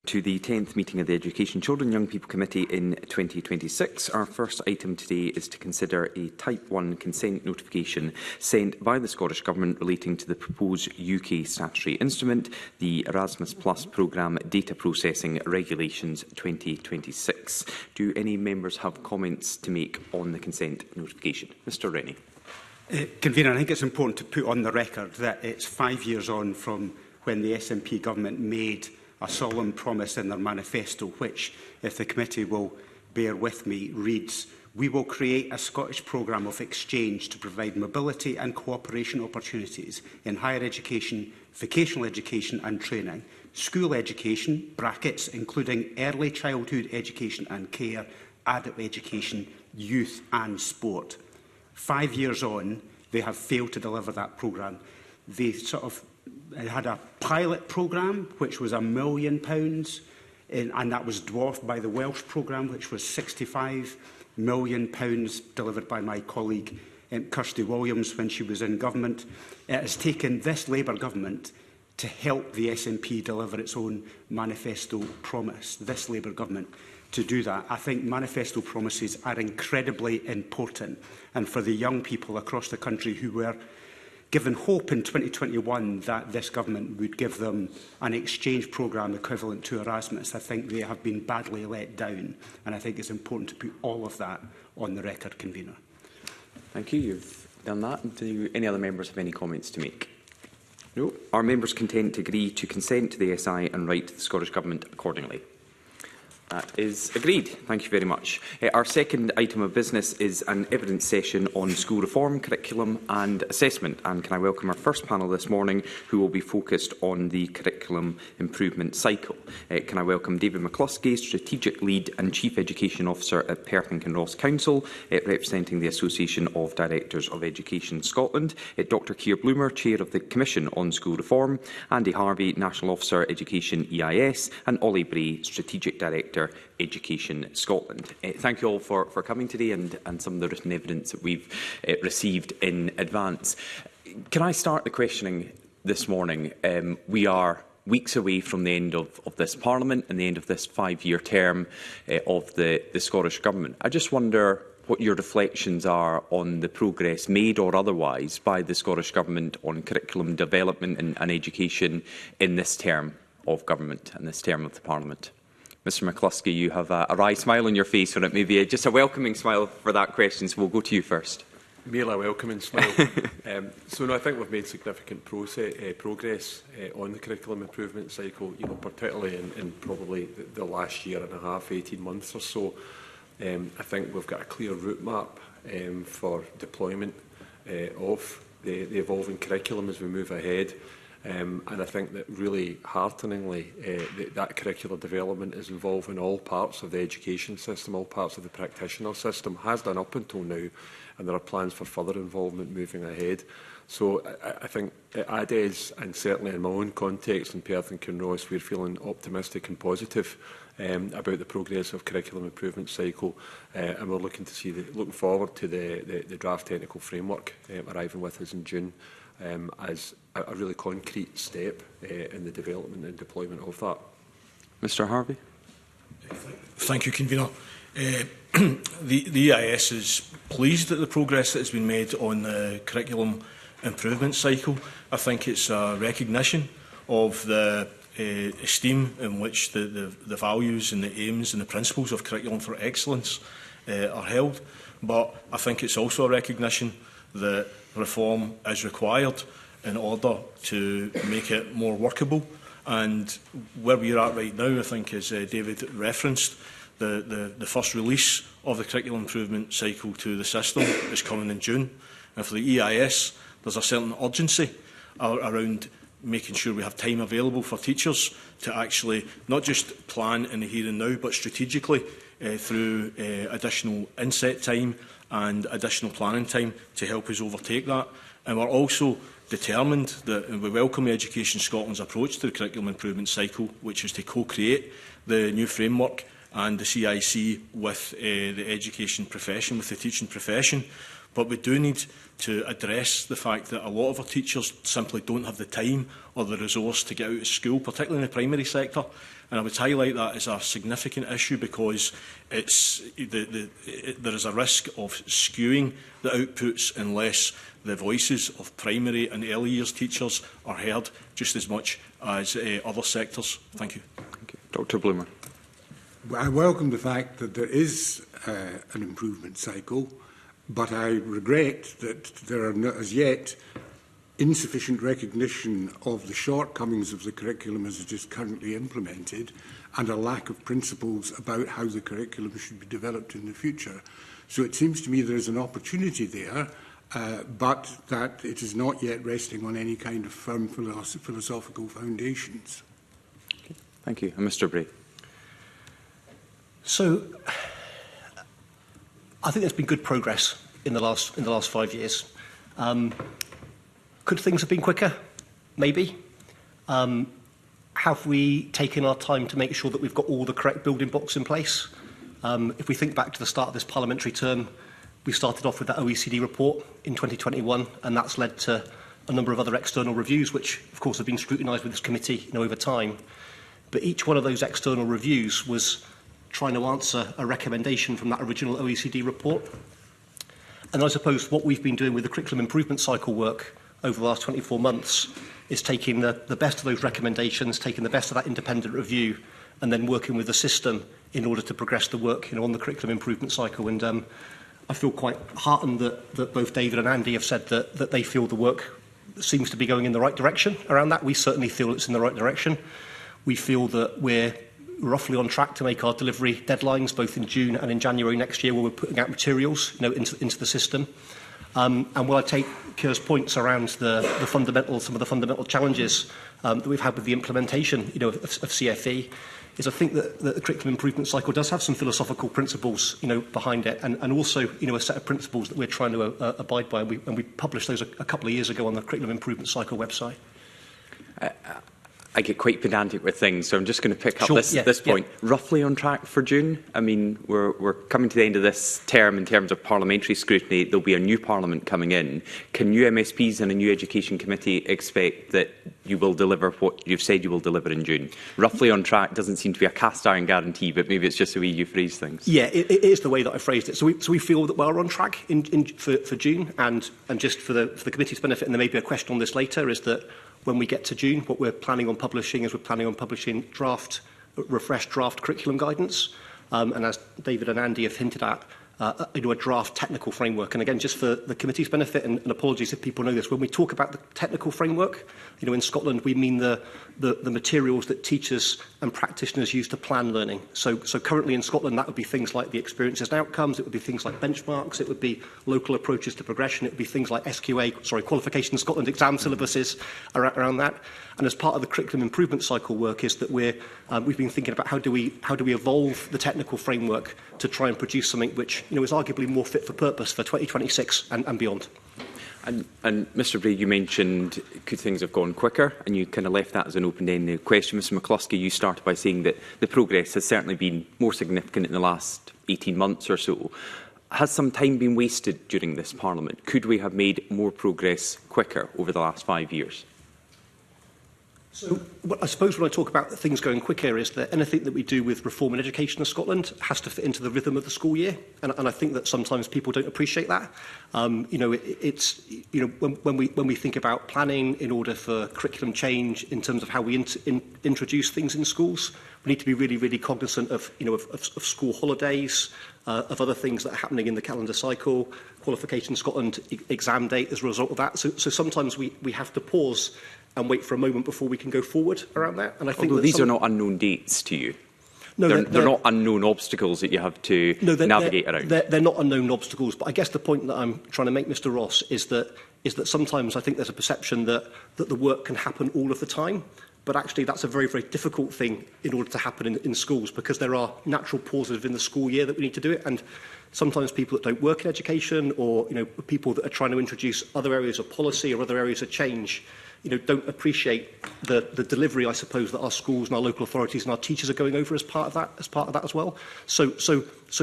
To the 10th meeting of the Education, Children and Young People Committee in 2026. Our first item today is to consider a Type 1 consent notification sent by the Scottish Government relating to the proposed UK statutory instrument, the Erasmus Plus Programme Data Processing Regulations 2026. Do any members have comments to make on the consent notification? Mr Rennie. Convener, I think it's important to put on the record that it's 5 years on from when the SNP government made a solemn promise in their manifesto, which, if the committee will bear with me, reads, "We will create a Scottish programme of exchange to provide mobility and cooperation opportunities in higher education, vocational education and training, school education, brackets, including early childhood education and care, adult education, youth and sport." 5 years on, they have failed to deliver that programme. They had a pilot programme, which was £1 million, and that was dwarfed by the Welsh programme, which was £65 million, delivered by my colleague Kirsty Williams when she was in government. It has taken this Labour government to help the SNP deliver its own manifesto promise, this Labour government, to do that. I think manifesto promises are incredibly important, and for the young people across the country who were given hope in 2021 that this government would give them an exchange programme equivalent to Erasmus, I think they have been badly let down, and I think it's important to put all of that on the record, Convener. Thank you. You've done that. Do any other members have any comments to make? No. Are members content to agree to consent to the SI and write to the Scottish Government accordingly? That is agreed. Thank you very much. Our second item of business is an evidence session on school reform, curriculum and assessment. And can I welcome our first panel this morning, who will be focused on the curriculum improvement cycle. Can I welcome David McCluskey, Strategic Lead and Chief Education Officer at Perth and Kinross Council, representing the Association of Directors of Education Scotland, Dr Keir Bloomer, Chair of the Commission on School Reform, Andy Harvey, National Officer Education EIS, and Ollie Bray, Strategic Director Education Scotland. Thank you all for coming today and some of the written evidence that we've received in advance. Can I start the questioning this morning? We are weeks away from the end of this Parliament and the end of this 5-year term of the Scottish Government. I just wonder what your reflections are on the progress made or otherwise by the Scottish Government on curriculum development and education in this term of government and this term of the Parliament. Mr McCluskey, you have a wry smile on your face, or it may be just a welcoming smile for that question, so we'll go to you first. Merely a welcoming smile. I think we've made significant progress on the curriculum improvement cycle, particularly in probably the last year and a half, 18 months or so. I think we've got a clear route map for deployment of the evolving curriculum as we move ahead. And I think that really hearteningly that curricular development is involving all parts of the education system, all parts of the practitioner system, has done up until now, and there are plans for further involvement moving ahead. So I think at ADES, and certainly in my own context in Perth and Kinross, we're feeling optimistic and positive about the progressive curriculum improvement cycle, and we're looking forward to the draft technical framework arriving with us in June as a really concrete step in the development and deployment of that. Mr Harvey. Thank you, Convener. The EIS is pleased at the progress that has been made on the curriculum improvement cycle. I think it's a recognition of the esteem in which the values and the aims and the principles of curriculum for excellence are held. But I think it's also a recognition that reform is required in order to make it more workable. And where we're at right now, I think, as David referenced, the first release of the curriculum improvement cycle to the system is coming in June. And for the EIS, there's a certain urgency around making sure we have time available for teachers to actually not just plan in the here and now, but strategically through additional inset time and additional planning time to help us overtake that. And we're also determined that, and we welcome Education Scotland's approach to the curriculum improvement cycle, which is to co-create the new framework and the CIC with the education profession, with the teaching profession. But we do need to address the fact that a lot of our teachers simply don't have the time or the resource to get out of school, particularly in the primary sector. And I would highlight that as a significant issue because there is a risk of skewing the outputs unless the voices of primary and early years teachers are heard just as much as other sectors. Thank you. Thank you. Dr. Bloomer. I welcome the fact that there is an improvement cycle, but I regret that there are not as yet insufficient recognition of the shortcomings of the curriculum as it is currently implemented and a lack of principles about how the curriculum should be developed in the future. So it seems to me there is an opportunity there, but that it is not yet resting on any kind of firm philosophical foundations. Okay. Thank you. And Mr. Bray. So, I think there's been good progress in the last 5 years. Could things have been quicker? Maybe. Have we taken our time to make sure that we've got all the correct building blocks in place? If we think back to the start of this parliamentary term, we started off with that OECD report in 2021, and that's led to a number of other external reviews, which, of course, have been scrutinised with this committee over time. But each one of those external reviews was trying to answer a recommendation from that original OECD report. And I suppose what we've been doing with the curriculum improvement cycle work over the last 24 months is taking the best of those recommendations, taking the best of that independent review, and then working with the system in order to progress the work on the curriculum improvement cycle. And I feel quite heartened that both David and Andy have said that they feel the work seems to be going in the right direction around that. We certainly feel it's in the right direction. We feel that we're roughly on track to make our delivery deadlines, both in June and in January next year, where we're putting out materials into the system. And while I take Keir's points around some of the fundamental challenges that we've had with the implementation of CFE, is I think that the curriculum improvement cycle does have some philosophical principles behind it, and also a set of principles that we're trying to abide by, and we published those a couple of years ago on the curriculum improvement cycle website. I get quite pedantic with things, so I'm just going to pick up this point. Yeah. Roughly on track for June? I mean, we're coming to the end of this term in terms of parliamentary scrutiny. There'll be a new parliament coming in. Can new MSPs and a new education committee expect that you will deliver what you've said you will deliver in June? Roughly on track doesn't seem to be a cast iron guarantee, but maybe it's just the way you phrase things. Yeah, it is the way that I phrased it. So we feel that we're on track for June, and just for the committee's benefit, and there may be a question on this later, is that when we get to June, what we're planning on publishing refreshed draft curriculum guidance, and as David and Andy have hinted at, a draft technical framework. And again, just for the committee's benefit, and apologies if people know this, when we talk about the technical framework, in Scotland, we mean the materials that teachers and practitioners use to plan learning. So currently in Scotland, that would be things like the experiences and outcomes, it would be things like benchmarks, it would be local approaches to progression, it would be things like Qualification Scotland exam syllabuses around that. And as part of the curriculum improvement cycle work is that we've been thinking about how do we evolve the technical framework to try and produce something which is arguably more fit for purpose for 2026 and beyond. And Mr. Bray, you mentioned could things have gone quicker, and you kind of left that as an open-ended question. Mr. McCluskey, you started by saying that the progress has certainly been more significant in the last 18 months or so. Has some time been wasted during this Parliament? Could we have made more progress quicker over the last 5 years? So I suppose when I talk about things going quicker is that anything that we do with reform in education in Scotland has to fit into the rhythm of the school year, and I think that sometimes people don't appreciate that. When we think about planning in order for curriculum change in terms of how we introduce things in schools, we need to be really, really cognizant of school holidays, of other things that are happening in the calendar cycle, Qualification Scotland exam date as a result of that. So sometimes we have to pause and wait for a moment before we can go forward around that. And I think these are not unknown dates to you. No, they're not unknown obstacles that you have to navigate around. They're not unknown obstacles, but I guess the point that I'm trying to make, Mr. Ross, is that sometimes I think there's a perception that the work can happen all of the time, but actually that's a very, very difficult thing in order to happen in schools, because there are natural pauses within the school year that we need to do it, and sometimes people that don't work in education, or people that are trying to introduce other areas of policy or other areas of change, don't appreciate the delivery, I suppose, that our schools and our local authorities and our teachers are going over as part of that as well. So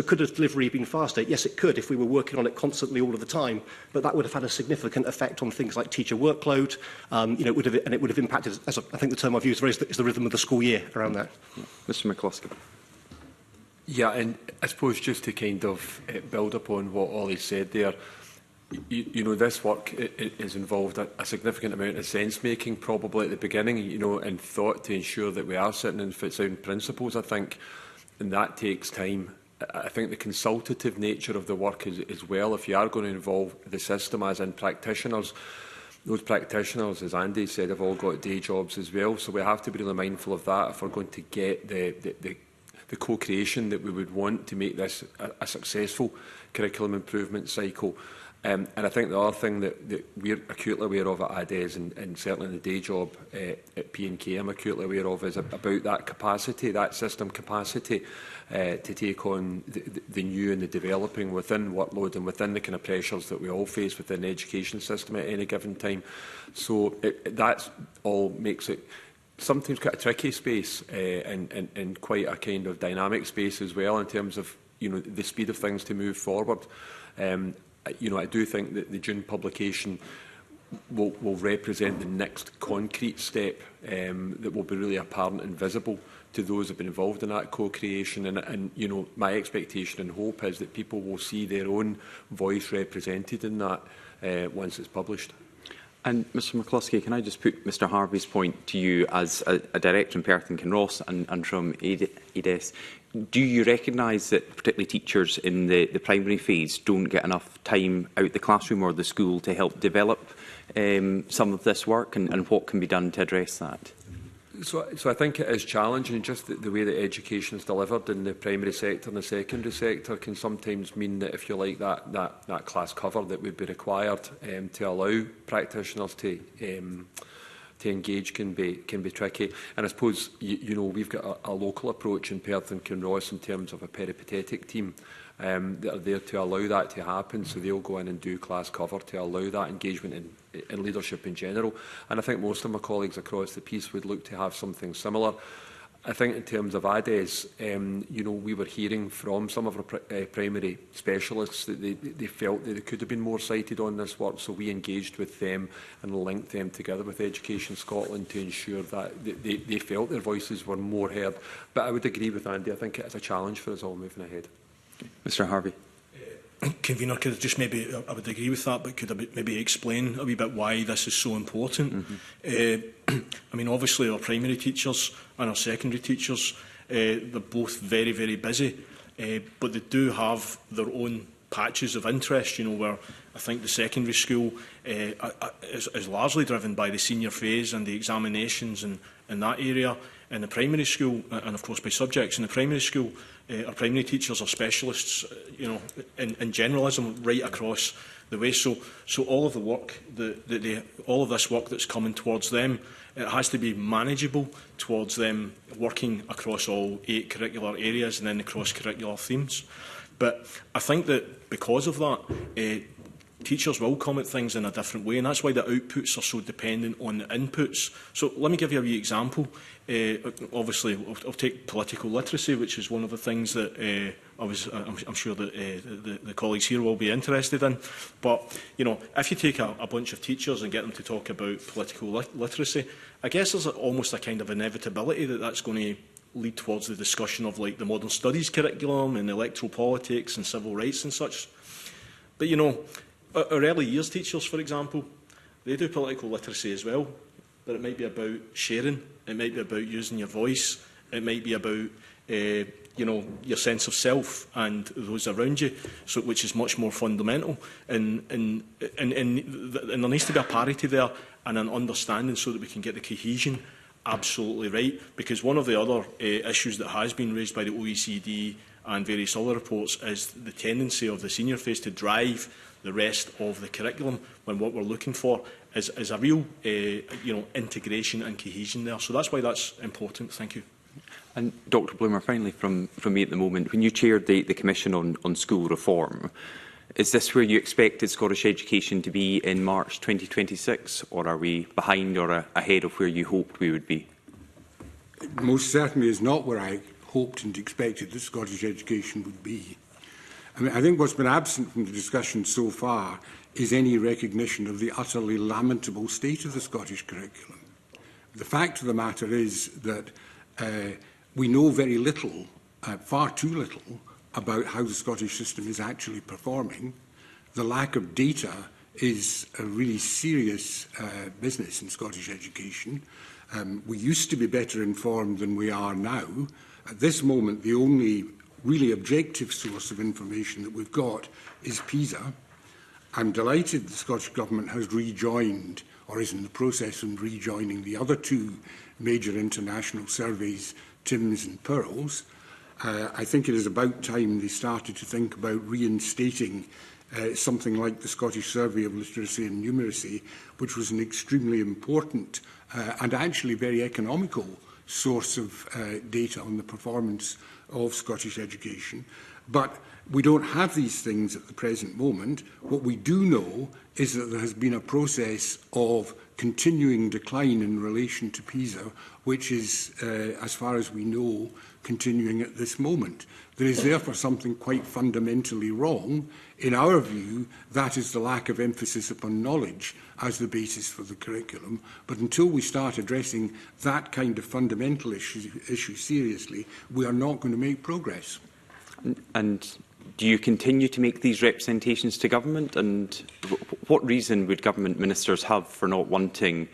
could a delivery have been faster? Yes, it could if we were working on it constantly all of the time, but that would have had a significant effect on things like teacher workload. It would have impacted, as I think the term I've used is the rhythm of the school year around that. Mr McCloskey. Yeah, and I suppose just to kind of build upon what Ollie said there, you know, this work is involved a significant amount of sense-making probably at the beginning, you know, and thought to ensure that we are sitting in sound principles, I think, and that takes time. I think the consultative nature of the work is as well, if you are going to involve the system as in practitioners, those practitioners, as Andy said, have all got day jobs as well, so we have to be really mindful of that if we're going to get the co-creation that we would want to make this a successful curriculum improvement cycle. And I think the other thing that we're acutely aware of at ADES and certainly in the day job at P&K I'm acutely aware of is about that capacity, that system capacity to take on the new and the developing within workload and within the kind of pressures that we all face within the education system at any given time. So that all makes it sometimes quite a tricky space and quite a kind of dynamic space as well in terms of, you know, the speed of things to move forward. You know, I do think that the June publication will represent the next concrete step that will be really apparent and visible to those who have been involved in that co-creation. And you know, my expectation and hope is that people will see their own voice represented in that once it's published. And Mr McCloskey, can I just put Mr Harvey's point to you as a director in Perth and Kinross and from ADES? Do you recognise that particularly teachers in the primary phase don't get enough time out the classroom or the school to help develop some of this work, and what can be done to address that? So I think it is challenging. Just the way that education is delivered in the primary sector and the secondary sector can sometimes mean that, if you like, that class cover that would be required to allow practitioners to engage can be tricky. And I suppose you know, we've got a local approach in Perth and Kinross in terms of a peripatetic team that are there to allow that to happen. So they'll go in and do class cover to allow that engagement in leadership in general. And I think most of my colleagues across the piece would look to have something similar. I think in terms of ADES, you know, we were hearing from some of our primary specialists that they felt that they could have been more cited on this work, so we engaged with them and linked them together with Education Scotland to ensure that they felt their voices were more heard. But I would agree with Andy, I think it is a challenge for us all moving ahead. Mr Harvey. Convener, could I just maybe, I would agree with that, but could I maybe explain a wee bit why this is so important? I mean, obviously our primary teachers and our secondary teachers, they're both very, very busy, but they do have their own patches of interest, you know, where I think the secondary school is largely driven by the senior phase and the examinations in that area. In the primary school, and of course by subjects, in the primary school, our primary teachers are specialists, you know, in generalism right across the way. So all of the work, all of this work that's coming towards them, it has to be manageable towards them working across all 8 curricular areas and then the cross-curricular themes. But I think that because of that, teachers will come at things in a different way, and that's why the outputs are so dependent on the inputs. So let me give you a wee example. Obviously, I'll take political literacy, which is one of the things that I'm sure that the colleagues here will be interested in. But, you know, if you take a bunch of teachers and get them to talk about political literacy, I guess there's almost a kind of inevitability that that's going to lead towards the discussion of, like, the modern studies curriculum and electoral politics and civil rights and such. But, you know, our early years teachers, for example, they do political literacy as well, but it might be about sharing, it might be about using your voice, it might be about you know, your sense of self and those around you, so which is much more fundamental. And there needs to be a parity there and an understanding so that we can get the cohesion absolutely right. Because one of the other issues that has been raised by the OECD and various other reports is the tendency of the senior phase to drive the rest of the curriculum, when what we're looking for is a real you know, integration and cohesion there. So that's why that's important. Thank you. And Dr Bloomer, finally from me at the moment, when you chaired the Commission on School Reform, Is this where you expected Scottish education to be in March 2026, or are we behind or ahead of where you hoped we would be? It most certainly is not where I hoped and expected that Scottish education would be. I mean, I think what's been absent from the discussion so far is any recognition of the utterly lamentable state of the Scottish curriculum. The fact of the matter is that we know very little, far too little, about how the Scottish system is actually performing. The lack of data is a really serious business in Scottish education. We used to be better informed than we are now. At this moment, the only really objective source of information that we've got is PISA. I'm delighted the Scottish Government has rejoined, or is in the process of rejoining, the other two major international surveys, TIMSS and PIRLS. I think it is about time they started to think about reinstating something like the Scottish Survey of Literacy and Numeracy, which was an extremely important and actually very economical source of data on the performance of Scottish education. But we don't have these things at the present moment. What we do know is that there has been a process of continuing decline in relation to PISA, which is, as far as we know, continuing at this moment. There is therefore something quite fundamentally wrong. In our view, that is the lack of emphasis upon knowledge as the basis for the curriculum. But until we start addressing that kind of fundamental issue seriously, we are not going to make progress. And do you continue to make these representations to government? And what reason would government ministers have for not wanting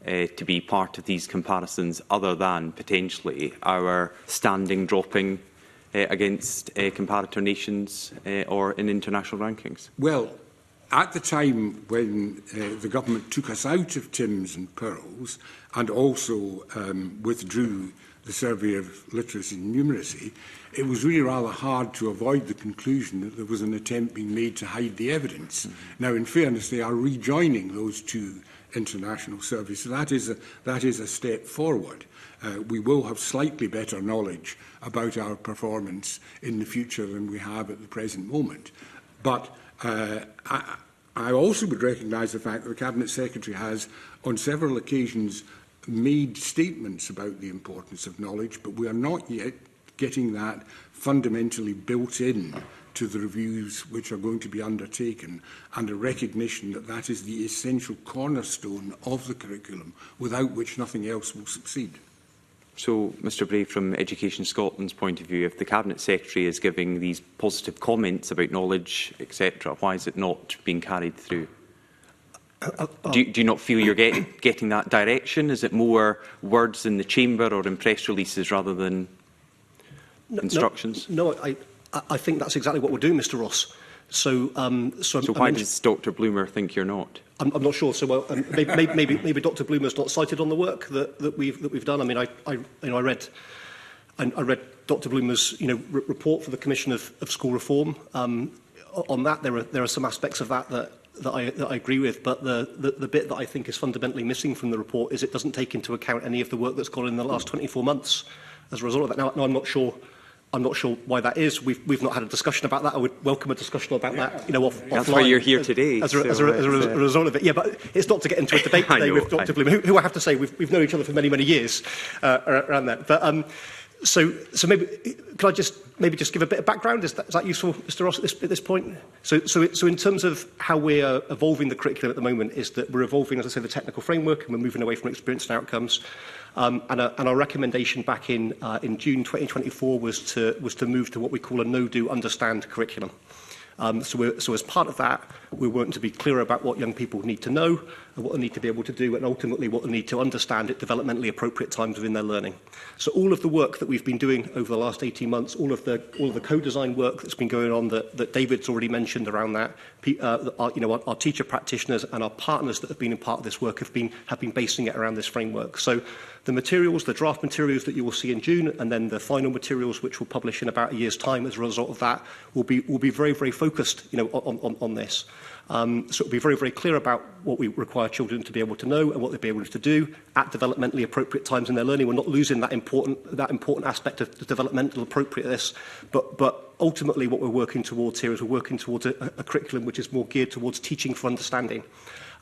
to be part of these comparisons, other than potentially our standing dropping against comparator nations or in international rankings? Well, at the time when the government took us out of TIMSS and PIRLS and also withdrew the Survey of Literacy and Numeracy, it was really rather hard to avoid the conclusion that there was an attempt being made to hide the evidence. Now, in fairness, they are rejoining those two international surveys, so that is a step forward. We will have slightly better knowledge about our performance in the future than we have at the present moment. But I also would recognise the fact that the Cabinet Secretary has, on several occasions, made statements about the importance of knowledge, but we are not yet getting that fundamentally built in to the reviews which are going to be undertaken, and a recognition that that is the essential cornerstone of the curriculum, without which nothing else will succeed. So, Mr Bray, from Education Scotland's point of view, if the Cabinet Secretary is giving these positive comments about knowledge, etc., why is it not being carried through? Do you not feel you're getting that direction? Is it more words in the chamber or in press releases rather than instructions? No, I think that's exactly what we're doing, Mr Ross. So why does Dr Bloomer think you're not? I'm not sure. So maybe Dr Bloomer's not cited on the work that we've done. I mean, I read Dr Bloomer's report for the Commission of School Reform. On that, there are some aspects of that I agree with, but the bit that I think is fundamentally missing from the report is it doesn't take into account any of the work that's gone in the last 24 months as a result of that. Now I'm not sure why that is. We've not had a discussion about that. I would welcome a discussion about that. Offline. That's why you're here today. As a result of it, yeah. But it's not to get into a debate today with Dr. Bloom, who I have to say we've known each other for many years around that. But so maybe can I just give a bit of background? Is that useful, Mr. Ross, at this point? So in terms of how we're evolving the curriculum at the moment, is that we're evolving, as I say, the technical framework, and we're moving away from experience and outcomes. And our recommendation back in June 2024 was to move to what we call a know, do, understand curriculum. So as part of that, we want to be clear about what young people need to know, and what they need to be able to do, and ultimately what they need to understand at developmentally appropriate times within their learning. So all of the work that we've been doing over the last 18 months, all of the co-design work that's been going on that David's already mentioned around that, our teacher practitioners and our partners that have been in part of this work have been basing it around this framework. So The materials, the draft materials that you will see in June, and then the final materials, which we'll publish in about a year's time as a result of that, will be very, very focused, on this. So it'll be very, very clear about what we require children to be able to know and what they'll be able to do at developmentally appropriate times in their learning. We're not losing that important aspect of the developmental appropriateness, but ultimately what we're working towards here is we're working towards a curriculum which is more geared towards teaching for understanding.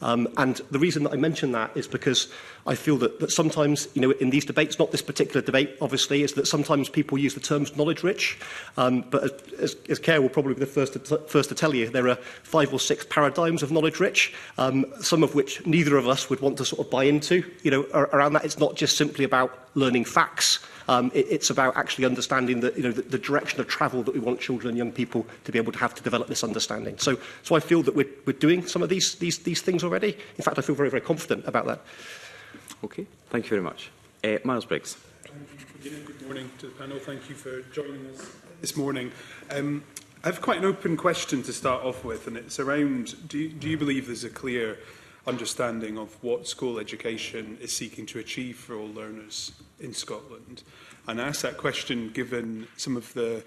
And the reason that I mention that is because I feel that sometimes, in these debates, not this particular debate, obviously, is that sometimes people use the terms knowledge-rich. But as Claire will probably be the first to tell you, there are 5 or 6 paradigms of knowledge-rich, some of which neither of us would want to sort of buy into. Around that, it's not just simply about learning facts. It's about actually understanding the direction of travel that we want children and young people to be able to have to develop this understanding. So I feel that we're doing some of these things already. In fact, I feel very, very confident about that. Okay, thank you very much. Miles Briggs. Thank you. Good morning to the panel. Thank you for joining us this morning. I have quite an open question to start off with, and it's around, do you believe there's a clear understanding of what school education is seeking to achieve for all learners in Scotland? And I ask that question given some of the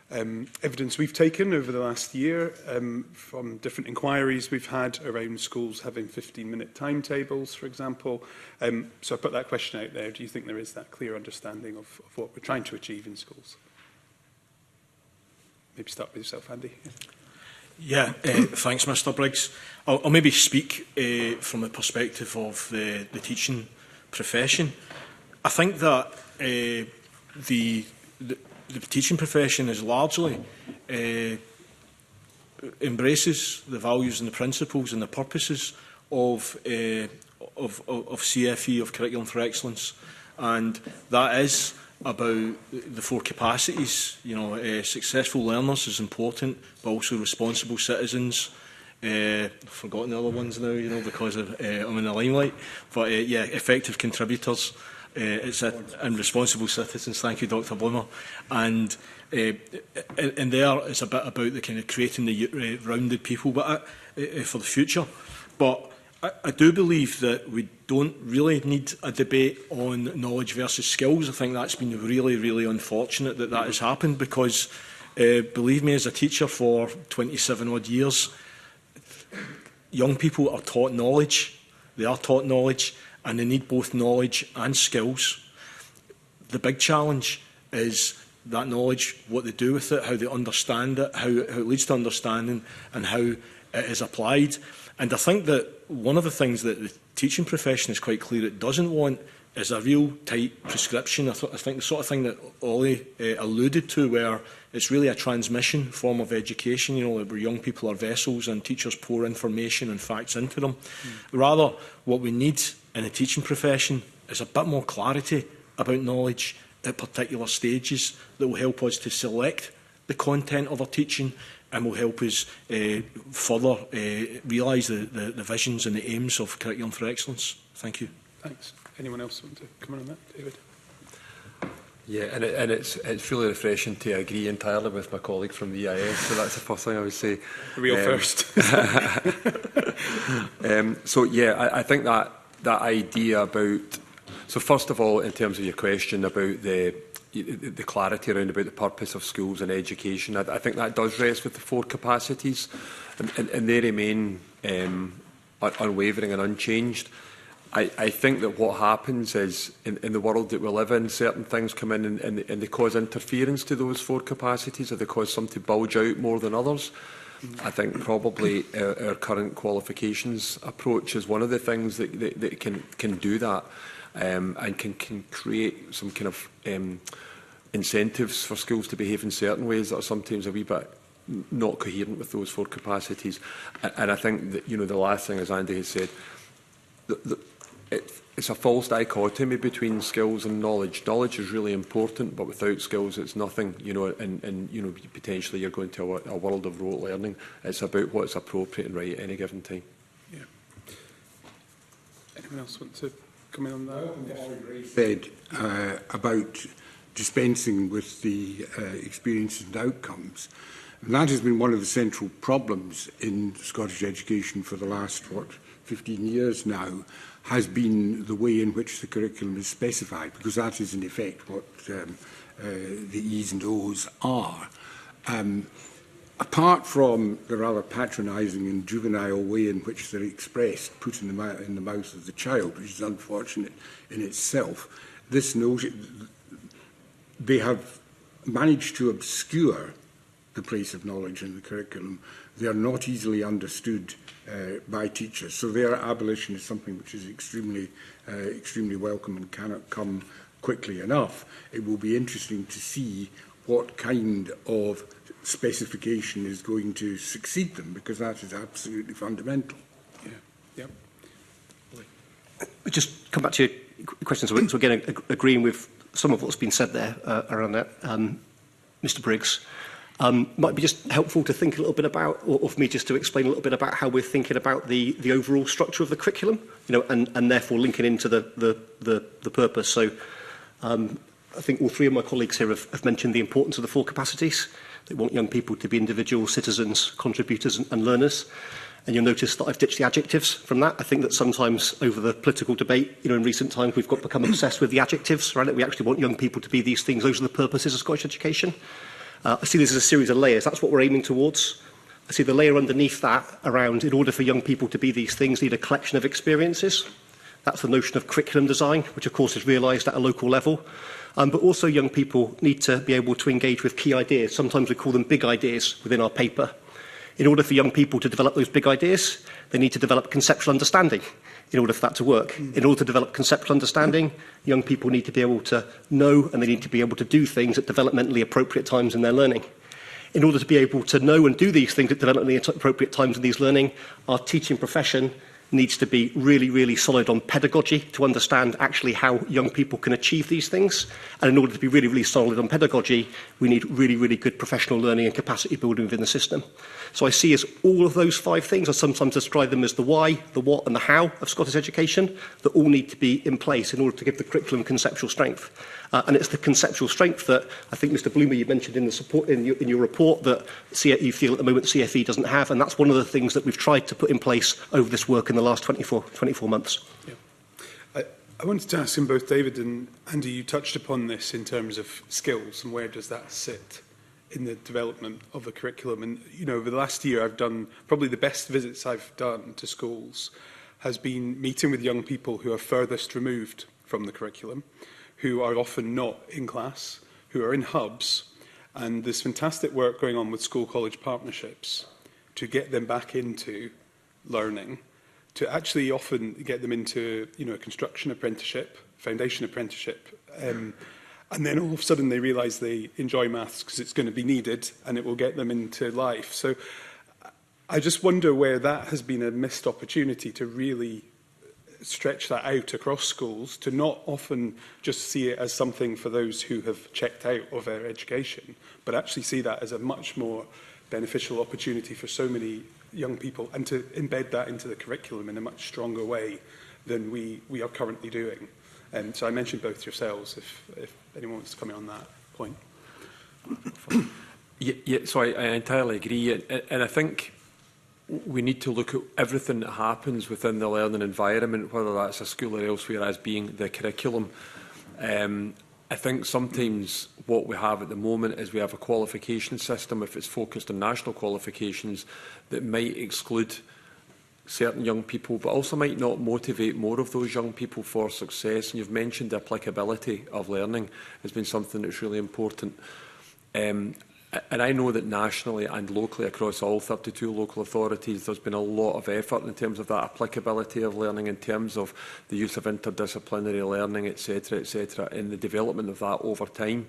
evidence we've taken over the last year from different inquiries we've had around schools having 15-minute timetables, for example. So I put that question out there. Do you think there is that clear understanding of what we're trying to achieve in schools? Maybe start with yourself, Andy. Yeah, thanks, Mr Briggs. I'll maybe speak from the perspective of the teaching profession. I think that the teaching profession is largely embraces the values and the principles and the purposes of CFE, of Curriculum for Excellence, and that is about the 4 capacities. Successful learners is important, but also responsible citizens. I've forgotten the other ones now, because I'm in the limelight. But effective contributors and responsible citizens. Thank you, Dr. Bloomer. And there it's a bit about the kind of creating the rounded people, but for the future. But I do believe that we don't really need a debate on knowledge versus skills. I think that's been really, really unfortunate that has happened, because, believe me, as a teacher for 27 odd years, young people are taught knowledge. They are taught knowledge, and they need both knowledge and skills. The big challenge is that knowledge, what they do with it, how they understand it, how it leads to understanding, and how it is applied. And I think that one of the things that the teaching profession is quite clear it doesn't want is a real tight prescription. I think the sort of thing that Ollie alluded to, where it's really a transmission form of education, where young people are vessels and teachers pour information and facts into them. Rather, what we need in the teaching profession is a bit more clarity about knowledge at particular stages that will help us to select the content of our teaching and will help us further realise the visions and the aims of Curriculum for Excellence. Thank you. Thanks. Anyone else want to come in on that? David? Yeah, and it's really refreshing to agree entirely with my colleague from the EIS, so that's the first thing I would say. Real first. I think that idea about... So first of all, in terms of your question about the clarity around about the purpose of schools and education, I think that does rest with the 4 capacities, and they remain unwavering and unchanged. I think that what happens is, in the world that we live in, certain things come in and they cause interference to those 4 capacities, or they cause some to bulge out more than others. I think probably our current qualifications approach is one of the things that can do that, and can create some kind of incentives for schools to behave in certain ways that are sometimes a wee bit not coherent with those 4 capacities. And I think that, the last thing, as Andy has said, it's a false dichotomy between skills and knowledge. Knowledge is really important, but without skills it's nothing, and potentially you're going to a world of rote learning. It's about what's appropriate and right at any given time. Yeah. Anyone else want to come in on that? Said about dispensing with the experiences and outcomes. And that has been one of the central problems in Scottish education for the last, 15 years now. has been the way in which the curriculum is specified, because that is in effect what the E's and O's are. Apart from the rather patronising and juvenile way in which they're expressed, put in the mouth of the child, which is unfortunate in itself, this notion, they have managed to obscure the place of knowledge in the curriculum. They are not easily understood by teachers. So their abolition is something which is extremely welcome and cannot come quickly enough. It will be interesting to see what kind of specification is going to succeed them, because that is absolutely fundamental. Yeah. Just come back to your questions. So again, agreeing with some of what's been said there around that, Mr. Briggs. Might be just helpful to think a little bit about, or for me just to explain a little bit about how we're thinking about the overall structure of the curriculum, and therefore linking into the purpose. So I think all three of my colleagues here have mentioned the importance of the 4 capacities. They want young people to be individual citizens, contributors and learners. And you'll notice that I've ditched the adjectives from that. I think that sometimes over the political debate, in recent times, we've become obsessed with the adjectives, right? We actually want young people to be these things. Those are the purposes of Scottish education. I see this as a series of layers. That's what we're aiming towards. I see the layer underneath that around, in order for young people to be these things, need a collection of experiences. That's the notion of curriculum design, which of course is realised at a local level. But also young people need to be able to engage with key ideas. Sometimes we call them big ideas within our paper. In order for young people to develop those big ideas, they need to develop conceptual understanding in order for that to work. In order to develop conceptual understanding, young people need to be able to know and they need to be able to do things at developmentally appropriate times in their learning. In order to be able to know and do these things at developmentally appropriate times in these learning, our teaching profession needs to be really, really solid on pedagogy to understand actually how young people can achieve these things. And in order to be really, really solid on pedagogy, we need really, really good professional learning and capacity building within the system. So I see as all of those 5 things, I sometimes describe them as the why, the what and the how of Scottish education, that all need to be in place in order to give the curriculum conceptual strength. And it's the conceptual strength that I think, Mr. Bloomer, you mentioned in the support in your report that you feel at the moment CFE doesn't have, and that's one of the things that we've tried to put in place over this work in the last 24 months. Yeah. I wanted to ask both David and Andy, you touched upon this in terms of skills and where does that sit in the development of a curriculum. And, over the last year, I've done probably the best visits I've done to schools has been meeting with young people who are furthest removed from the curriculum, who are often not in class, who are in hubs, and there's fantastic work going on with school-college partnerships to get them back into learning, to actually often get them into a construction apprenticeship, foundation apprenticeship, and then all of a sudden they realise they enjoy maths because it's going to be needed and it will get them into life. So I just wonder where that has been a missed opportunity to really stretch that out across schools, to not often just see it as something for those who have checked out of their education, but actually see that as a much more beneficial opportunity for so many young people, and to embed that into the curriculum in a much stronger way than we are currently doing. So I mentioned both yourselves, if anyone wants to come in on that point. Yeah, so I entirely agree, and I think we need to look at everything that happens within the learning environment, whether that's a school or elsewhere, as being the curriculum. I think sometimes what we have at the moment is we have a qualification system, if it's focused on national qualifications, that might exclude certain young people, but also might not motivate more of those young people for success. And you've mentioned the applicability of learning has been something that's really important. And I know that nationally and locally across all 32 local authorities, there's been a lot of effort in terms of that applicability of learning, in terms of the use of interdisciplinary learning, etc., in the development of that over time.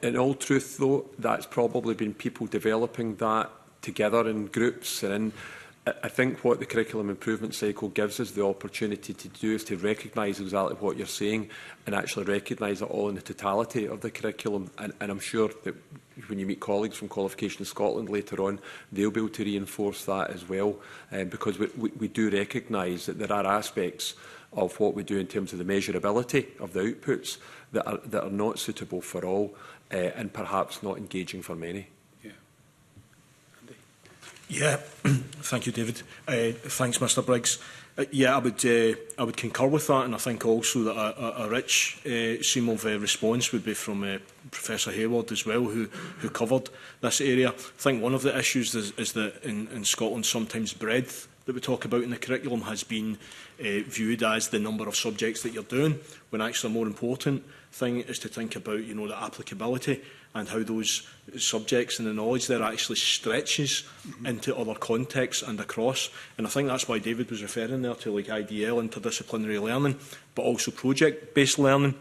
In all truth, though, that's probably been people developing that together in groups. And I think what the curriculum improvement cycle gives us the opportunity to do is to recognise exactly what you're saying and actually recognise it all in the totality of the curriculum. And I'm sure that when you meet colleagues from Qualification Scotland later on, they'll be able to reinforce that as well, because we do recognise that there are aspects of what we do in terms of the measurability of the outputs that are not suitable for all, and perhaps not engaging for many. Yeah. Andy? Yeah, thank you, David. Thanks, Mr Briggs. Yeah, I would concur with that, and I think also that a rich stream of response would be from Professor Hayward as well, who covered this area. I think one of the issues is that in Scotland sometimes breadth that we talk about in the curriculum has been viewed as the number of subjects that you're doing, when actually a more important thing is to think about, you know, the applicability and how those subjects and the knowledge there actually stretches into other contexts and across. And I think that's why David was referring there to like IDL, interdisciplinary learning, but also project-based learning.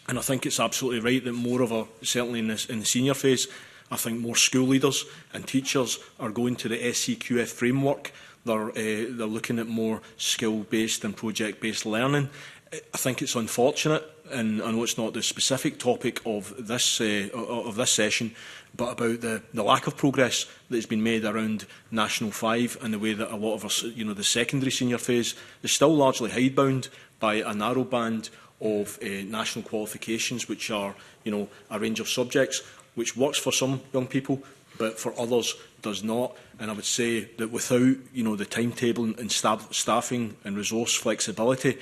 And I think it's absolutely right that more of certainly in the senior phase, I think more school leaders and teachers are going to the SCQF framework. They're looking at more skill-based and project-based learning. I think it's unfortunate, and I know it's not the specific topic of this session, but about the lack of progress that has been made around National 5 and the way that a lot of us, you know, the secondary senior phase is still largely hidebound by a narrow band of national qualifications, which are, you know, a range of subjects, which works for some young people, but for others does not. And I would say that without, you know, the timetable and staffing and resource flexibility,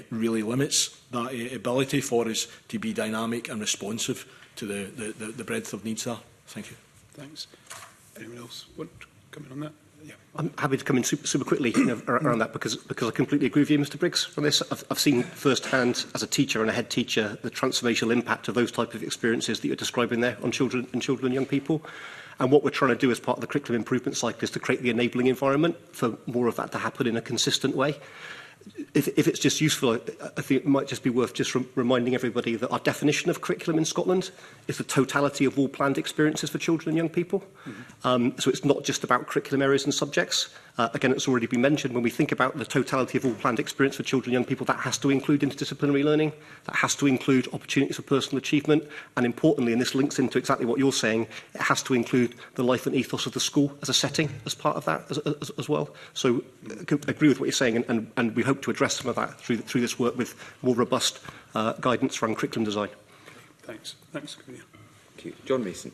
really limits that ability for us to be dynamic and responsive to the breadth of needs there. Thank you. Thanks. Anyone else want to comment on that? Yeah. I'm happy to come in super quickly around that because I completely agree with you, Mr Briggs, on this. I've seen firsthand as a teacher and a head teacher the transformational impact of those type of experiences that you're describing there on children and young people. And what we're trying to do as part of the curriculum improvement cycle is to create the enabling environment for more of that to happen in a consistent way. If it's just useful, I think it might just be worth just reminding everybody that our definition of curriculum in Scotland is the totality of all planned experiences for children and young people. So it's not just about curriculum areas and subjects. Again, it's already been mentioned, when we think about the totality of all planned experience for children and young people, that has to include interdisciplinary learning, that has to include opportunities for personal achievement, and importantly, and this links into exactly what you're saying, it has to include the life and ethos of the school as a setting as part of that as well. So I agree with what you're saying, and we hope to address some of that through this work with more robust guidance around curriculum design. Thanks. Thanks, Convener. Thank you. John Mason.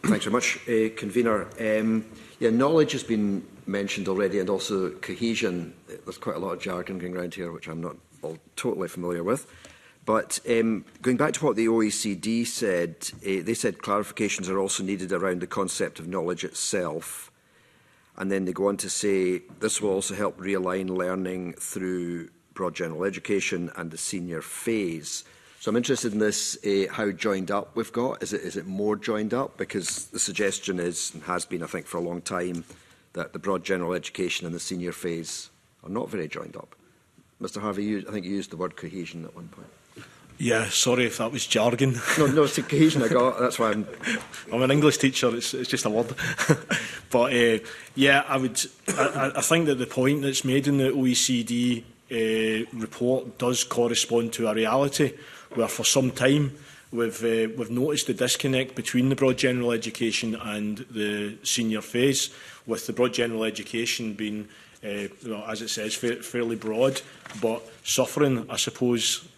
Thanks very much, Convener. Yeah, knowledge has been mentioned already, and also cohesion. There's quite a lot of jargon going around here, which I'm not all totally familiar with. But going back to what the OECD said, they said clarifications are also needed around the concept of knowledge itself. And then they go on to say this will also help realign learning through broad general education and the senior phase. So I'm interested in this, how joined up we've got. Is it more joined up? Because the suggestion is, and has been, I think, for a long time, that the broad general education and the senior phase are not very joined up. Mr Harvey, I think you used the word cohesion at one point. Yeah, sorry if that was jargon. No, it's the cohesion I got. That's why I'm an English teacher. It's just a word. But yeah, I think that the point that's made in the OECD report does correspond to a reality where, for some time, we've noticed the disconnect between the broad general education and the senior phase, with the broad general education being, well, as it says, fairly broad, but suffering, I suppose,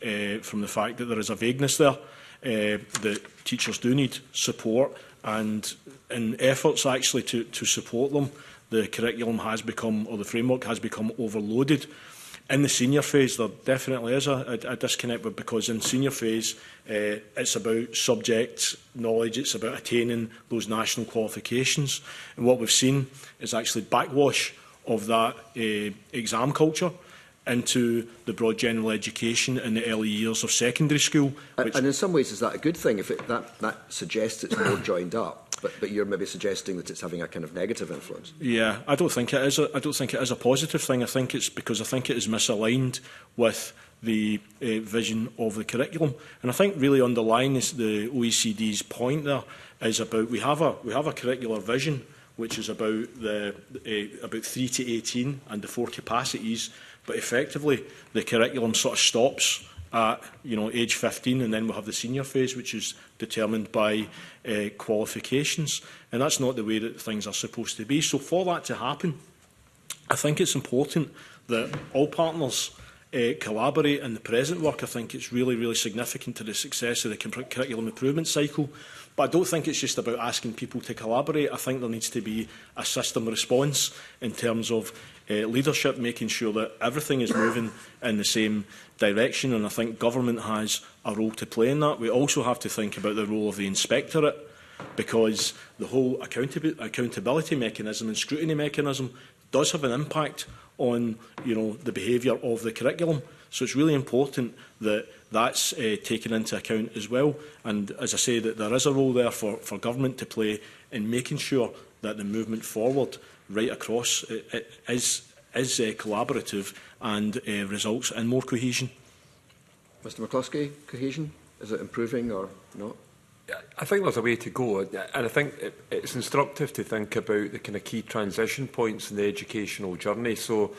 from the fact that there is a vagueness there, that teachers do need support, and in efforts actually to support them, the curriculum has become, or the framework has become, overloaded. In the senior phase, there definitely is a disconnect, because in senior phase, it's about subject knowledge, it's about attaining those national qualifications. And what we've seen is actually backwash of that exam culture into the broad general education in the early years of secondary school. And in some ways, is that a good thing? If that suggests it's more joined up, but you're maybe suggesting that it's having a kind of negative influence. Yeah, I don't think it is. I don't think it is a positive thing. I think it's because I think it is misaligned with the vision of the curriculum. And I think really underlying is the OECD's point there is about we have a curricular vision which is about about 3 to 18 and the 4 capacities, but effectively the curriculum sort of stops at age 15, and then we'll have the senior phase, which is determined by qualifications, and that's not the way that things are supposed to be. So for that to happen, I think it's important that all partners collaborate in the present work. I think it's really, really significant to the success of the curriculum improvement cycle. But I don't think it's just about asking people to collaborate. I think there needs to be a system response in terms of leadership, making sure that everything is moving in the same direction. And I think government has a role to play in that. We also have to think about the role of the inspectorate, because the whole accountability mechanism and scrutiny mechanism does have an impact on, the behaviour of the curriculum. So it's really important that that's taken into account as well. And as I say, that there is a role there for government to play in making sure that the movement forward right across is collaborative and results in more cohesion. Mr McCluskey, cohesion, is it improving or not? I think there's a way to go, and I think it's instructive to think about the kind of key transition points in the educational journey. So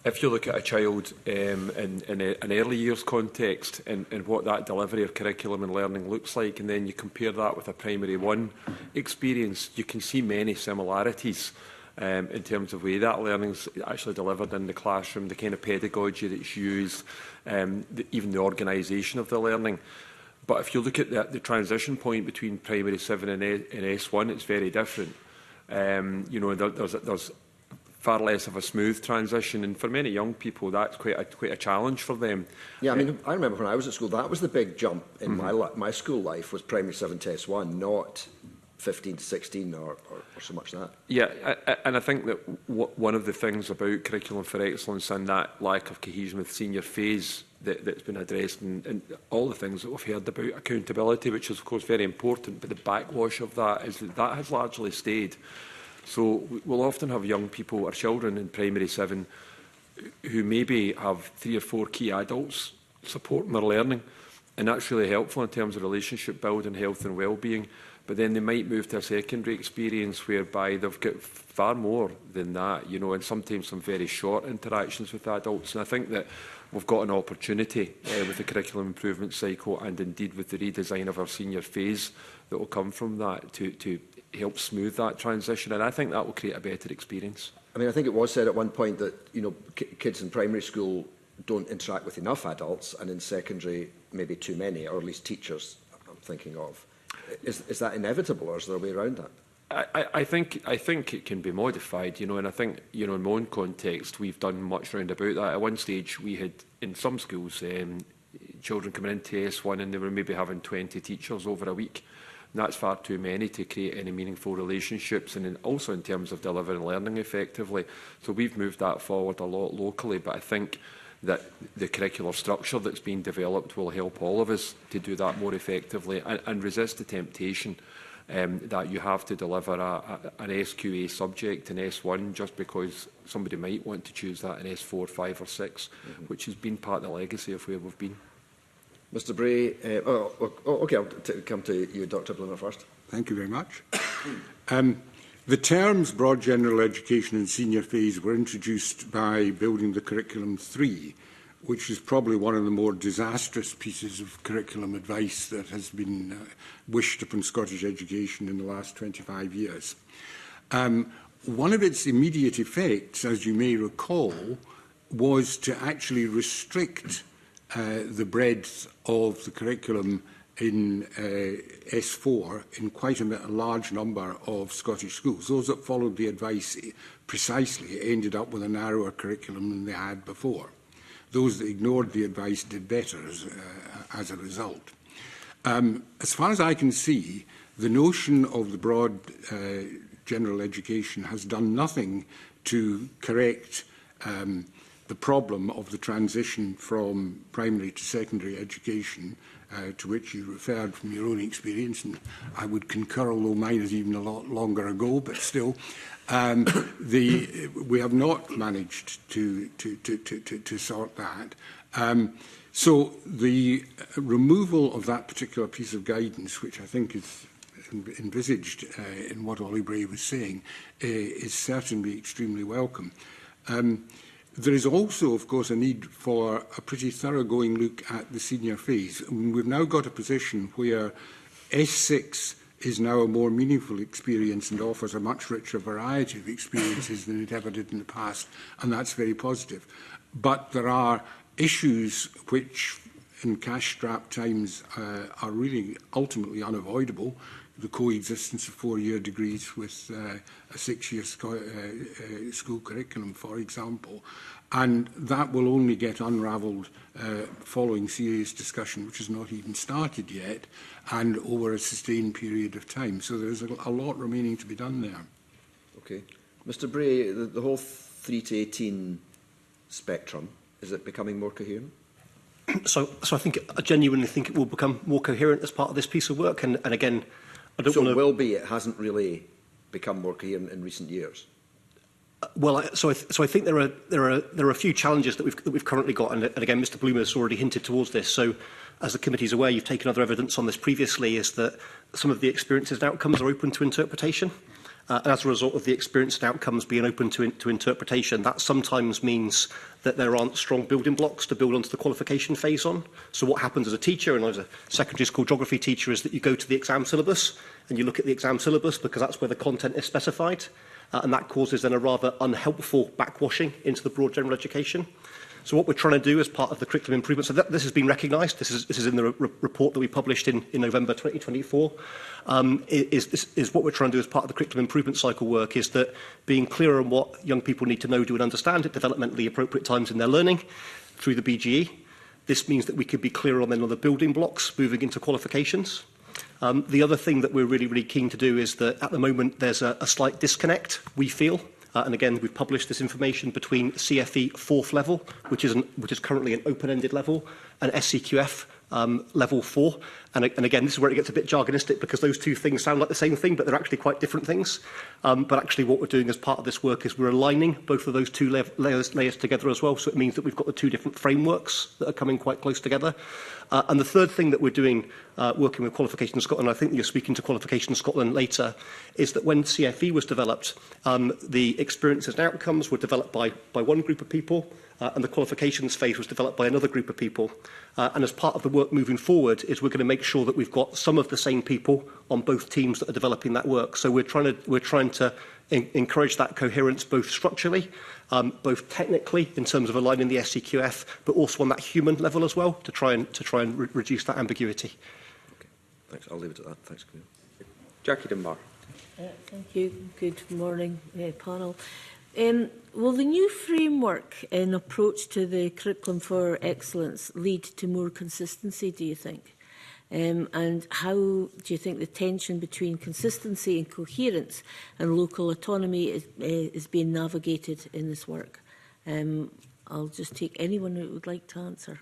if you look at a child in an early years context and what that delivery of curriculum and learning looks like, and then you compare that with a primary one experience, you can see many similarities in terms of the way that learning's actually delivered in the classroom, the kind of pedagogy that's used, even the organisation of the learning. But if you look at the transition point between primary 7 and S1, it's very different. There's far less of a smooth transition, and for many young people, that's quite a challenge for them. Yeah, I mean, I remember when I was at school, that was the big jump in my school life, was primary 7 to S1, not 15 to 16 or so much that. Yeah, and I think that one of the things about Curriculum for Excellence and that lack of cohesion with senior phase that's been addressed, and all the things that we've heard about accountability, which is of course very important, but the backwash of that is that has largely stayed. So we'll often have young people or children in primary 7 who maybe have 3 or 4 key adults supporting their learning, and that's really helpful in terms of relationship building, health and well-being. But then they might move to a secondary experience whereby they've got far more than that, and sometimes some very short interactions with adults. And I think that we've got an opportunity with the curriculum improvement cycle, and indeed with the redesign of our senior phase that will come from that to help smooth that transition. And I think that will create a better experience. I mean, I think it was said at one point that, kids in primary school don't interact with enough adults, and in secondary, maybe too many, or at least teachers, I'm thinking of. Is that inevitable, or is there a way around that? I think it can be modified, and I think, in my own context, we've done much round about that. At one stage, we had, in some schools, children coming into S1 and they were maybe having 20 teachers over a week. And that's far too many to create any meaningful relationships, and also in terms of delivering learning effectively. So we've moved that forward a lot locally, but I think that the curricular structure that's been developed will help all of us to do that more effectively and resist the temptation that you have to deliver an SQA subject in S1 just because somebody might want to choose that in S4, 5 or 6, which has been part of the legacy of where we've been. Mr Bray, OK, I'll come to you, Dr Bloomer, first. Thank you very much. The terms broad general education and senior phase were introduced by Building the Curriculum 3, which is probably one of the more disastrous pieces of curriculum advice that has been wished upon Scottish education in the last 25 years. One of its immediate effects, as you may recall, was to actually restrict the breadth of the curriculum in S4 in quite a large number of Scottish schools. Those that followed the advice precisely ended up with a narrower curriculum than they had before. Those that ignored the advice did better as a result. As far as I can see, the notion of the broad general education has done nothing to correct the problem of the transition from primary to secondary education, to which you referred from your own experience, and I would concur, although mine is even a lot longer ago, but still, we have not managed to sort that. So the removal of that particular piece of guidance, which I think is envisaged in what Ollie Bray was saying, is certainly extremely welcome. There is also, of course, a need for a pretty thoroughgoing look at the senior phase. We've now got a position where S6 is now a more meaningful experience and offers a much richer variety of experiences than it ever did in the past, and that's very positive. But there are issues which in cash-strapped times are really ultimately unavoidable, the coexistence of 4-year degrees with a 6-year school curriculum, for example. And that will only get unravelled following serious discussion, which has not even started yet, and over a sustained period of time. So there's a lot remaining to be done there. Okay. Mr Bray, the whole 3 to 18 spectrum, is it becoming more coherent? So I genuinely think it will become more coherent as part of this piece of work. And again, I don't want to... So it will be. It hasn't really become more coherent in recent years. So I think there are a few challenges that we've currently got, and again, Mr. Bloomer has already hinted towards this. So, as the committee is aware, you've taken other evidence on this previously, is that some of the experiences and outcomes are open to interpretation. And as a result of the experience and outcomes being open to interpretation, that sometimes means that there aren't strong building blocks to build onto the qualification phase on. So what happens as a teacher, and as a secondary school geography teacher, is that you go to the exam syllabus and you look at the exam syllabus because that's where the content is specified. And that causes then a rather unhelpful backwashing into the broad general education. So what we're trying to do as part of the curriculum improvement, so this has been recognised, this is in the report that we published in November 2024, is what we're trying to do as part of the curriculum improvement cycle work, is that being clear on what young people need to know, do and understand at developmentally appropriate times in their learning through the BGE. This means that we could be clearer on then on the building blocks moving into qualifications. The other thing that we're really keen to do is that at the moment there's a slight disconnect, we feel. And again, we've published this information between CFE 4th level, which is currently an open-ended level, and SCQF level 4. And again, this is where it gets a bit jargonistic because those two things sound like the same thing, but they're actually quite different things. But actually what we're doing as part of this work is we're aligning both of those two layers together as well. So it means that we've got the two different frameworks that are coming quite close together. And the third thing that we're doing, working with Qualification Scotland, I think that you're speaking to Qualification Scotland later, is that when CFE was developed, the experiences and outcomes were developed by one group of people, and the qualifications phase was developed by another group of people. And as part of the work moving forward is we're going to make sure that we've got some of the same people on both teams that are developing that work. So we're trying to encourage that coherence both structurally, both technically in terms of aligning the SCQF, but also on that human level as well to try and reduce that ambiguity. Okay, thanks. I'll leave it at that. Thanks, Camille. Jackie Dunbar. Thank you. Good morning, panel. Will the new framework and approach to the curriculum for excellence lead to more consistency, do you think? And how do you think the tension between consistency and coherence and local autonomy is being navigated in this work? I'll just take anyone who would like to answer.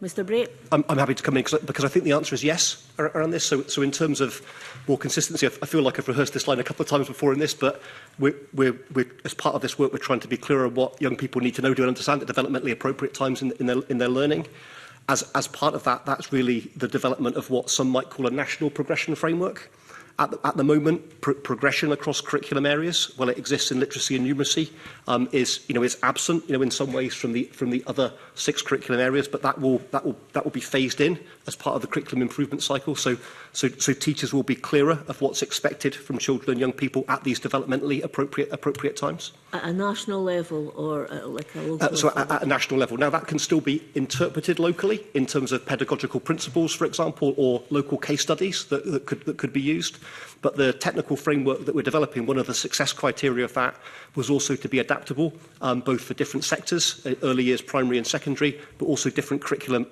Mr. Bray. I'm happy to come in because I think the answer is yes around this. So in terms of more consistency, I feel like I've rehearsed this line a couple of times before in this, but we're as part of this work, we're trying to be clearer on what young people need to know, do and understand at developmentally appropriate times in their learning. As part of that, that's really the development of what some might call a national progression framework. At the moment, progression across curriculum areas, well, it exists in literacy and numeracy, is absent, in some ways from the other 6 curriculum areas, but that will be phased in as part of the curriculum improvement cycle. So teachers will be clearer of what's expected from children and young people at these developmentally appropriate times. At a national level or like a local So level? at a national level. Now, that can still be interpreted locally in terms of pedagogical principles, for example, or local case studies that could be used. But the technical framework that we're developing, one of the success criteria of that was also to be adaptable, both for different sectors, early years, primary and secondary, but also different curriculum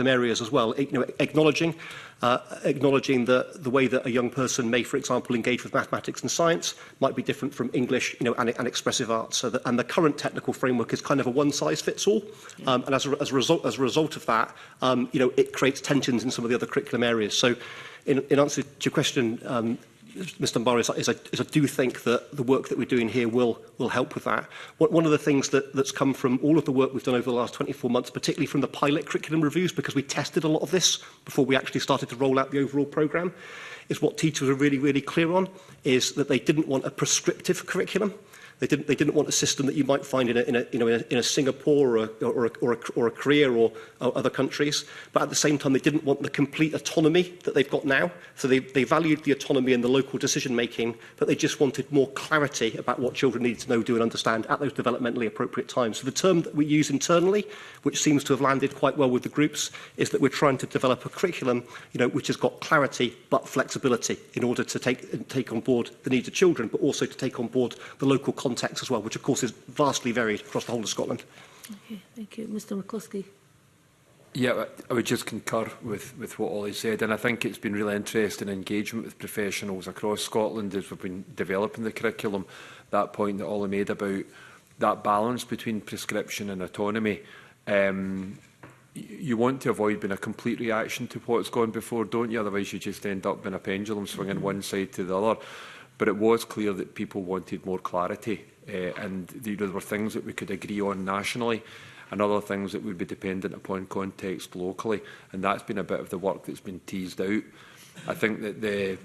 areas as well. Acknowledging that the way that a young person may, for example, engage with mathematics and science might be different from English, and expressive arts. So and the current technical framework is kind of a one-size-fits-all. And as a result of that, it creates tensions in some of the other curriculum areas. So, in answer to your question, Mr. Dunbar, is I do think that the work that we're doing here will help with that. One of the things that's come from all of the work we've done over the last 24 months, particularly from the pilot curriculum reviews, because we tested a lot of this before we actually started to roll out the overall programme, is what teachers are really clear on, is that they didn't want a prescriptive curriculum. They didn't want a system that you might find in a Singapore or a Korea or other countries. But at the same time, they didn't want the complete autonomy that they've got now. So they valued the autonomy and the local decision making, but they just wanted more clarity about what children needed to know, do and understand at those developmentally appropriate times. So the term that we use internally, which seems to have landed quite well with the groups, is that we're trying to develop a curriculum, which has got clarity but flexibility in order to take on board the needs of children, but also to take on board the local context as well, which of course is vastly varied across the whole of Scotland. Okay, thank you. Mr McCluskey. Yeah, I would just concur with what Ollie said, and I think it's been really interesting engagement with professionals across Scotland as we've been developing the curriculum. That point that Ollie made about that balance between prescription and autonomy. You want to avoid being a complete reaction to what's gone before, don't you? Otherwise you just end up being a pendulum swinging one side to the other. But it was clear that people wanted more clarity, and there were things that we could agree on nationally and other things that would be dependent upon context locally, and that's been a bit of the work that's been teased out. I think that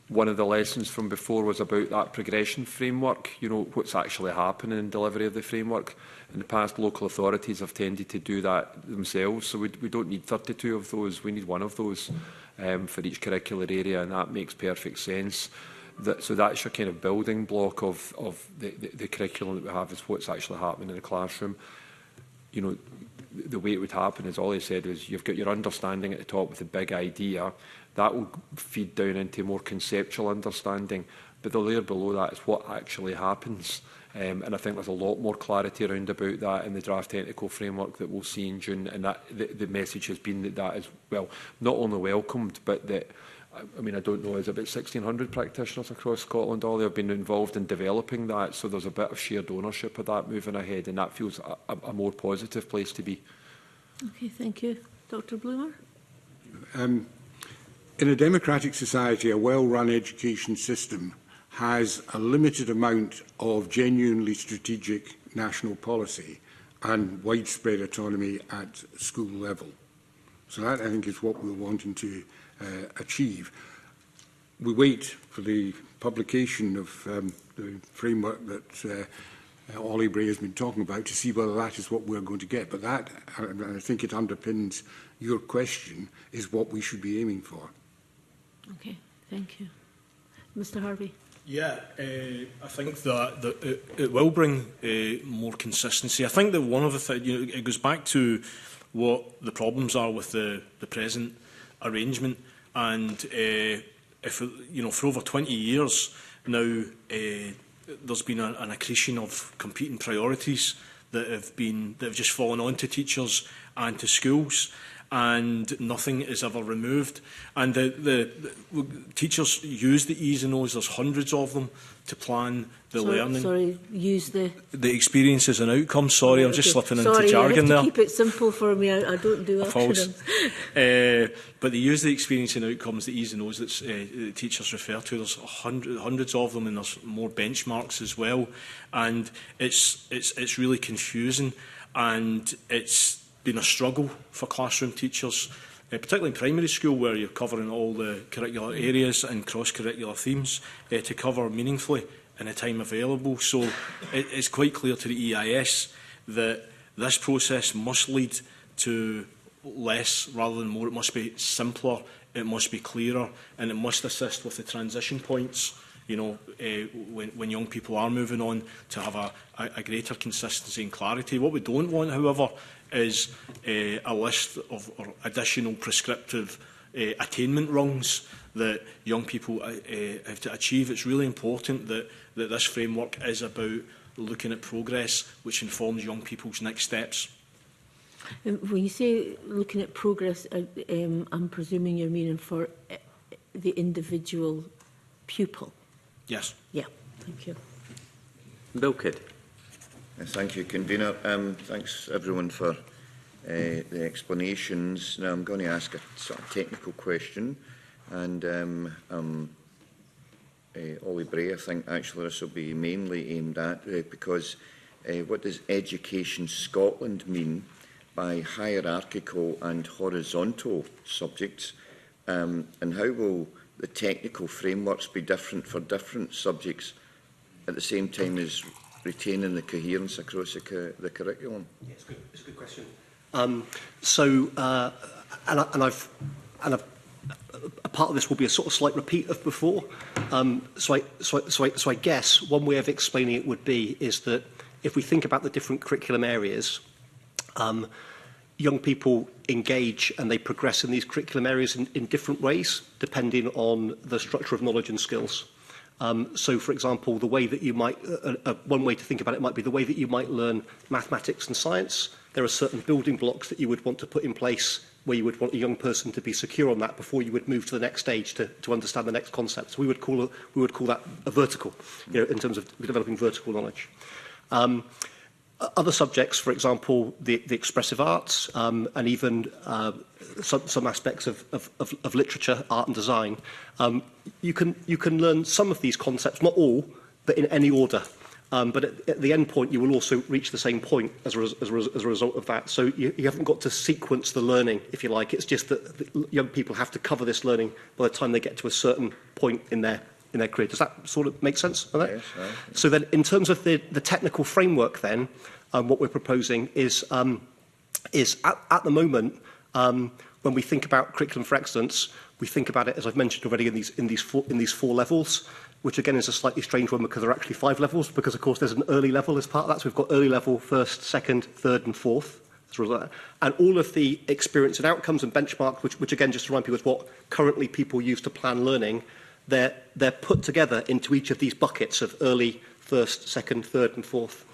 one of the lessons from before was about that progression framework, what's actually happening in delivery of the framework. In the past, local authorities have tended to do that themselves, so we don't need 32 of those, we need one of those for each curricular area, and that makes perfect sense. So that's your kind of building block of the curriculum that we have, is what's actually happening in the classroom. The way it would happen, as Ollie said, is you've got your understanding at the top with the big idea. That will feed down into more conceptual understanding. But the layer below that is what actually happens. And I think there's a lot more clarity around about that in the draft technical framework that we'll see in June. And that the message has been that is, well, not only welcomed, but that, I don't know, is about 1,600 practitioners across Scotland, all have been involved in developing that, so there's a bit of shared ownership of that moving ahead, and that feels a more positive place to be. Okay, thank you. Dr Bloomer? In a democratic society, a well-run education system has a limited amount of genuinely strategic national policy and widespread autonomy at school level. So that, I think, is what we're wanting to achieve. We wait for the publication of the framework that Ollie Bray has been talking about to see whether that is what we're going to get. But that, and I think it underpins your question, is what we should be aiming for. Okay, thank you. Mr Harvey? Yeah, I think that it will bring more consistency. I think that one of the things, it goes back to what the problems are with the present arrangement. And if for over 20 years now, there's been an accretion of competing priorities that have just fallen on to teachers and to schools, and nothing is ever removed. And the teachers use the E's and O's. There's hundreds of them to plan the learning. Sorry, use the experiences and outcomes. Sorry, I'm just slipping into jargon there. Sorry, you have to keep it simple for me. I don't do acronyms. But they use the experience and outcomes, the E's and O's that teachers refer to. There's hundreds of them, and there's more benchmarks as well. And it's really confusing, and it's been a struggle for classroom teachers, particularly in primary school, where you're covering all the curricular areas and cross-curricular themes to cover meaningfully in the time available. So it's quite clear to the EIS that this process must lead to less rather than more. It must be simpler, it must be clearer, and it must assist with the transition points, when young people are moving on, to have a greater consistency and clarity. What we don't want, however, is a list of additional prescriptive attainment rungs that young people have to achieve. It's really important that this framework is about looking at progress, which informs young people's next steps. When you say looking at progress, I'm presuming you're meaning for the individual pupil. Yes. Yeah, thank you. Bill Kidd. Thank you, Convener. Thanks, everyone, for the explanations. Now, I'm going to ask a sort of technical question, and Ollie Bray, I think, actually, this will be mainly aimed at, because what does Education Scotland mean by hierarchical and horizontal subjects, and how will the technical frameworks be different for different subjects at the same time as retaining the coherence across the curriculum? Yeah, it's a good question. A part of this will be a sort of slight repeat of before. So I guess one way of explaining it would be is that if we think about the different curriculum areas, young people engage and they progress in these curriculum areas in different ways, depending on the structure of knowledge and skills. So, for example, the way that you might, one way to think about it might be the way that you might learn mathematics and science. There are certain building blocks that you would want to put in place where you would want a young person to be secure on that before you would move to the next stage to understand the next concept. So we would call that a vertical, in terms of developing vertical knowledge. Other subjects, for example, the expressive arts, and even some aspects of literature, art and design, you can learn some of these concepts, not all, but in any order. But at the end point, you will also reach the same point as a result of that. So you haven't got to sequence the learning, if you like. It's just that young people have to cover this learning by the time they get to a certain point in their career. Does that sort of make sense? Yes, right. So then, in terms of the technical framework, then what we're proposing is at the moment, when we think about curriculum for excellence, we think about it, as I've mentioned already, in these four levels, which again is a slightly strange one because there are actually 5 levels, because of course there's an early level as part of that. So we've got early level, first, second, third and fourth. And all of the experience and outcomes and benchmarks, which again, just to remind people, is what currently people use to plan learning, they're put together into each of these buckets of early, first, second, third and fourth.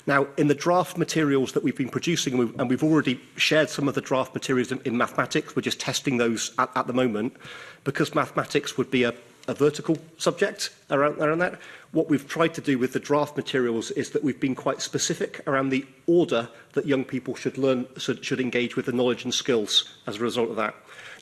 Now, in the draft materials that we've been producing, and we've already shared some of the draft materials in mathematics, we're just testing those at the moment, because mathematics would be a vertical subject around that. What we've tried to do with the draft materials is that we've been quite specific around the order that young people should engage with the knowledge and skills as a result of that.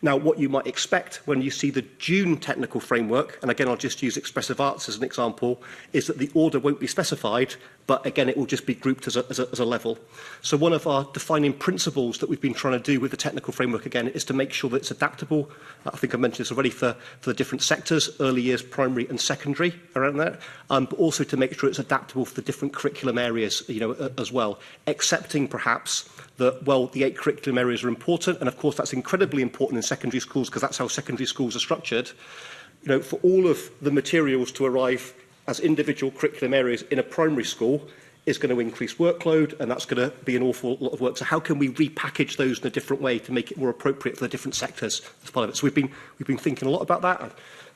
Now, what you might expect when you see the June technical framework, and again, I'll just use expressive arts as an example, is that the order won't be specified, but again, it will just be grouped as a level. So one of our defining principles that we've been trying to do with the technical framework, again, is to make sure that it's adaptable. I think I mentioned this already for the different sectors, early years, primary and secondary, around that, but also to make sure it's adaptable for the different curriculum areas, as well, accepting perhaps that, well, the 8 curriculum areas are important, and of course that's incredibly important in secondary schools because that's how secondary schools are structured. For all of the materials to arrive as individual curriculum areas in a primary school is going to increase workload, and that's going to be an awful lot of work. So how can we repackage those in a different way to make it more appropriate for the different sectors as part of it? So we've been thinking a lot about that. I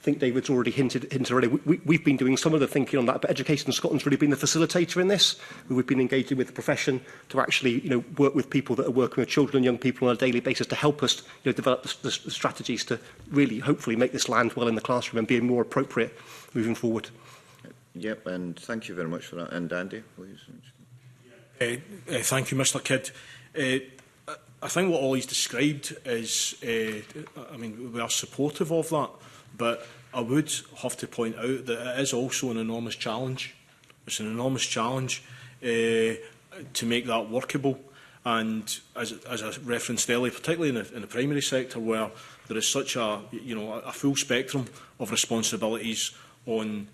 think David's already hinted already. We've been doing some of the thinking on that, but Education Scotland's really been the facilitator in this. We've been engaging with the profession to actually, work with people that are working with children and young people on a daily basis to help us, develop the strategies to really, hopefully, make this land well in the classroom and be more appropriate moving forward. Yep, and thank you very much for that. And Andy, please. Thank you, Mr. Kidd. I think what Ollie's described is, we are supportive of that, but I would have to point out that it is also an enormous challenge. It's an enormous challenge to make that workable. And as I referenced earlier, particularly in the primary sector, where there is such a full spectrum of responsibilities on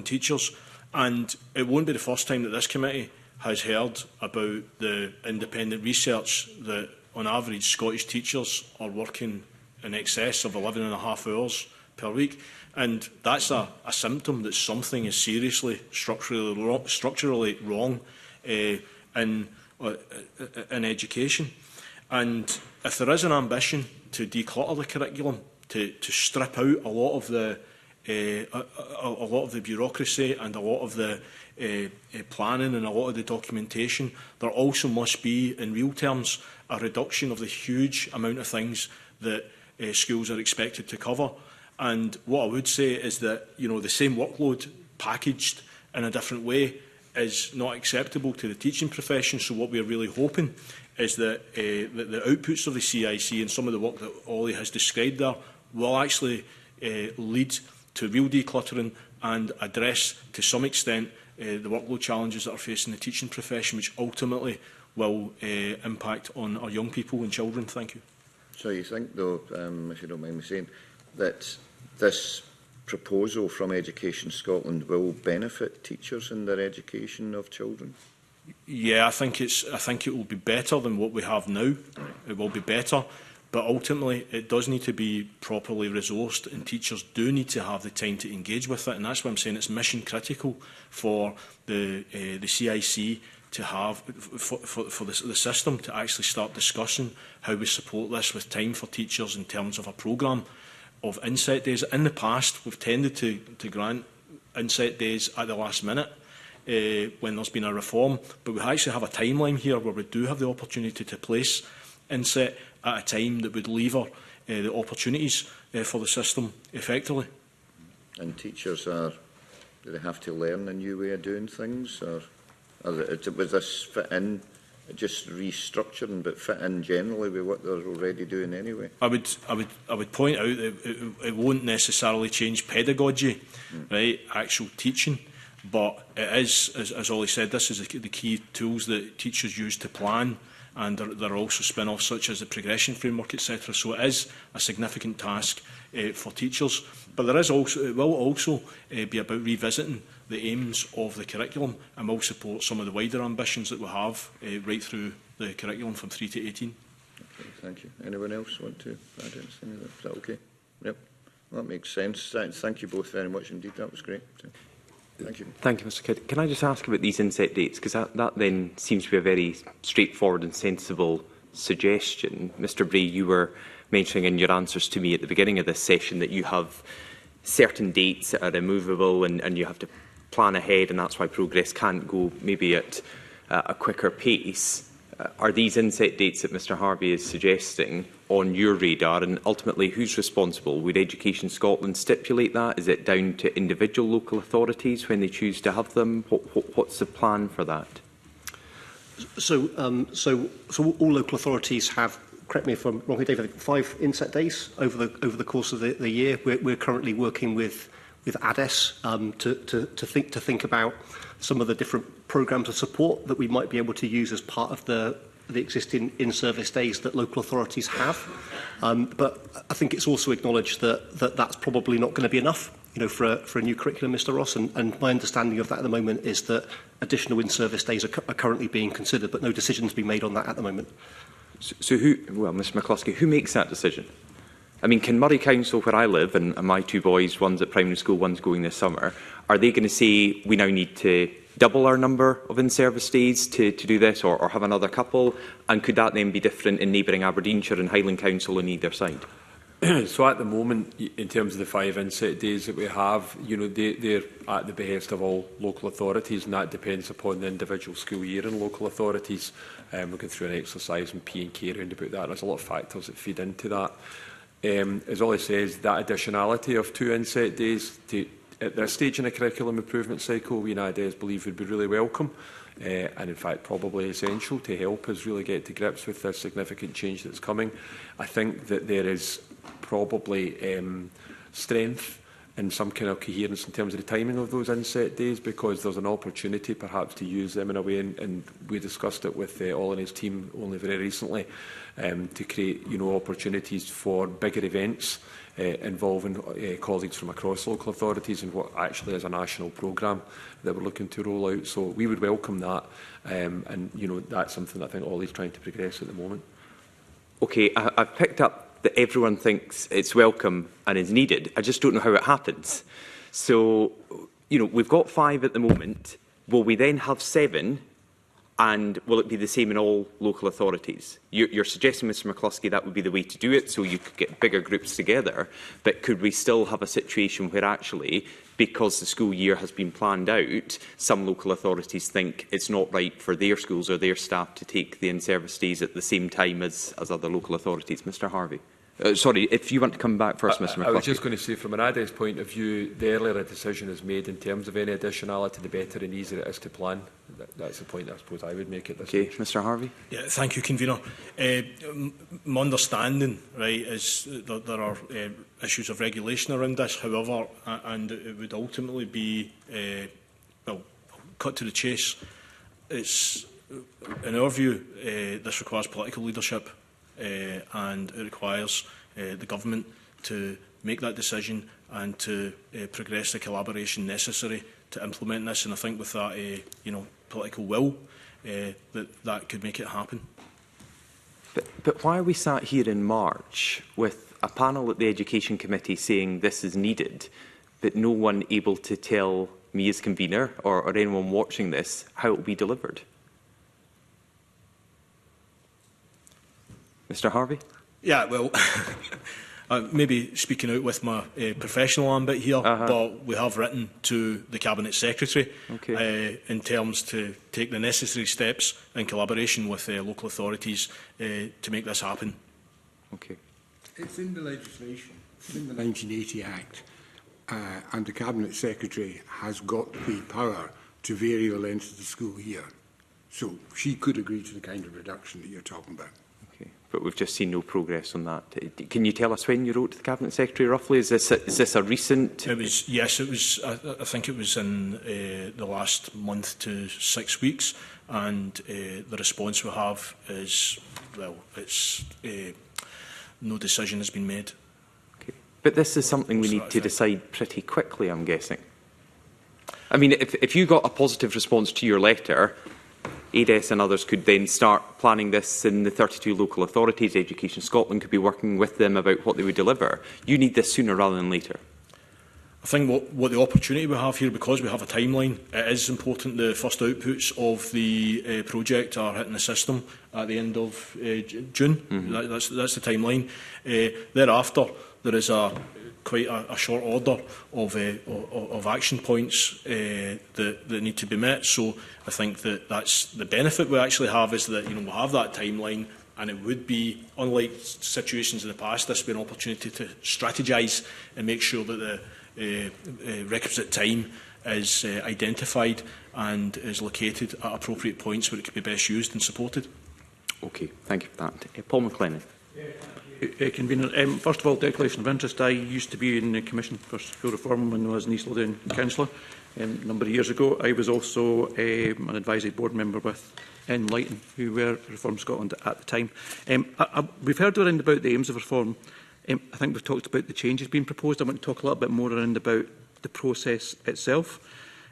teachers, and it won't be the first time that this committee has heard about the independent research that, on average, Scottish teachers are working in excess of 11.5 hours per week, and that's a symptom that something is seriously structurally wrong in education. And if there is an ambition to declutter the curriculum, to strip out a lot of the bureaucracy and a lot of the planning and a lot of the documentation, there also must be, in real terms, a reduction of the huge amount of things that schools are expected to cover. And what I would say is that the same workload packaged in a different way is not acceptable to the teaching profession. So what we're really hoping is that the outputs of the CIC and some of the work that Ollie has described there will actually lead to real decluttering and address, to some extent, the workload challenges that are facing the teaching profession, which ultimately will impact on our young people and children. Thank you. So you think, though, if you don't mind me saying, that this proposal from Education Scotland will benefit teachers in their education of children? Yeah, I think it will be better than what we have now. It will be better, but ultimately it does need to be properly resourced, and teachers do need to have the time to engage with it, and that's why I'm saying it's mission critical for the CIC to have for the system to actually start discussing how we support this with time for teachers in terms of a programme of inset days. In the past, we've tended to grant inset days at the last minute when there's been a reform, but we actually have a timeline here where we do have the opportunity to place inset at a time that would lever the opportunities for the system effectively. And teachers do they have to learn a new way of doing things, or was this fit in, just restructuring, but fit in generally with what they're already doing anyway? I would point out that it won't necessarily change pedagogy, right? Actual teaching, but it is, as Ollie said, this is the key tools that teachers use to plan, and there are also spin-offs such as the progression framework, etc. So it is a significant task for teachers, but it will also be about revisiting the aims of the curriculum, and will support some of the wider ambitions that we have right through the curriculum from 3 to 18. Okay, thank you. Anyone else want to add anything? Is that okay? Yep, that makes sense. Thank you both very much indeed. That was great. Thank you. Thank you, Mr Kidd. Can I just ask about these inset dates? Because that then seems to be a very straightforward and sensible suggestion. Mr Bray, you were mentioning in your answers to me at the beginning of this session that you have certain dates that are immovable, and you have to plan ahead, and that's why progress can't go maybe at a quicker pace. Are these inset dates that Mr Harvey is suggesting on your radar, and ultimately who's responsible? Would Education Scotland stipulate that? Is it down to individual local authorities when they choose to have them? What's the plan for that? So all local authorities have, correct me if I'm wrong here, David, 5 inset days over the course of the year. We're currently working with ADES to think about some of the different programmes of support that we might be able to use as part of the existing in-service days that local authorities have. But I think it's also acknowledged that that's probably not going to be enough, for a new curriculum, Mr Ross. And my understanding of that at the moment is that additional in-service days are currently being considered, but no decision's been made on that at the moment. So Mr McCluskey, who makes that decision? I mean, can Murray Council, where I live, and my 2 boys, one's at primary school, one's going this summer, are they going to say we now need to double our number of in-service days to do this, or have another couple? And could that then be different in neighbouring Aberdeenshire and Highland Council on either side? So at the moment, in terms of the 5 inset days that we have, they're at the behest of all local authorities, and that depends upon the individual school year and local authorities. We're going through an exercise in P&K around about that. There's a lot of factors that feed into that. As Ollie says, that additionality of 2 inset days at this stage in a curriculum improvement cycle, we in ADES believe would be really welcome, and in fact probably essential to help us really get to grips with this significant change that's coming. I think that there is probably strength and some kind of coherence in terms of the timing of those inset days, because there's an opportunity perhaps to use them in a way, and we discussed it with Ollie and his team only very recently, to create opportunities for bigger events involving colleagues from across local authorities, and what actually is a national programme that we're looking to roll out. So we would welcome that, and that's something that I think Ollie's trying to progress at the moment. Okay, I've picked up that everyone thinks it's welcome and is needed. I just don't know how it happens. So, we've got 5 at the moment. Will we then have 7? And will it be the same in all local authorities? You're suggesting, Mr McCluskey, that would be the way to do it, so you could get bigger groups together. But could we still have a situation where actually, because the school year has been planned out, some local authorities think it's not right for their schools or their staff to take the in-service days at the same time as other local authorities? Mr Harvey. Sorry, if you want to come back first, Mr McCluskey. I was just going to say, from an ADES point of view, the earlier a decision is made in terms of any additionality, the better and easier it is to plan. That's the point I suppose I would make at this stage. Mr Harvey. Yeah, thank you, Convener. My understanding, right, is that there are issues of regulation around this. However, and it would ultimately be, cut to the chase. It's, in our view, this requires political leadership. And it requires the government to make that decision and to progress the collaboration necessary to implement this. And I think with that, political will, that could make it happen. But why are we sat here in March with a panel at the Education Committee saying this is needed, but no one able to tell me as convener or anyone watching this how it will be delivered? Mr Harvey? Yeah, well, maybe speaking out with my professional ambit here, but we have written to the Cabinet Secretary in terms to take the necessary steps in collaboration with local authorities to make this happen. Okay. It's in the legislation, it's in the 1980 Act, and the Cabinet Secretary has got the power to vary the length of the school year. So she could agree to the kind of reduction that you're talking about. Okay. But we've just seen no progress on that. Can you tell us when you wrote to the Cabinet Secretary roughly? Is this a recent? It was, yes, it was. I think it was in the last month to 6 weeks, and the response we have is, well, it's no decision has been made. Okay. But this is something we need to decide pretty quickly, I'm guessing. I mean, if you got a positive response to your letter, ADES and others could then start planning this in the 32 local authorities. Education Scotland could be working with them about what they would deliver. You need this sooner rather than later. I think what the opportunity we have here, because we have a timeline, it is important the first outputs of the project are hitting the system at the end of June. Mm-hmm. That's the timeline. Thereafter, there is quite a short order of action points that need to be met. So I think that's the benefit we actually have, is that we'll have that timeline, and it would be, unlike situations in the past, this would be an opportunity to strategise and make sure that the requisite time is identified and is located at appropriate points where it could be best used and supported. Okay, thank you for that. Paul McLennan. Convener. First of all, declaration of interest. I used to be in the Commission for School Reform when I was an East Lothian councillor a number of years ago. I was also an advisory board member with Enlighten, who were Reform Scotland at the time. We've heard around about the aims of reform. I think we've talked about the changes being proposed. I want to talk a little bit more around about the process itself.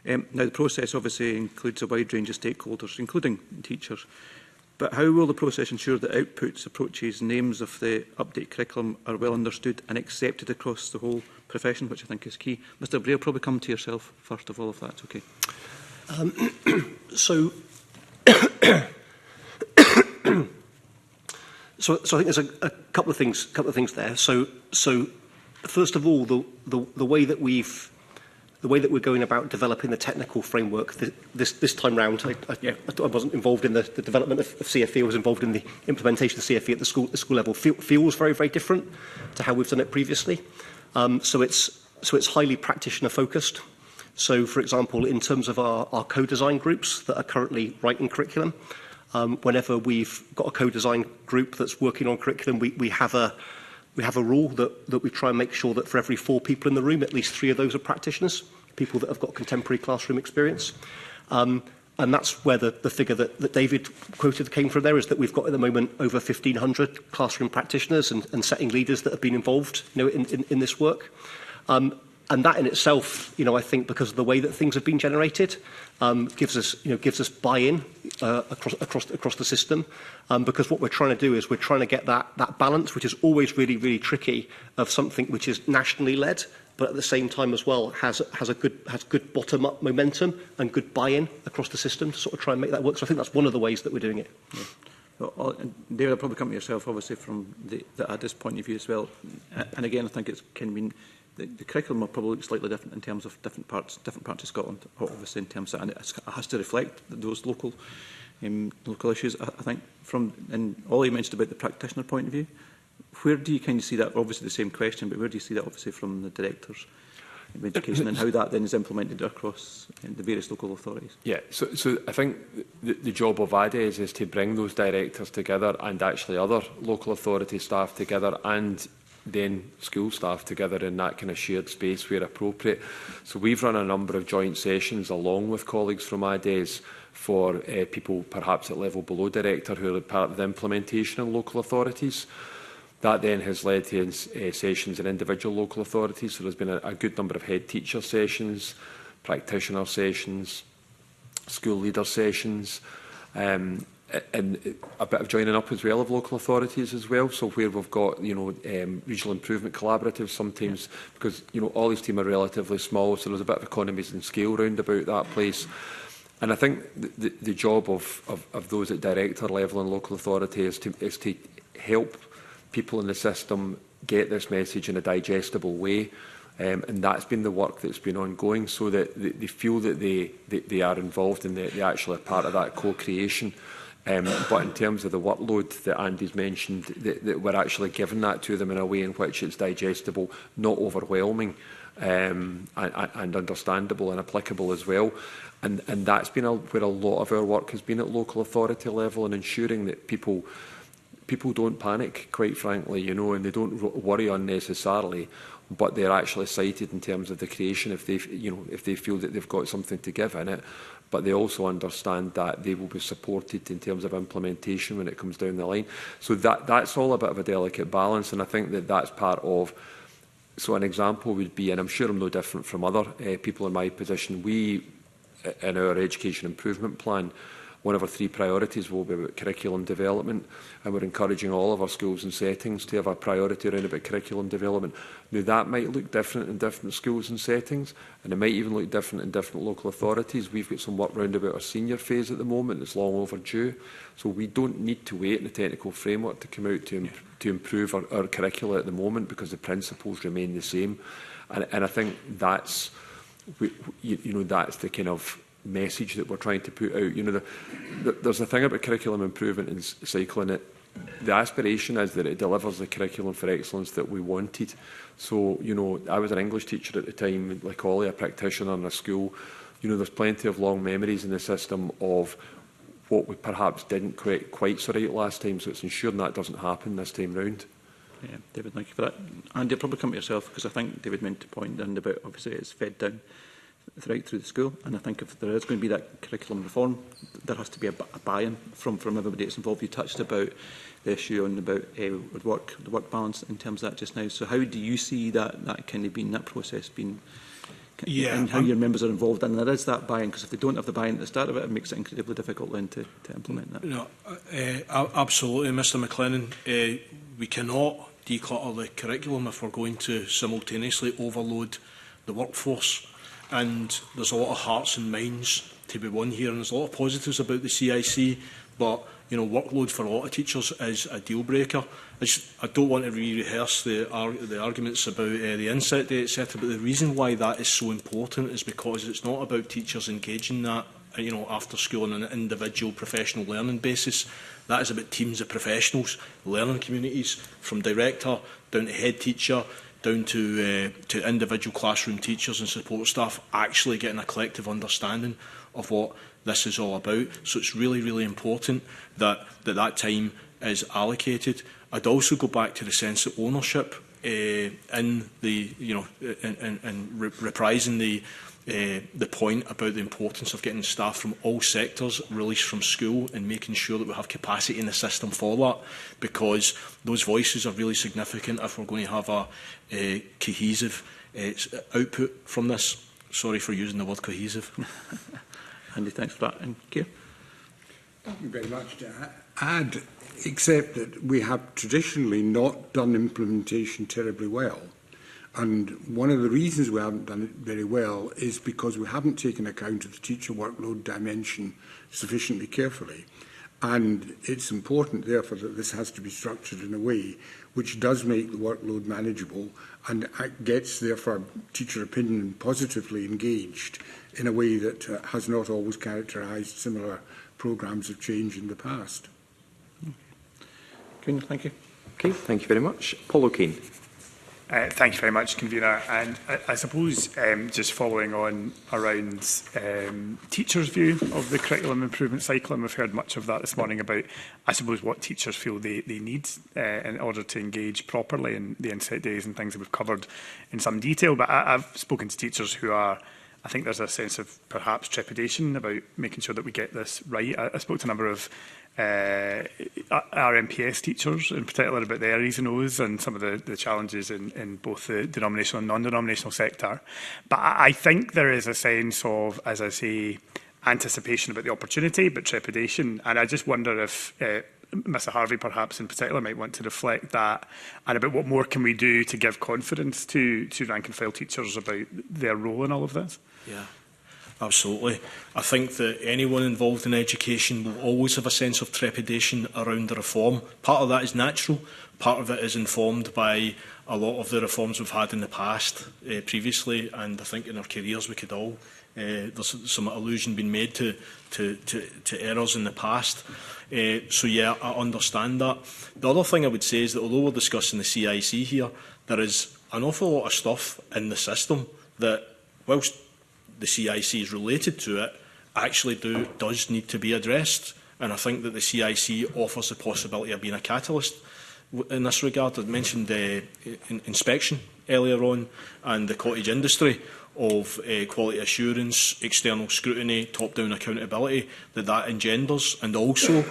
Now, the process obviously includes a wide range of stakeholders, including teachers. But how will the process ensure that outputs, approaches, names of the update curriculum are well understood and accepted across the whole profession, which I think is key? Mr Bray, I'll probably come to yourself first of all, if that's okay. So I think there's a couple of things there. So first of all, the way that we're going about developing the technical framework this time round, I wasn't involved in the development of CFE. I was involved in the implementation of CFE at the school level. Feels very, very different to how we've done it previously. So it's highly practitioner focused. So, for example, in terms of our co-design groups that are currently writing curriculum, whenever we've got a co-design group that's working on curriculum, we have a rule that we try and make sure that for every 4 people in the room, at least 3 of those are practitioners, people that have got contemporary classroom experience. And that's where the figure that David quoted came from there, is that we've got at the moment over 1,500 classroom practitioners and setting leaders that have been involved in this work. And that in itself, I think, because of the way that things have been generated, gives us buy-in across the system. Because what we're trying to do is we're trying to get that balance, which is always really, really tricky, of something which is nationally led, but at the same time as well has good bottom-up momentum and good buy-in across the system to sort of try and make that work. So I think that's one of the ways that we're doing it. Yeah. Well, David, I'll probably come to yourself, obviously, from the ADES point of view as well. And again, I think it's can mean the curriculum will probably look slightly different in terms of different parts of Scotland, obviously, in terms of, and it has to reflect those local issues. I think and Ollie mentioned about the practitioner point of view. Where do you kind of see that? Obviously, the same question, but where do you see that, obviously, from the directors of education, and how that then is implemented across the various local authorities? Yeah, so I think the job of ADES is to bring those directors together and actually other local authority staff together, and then school staff together in that kind of shared space where appropriate. So we've run a number of joint sessions along with colleagues from ADES for people perhaps at level below director who are part of the implementation in local authorities. That then has led to sessions in individual local authorities. So there's been a good number of head teacher sessions, practitioner sessions, school leader sessions, and a bit of joining up as well of local authorities as well. So where we've got, regional improvement collaboratives sometimes, because, all these teams are relatively small, so there's a bit of economies in scale round about that place. And I think the job of those at director level and local authority is to help people in the system get this message in a digestible way. And that's been the work that's been ongoing, so that they feel that they are involved and they actually are part of that co-creation. But in terms of the workload that Andy's mentioned, that we're actually giving that to them in a way in which it's digestible, not overwhelming, and understandable and applicable as well. And that's been where a lot of our work has been at local authority level, and ensuring that people don't panic, quite frankly, and they don't worry unnecessarily, but they're actually cited in terms of the creation if they feel that they've got something to give in it. But they also understand that they will be supported in terms of implementation when it comes down the line. So that's all a bit of a delicate balance, and I think that that's part of. So an example would be, and I'm sure I'm no different from other people in my position, we, in our education improvement plan, one of our 3 priorities will be about curriculum development, and we're encouraging all of our schools and settings to have a priority around about curriculum development. Now, that might look different in different schools and settings, and it might even look different in different local authorities. We've got some work round about our senior phase at the moment that's long overdue, so we don't need to wait in the technical framework to come out to improve our curricula at the moment, because the principles remain the same. And I think that's, that's the kind of message that we're trying to put out. There's a thing about curriculum improvement in cycling. The aspiration is that it delivers the curriculum for excellence that we wanted. So, I was an English teacher at the time, like Ollie, a practitioner in a school. There's plenty of long memories in the system of what we perhaps didn't quite so right last time, so it's ensuring that doesn't happen this time round. Yeah, David, thank you for that. Andy, I'll probably come to yourself, because I think David meant to point in about, obviously, it's fed down right through the school, and I think if there is going to be that curriculum reform, there has to be a buy-in from everybody that's involved. You touched about the issue on about the work balance in terms of that just now. So how do you see that kind of being, that process being, and how your members are involved? And there is that buy-in, because if they don't have the buy-in at the start of it makes it incredibly difficult then to implement that. No, absolutely, Mr McLennan. We cannot declutter the curriculum if we're going to simultaneously overload the workforce. And there's a lot of hearts and minds to be won here, and there's a lot of positives about the CIC, but workload for a lot of teachers is a deal breaker. I don't want to rehearse the arguments about the inset day, etc., but the reason why that is so important is because it's not about teachers engaging that after school on an individual professional learning basis. That is about teams of professionals, learning communities, from director down to head teacher, down to individual classroom teachers and support staff, actually getting a collective understanding of what this is all about. So it's really, really important that time is allocated. I'd also go back to the sense of ownership in the, in reprising the point about the importance of getting staff from all sectors released from school and making sure that we have capacity in the system for that, because those voices are really significant if we're going to have a cohesive output from this. Sorry for using the word cohesive. Andy, thanks for that. And Keir? Thank you very much to add, except that we have traditionally not done implementation terribly well. And one of the reasons we haven't done it very well is because we haven't taken account of the teacher workload dimension sufficiently carefully. And it's important, therefore, that this has to be structured in a way which does make the workload manageable and gets, therefore, teacher opinion positively engaged in a way that has not always characterised similar programmes of change in the past. Queen, thank you. Okay, thank you very much. Paul O'Kane. Thank you very much, Convener. And I suppose just following on around teachers' view of the curriculum improvement cycle, and we've heard much of that this morning about, I suppose, what teachers feel they need in order to engage properly in the inset days and things that we've covered in some detail. But I've spoken to teachers who are, I think there's a sense of perhaps trepidation about making sure that we get this right. I spoke to a number of RMPS teachers, in particular about the A's and O's and some of the challenges in both the denominational and non-denominational sector. But I think there is a sense of, as I say, anticipation about the opportunity, but trepidation. And I just wonder if Mr Harvey, perhaps in particular, might want to reflect that and about what more can we do to give confidence to rank and file teachers about their role in all of this. Yeah. Absolutely. I think that anyone involved in education will always have a sense of trepidation around the reform. Part of that is natural. Part of it is informed by a lot of the reforms we've had in the past, previously, and I think in our careers we could all, there's some allusion being made to errors in the past. So yeah, I understand that. The other thing I would say is that although we're discussing the CIC here, there is an awful lot of stuff in the system that, whilst the CIC is related to it, actually does need to be addressed. And I think that the CIC offers the possibility of being a catalyst in this regard. I mentioned inspection earlier on and the cottage industry of quality assurance, external scrutiny, top-down accountability that engenders, and also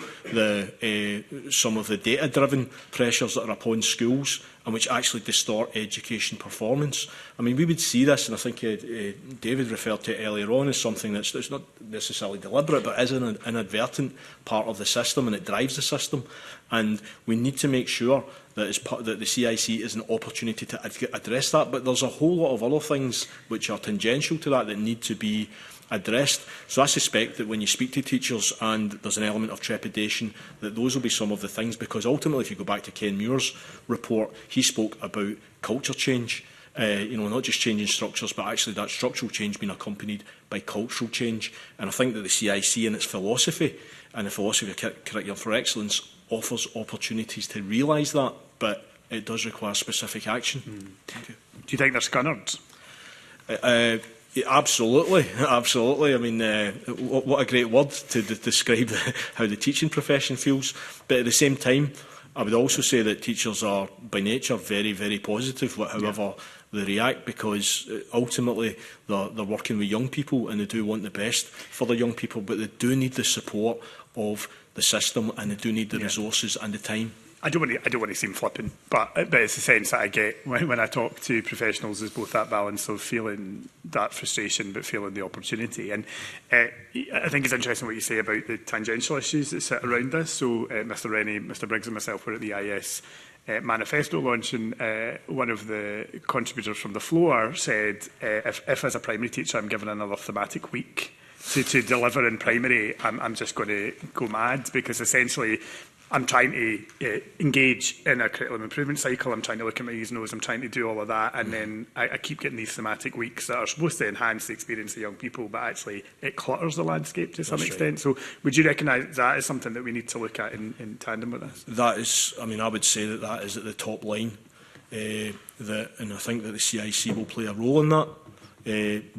some of the data-driven pressures that are upon schools and which actually distort education performance. I mean, we would see this, and I think David referred to it earlier on, as something that's not necessarily deliberate, but is an inadvertent part of the system, and it drives the system. And we need to make sure that the CIC is an opportunity to address that. But there's a whole lot of other things which are tangential to that need to be addressed. So I suspect that when you speak to teachers and there's an element of trepidation, that those will be some of the things, because ultimately, if you go back to Ken Muir's report, he spoke about culture change. Not just changing structures, but actually that structural change being accompanied by cultural change. And I think that the CIC and its philosophy and the philosophy of Curriculum for Excellence offers opportunities to realise that, but it does require specific action. Thank you. Do you think they're scunnered? Absolutely, absolutely. I mean, what a great word to describe how the teaching profession feels. But at the same time, I would also say that teachers are, by nature, very, very positive, however they react, because ultimately they're working with young people and they do want the best for the young people, but they do need the support of the system and they do need the resources and the time. I don't want to seem flippant, but it's the sense that I get when I talk to professionals, is both that balance of feeling that frustration but feeling the opportunity. And I think it's interesting what you say about the tangential issues that sit around this. So Mr Rennie, Mr Briggs and myself were at the IS manifesto launch, and one of the contributors from the floor said, if as a primary teacher I'm given another thematic week to deliver in primary, I'm just going to go mad, because essentially I'm trying to engage in a curriculum improvement cycle. I'm trying to look at my E's and O's. I'm trying to do all of that. And then I keep getting these thematic weeks that are supposed to enhance the experience of young people, but actually it clutters the landscape to some extent. Right. So would you recognise that as something that we need to look at in tandem with this? That is, I mean, I would say that is at the top line. And I think that the CIC will play a role in that.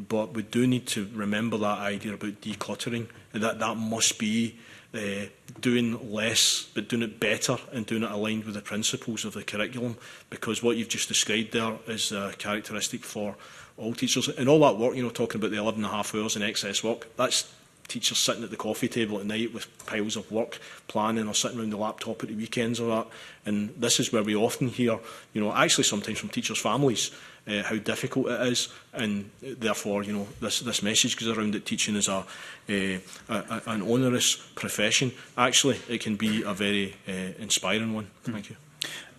But we do need to remember that idea about decluttering. That must be doing less but doing it better and doing it aligned with the principles of the curriculum, because what you've just described there is a characteristic for all teachers. And all that work, talking about the 11.5 hours in excess work, that's teachers sitting at the coffee table at night with piles of work planning, or sitting around the laptop at the weekends or that. And this is where we often hear, actually sometimes from teachers' families, how difficult it is, and therefore, this message goes around that teaching is an onerous profession. Actually, it can be a very inspiring one. Thank you.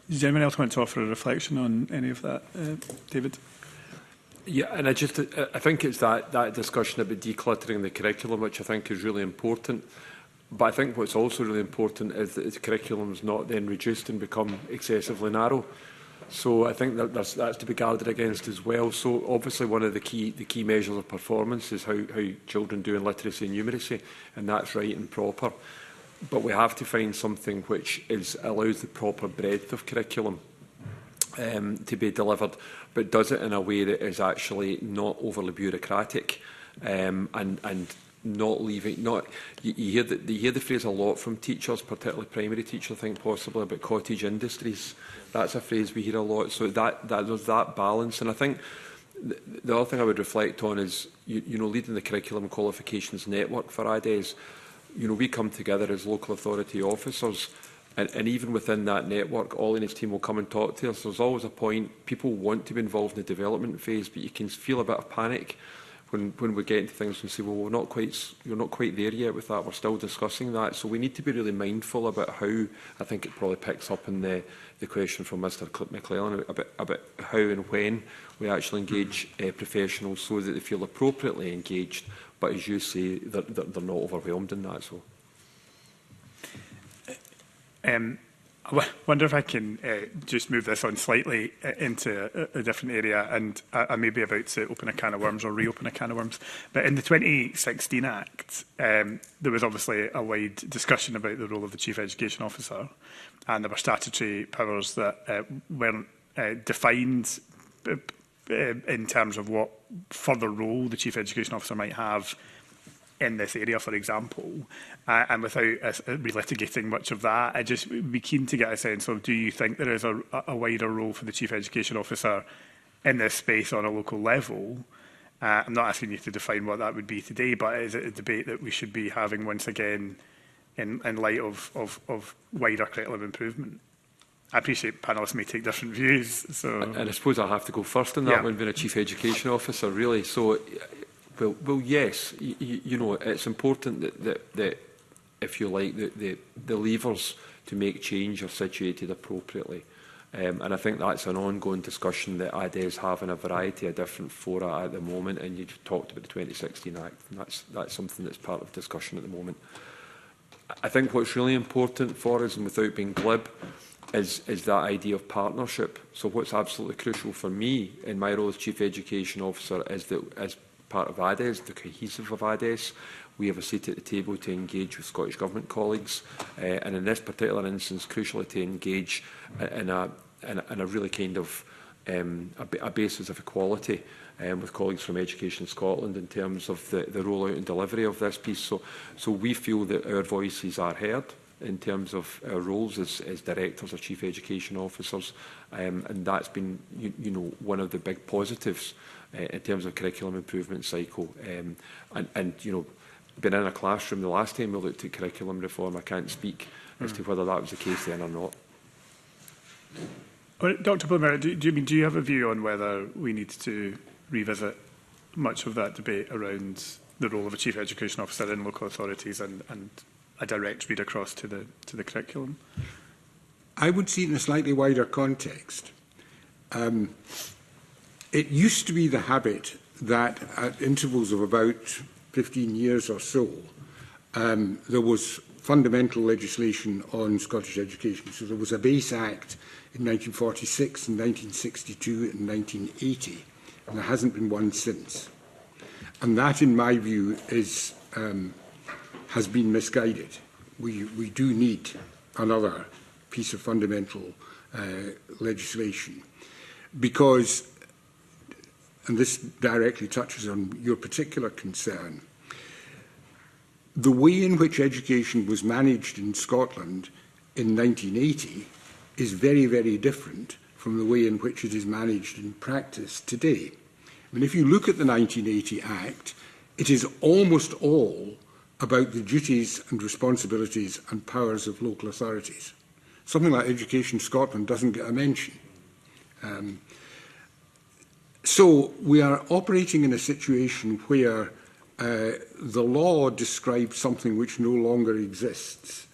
Does anyone else want to offer a reflection on any of that, David? Yeah, and I think it's that discussion about decluttering the curriculum, which I think is really important. But I think what's also really important is that the curriculum is not then reduced and become excessively narrow. So I think that that's to be guarded against as well. So obviously one of the key measures of performance is how children do in literacy and numeracy, and that's right and proper. But we have to find something which allows the proper breadth of curriculum to be delivered, but does it in a way that is actually not overly bureaucratic, and not leaving. You hear the phrase a lot from teachers, particularly primary teachers, I think possibly about cottage industries. That's a phrase we hear a lot. So that there's that balance, and I think the other thing I would reflect on is leading the curriculum qualifications network for ADES. you know, we come together as local authority officers, and even within that network, Ollie and his team will come and talk to us. There's always a point, people want to be involved in the development phase, but you can feel a bit of panic when we get into things and say, well, you're not quite there yet with that, we're still discussing that. So we need to be really mindful about how, I think it probably picks up in the question from Mr McClellan about how and when we actually engage professionals so that they feel appropriately engaged, but as you say, they're not overwhelmed in that. So. I wonder if I can just move this on slightly into a different area, and I may be about to open a can of worms or reopen a can of worms. But in the 2016 Act, there was obviously a wide discussion about the role of the Chief Education Officer, and there were statutory powers that weren't defined in terms of what further role the Chief Education Officer might have in this area, for example, and without relitigating much of that, I just be keen to get a sense of, do you think there is a wider role for the Chief Education Officer in this space on a local level? I'm not asking you to define what that would be today, but is it a debate that we should be having once again in light of wider curriculum improvement? I appreciate panellists may take different views. So, and I suppose I have to go first on that one, being a Chief Education Officer, really. So, well, yes, you know, it's important that if you like, the levers to make change are situated appropriately. And I think that's an ongoing discussion that IDES have in a variety of different fora at the moment. And you talked about the 2016 Act, and that's something that's part of discussion at the moment. I think what's really important for us, and without being glib, is that idea of partnership. So what's absolutely crucial for me in my role as Chief Education Officer is that as part of IDES, the cohesive of IDES, we have a seat at the table to engage with Scottish Government colleagues, and in this particular instance, crucially to engage in a really kind of a basis of equality with colleagues from Education Scotland in terms of the rollout and delivery of this piece. So we feel that our voices are heard in terms of our roles as directors or chief education officers, and that's been you know, one of the big positives in terms of curriculum improvement cycle. And you know, being in a classroom the last time we looked at curriculum reform, I can't speak as to whether that was the case then or not. Well, Dr. Blumer, do you have a view on whether we need to revisit much of that debate around the role of a chief education officer in local authorities and a direct read across to the curriculum? I would see it in a slightly wider context. It used to be the habit that at intervals of about 15 years or so, there was fundamental legislation on Scottish education. So there was a Base Act in 1946 and 1962 and 1980, and there hasn't been one since. And that, in my view, is has been misguided. We do need another piece of fundamental legislation because, and this directly touches on your particular concern, the way in which education was managed in Scotland in 1980 is very, very different from the way in which it is managed in practice today. I mean, if you look at the 1980 Act, it is almost all about the duties and responsibilities and powers of local authorities. Something like Education Scotland doesn't get a mention. So we are operating in a situation where the law describes something which no longer exists,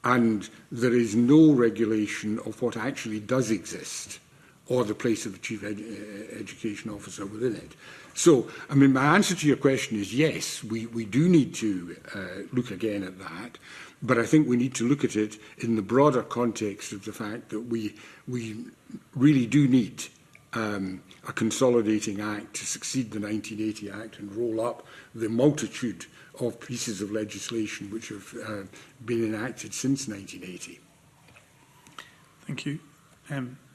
and there is no regulation of what actually does exist or the place of the Chief Education Officer within it. So, I mean, my answer to your question is yes, we do need to look again at that, but I think we need to look at it in the broader context of the fact that we really do need a consolidating act to succeed the 1980 Act and roll up the multitude of pieces of legislation which have been enacted since 1980. Thank you.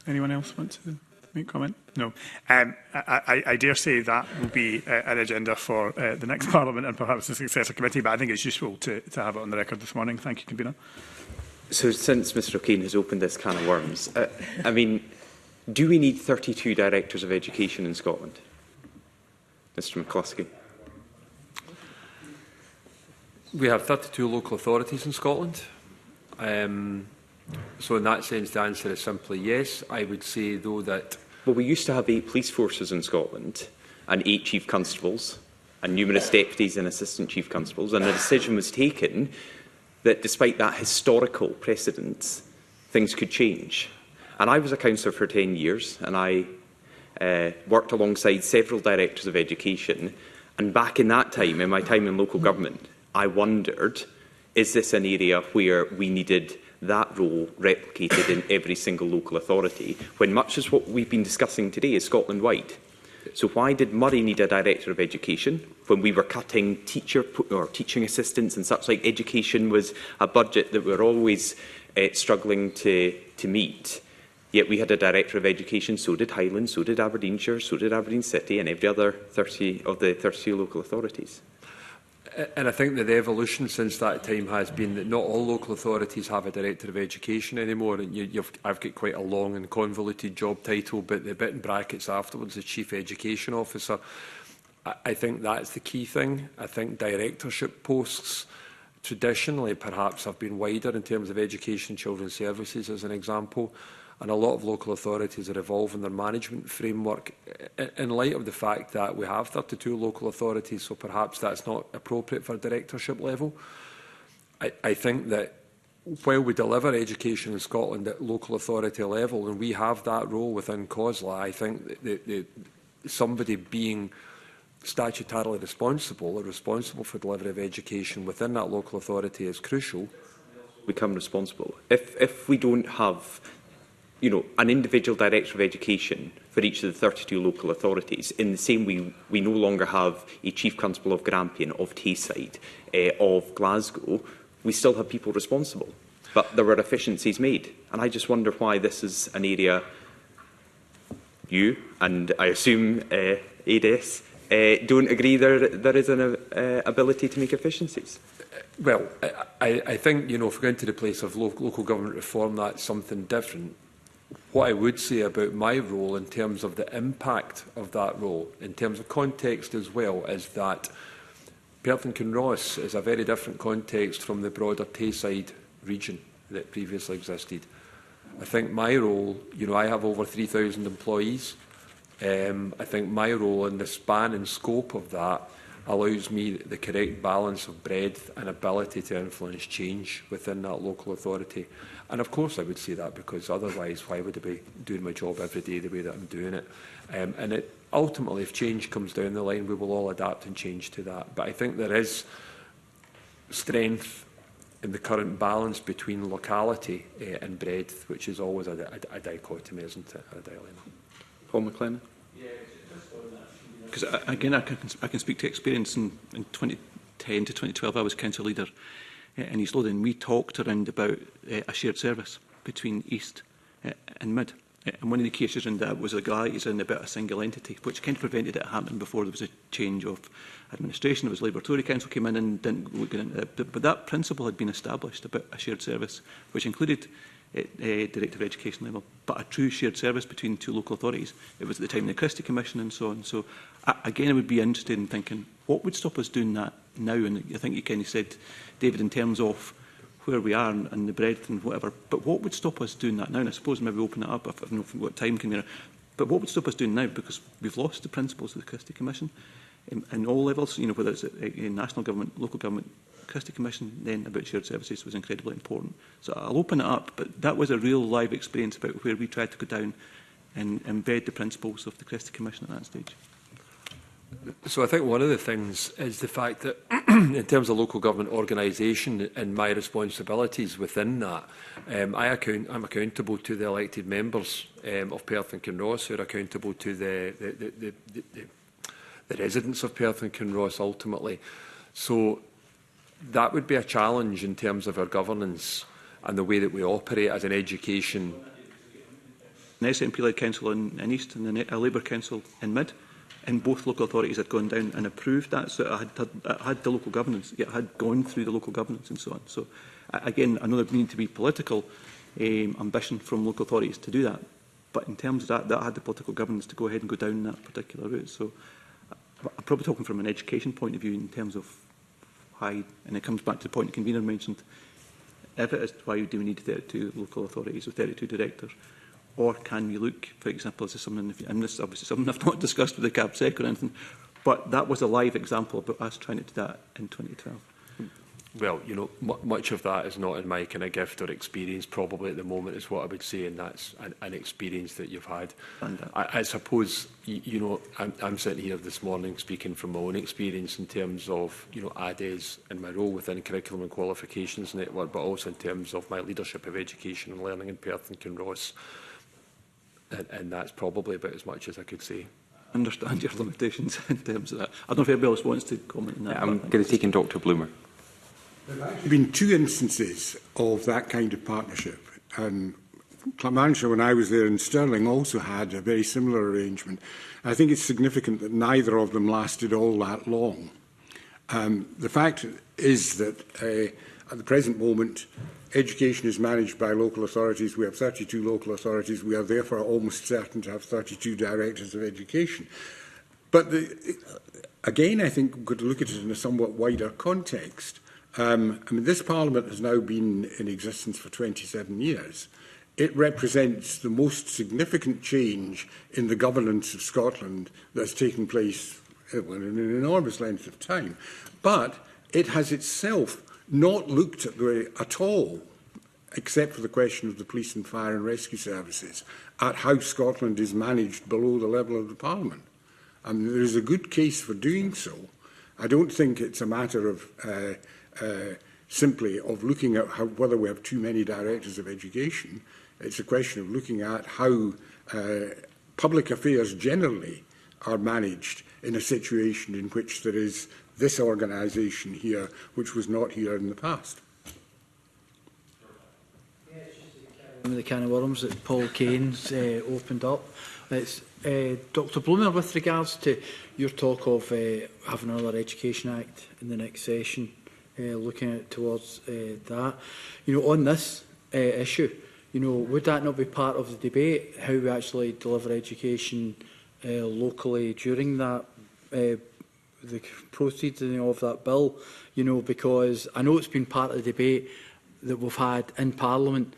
Anyone else want to make comment? No. I dare say that will be an agenda for the next Parliament and perhaps the successor committee, but I think it's useful to have it on the record this morning. Thank you, Convener. So since Mr O'Kane has opened this can of worms, I mean, do we need 32 directors of education in Scotland? Mr McCluskey. We have 32 local authorities in Scotland. So in that sense, the answer is simply yes. I would say, though, that... Well, we used to have 8 police forces in Scotland and 8 chief constables and numerous deputies and assistant chief constables, and a decision was taken that despite that historical precedent, things could change. And I was a councillor for 10 years, and I worked alongside several directors of education. And back in that time, in my time in local government, I wondered, is this an area where we needed that role replicated in every single local authority, when much as what we've been discussing today is Scotland-wide? So why did Murray need a Director of Education when we were cutting teaching assistants and such like? Education was a budget that we were always struggling to meet. Yet we had a Director of Education, so did Highland, so did Aberdeenshire, so did Aberdeen City and every other 30 of the 32 local authorities. And I think that the evolution since that time has been that not all local authorities have a Director of Education anymore. And I've got quite a long and convoluted job title, but the bit in brackets afterwards is Chief Education Officer. I think that's the key thing. I think directorship posts traditionally perhaps have been wider in terms of education and children's services, as an example. And a lot of local authorities are evolving their management framework in light of the fact that we have 32 local authorities, so perhaps that's not appropriate for a directorship level. I think that while we deliver education in Scotland at local authority level, and we have that role within COSLA, I think that somebody being statutorily responsible or responsible for delivery of education within that local authority is crucial. Become responsible. If we don't have an individual Director of Education for each of the 32 local authorities, in the same way we no longer have a Chief Constable of Grampian, of Tayside, of Glasgow, we still have people responsible. But there were efficiencies made. And I just wonder why this is an area you, and I assume ADES, don't agree there is an ability to make efficiencies. Well, I think, if we're going to the place of local government reform, that's something different. What I would say about my role in terms of the impact of that role, in terms of context as well, is that Perth and Kinross is a very different context from the broader Tayside region that previously existed. I think my role, I have over 3,000 employees. I think my role in the span and scope of that allows me the correct balance of breadth and ability to influence change within that local authority. And of course I would say that, because otherwise why would I be doing my job every day the way that I'm doing it? And ultimately, if change comes down the line, we will all adapt and change to that. But I think there is strength in the current balance between locality and breadth, which is always a dichotomy, isn't it, a dilemma. Paul McLennan. Because again, I can speak to experience. In 2010 to 2012, I was council leader in East Lothian. We talked around about a shared service between East and Mid. And one of the key issues in that was a guise in about a single entity, which kind of prevented it happening before there was a change of administration. It was Labour Tory Council came in and didn't look into it. But that principle had been established about a shared service, which included Director of Education level, but a true shared service between two local authorities. It was at the time of the Christie Commission and so on. So again, I would be interested in thinking, what would stop us doing that now? And I think you kind of said, David, in terms of where we are and the breadth and whatever, but what would stop us doing that now? And I suppose maybe open it up, if I don't know if we've got time, but what would stop us doing now? Because we've lost the principles of the Christie Commission in all levels, whether it's a national government, local government. Christie Commission then about shared services was incredibly important. So I'll open it up, but that was a real live experience about where we tried to go down and embed the principles of the Christie Commission at that stage. So I think one of the things is the fact that in terms of local government organisation and my responsibilities within that, I'm accountable to the elected members of Perth and Kinross, who are accountable to the residents of Perth and Kinross ultimately. So that would be a challenge in terms of our governance and the way that we operate as an education. An SNP-led council in East and a Labour council in Mid, and both local authorities had gone down and approved that. So it had the local governance, it had gone through the local governance and so on. So again, I know there needed to be political ambition from local authorities to do that. But in terms of that had the political governance to go ahead and go down that particular route. So I'm probably talking from an education point of view in terms of why, and it comes back to the point the convener mentioned, if it is, why do we need 32 local authorities with 32 directors? Or can we look, for example, this is something, and this is obviously something I've not discussed with the CABSEC or anything, but that was a live example about us trying to do that in 2012. Well, you know, much of that is not in my kind of gift or experience probably at the moment is what I would say, and that's an experience that you've had. I suppose, you know, I'm sitting here this morning speaking from my own experience in terms of, you know, ADES and my role within Curriculum and Qualifications Network, but also in terms of my leadership of education and learning in Perth and Kinross. And that's probably about as much as I could say. I understand your limitations in terms of that. I don't know if anybody else wants to comment on that. I'm going to take in Dr. Bloomer. There have been two instances of that kind of partnership. Clamantia, when I was there in Stirling, also had a very similar arrangement. I think it's significant that neither of them lasted all that long. The fact is that at the present moment, education is managed by local authorities. We have 32 local authorities. We are therefore almost certain to have 32 directors of education. But again, I think we've got to look at it in a somewhat wider context. I mean, this Parliament has now been in existence for 27 years. It represents the most significant change in the governance of Scotland that's taken place in an enormous length of time. But it has itself not looked at all, except for the question of the police and fire and rescue services, at how Scotland is managed below the level of the Parliament. I mean, there is a good case for doing so. I don't think it's a matter of simply of looking at whether we have too many directors of education. It's a question of looking at how public affairs generally are managed in a situation in which there is this organisation here, which was not here in the past. The can of worms that Paul Kane's opened up. It's Dr. Bloomer, with regards to your talk of having another Education Act in the next session, looking at towards that. You know, on this issue, you know, would that not be part of the debate, how we actually deliver education locally during that, the proceeding of that bill? You know, because I know it's been part of the debate that we've had in Parliament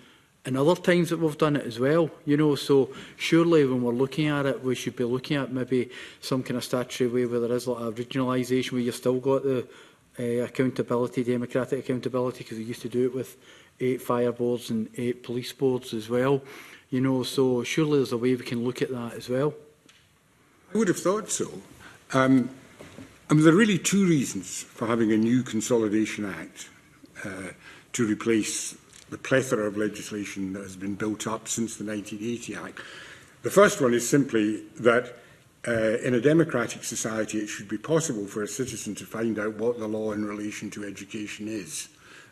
and other times that we've done it as well, you know, so surely when we're looking at it, we should be looking at maybe some kind of statutory way where there is like a regionalisation, where you've still got the accountability, democratic accountability, because we used to do it with 8 fire boards and 8 police boards as well, you know, so surely there's a way we can look at that as well. I would have thought so. I mean, there are really two reasons for having a new Consolidation Act to replace the plethora of legislation that has been built up since the 1980 Act. The first one is simply that in a democratic society it should be possible for a citizen to find out what the law in relation to education is.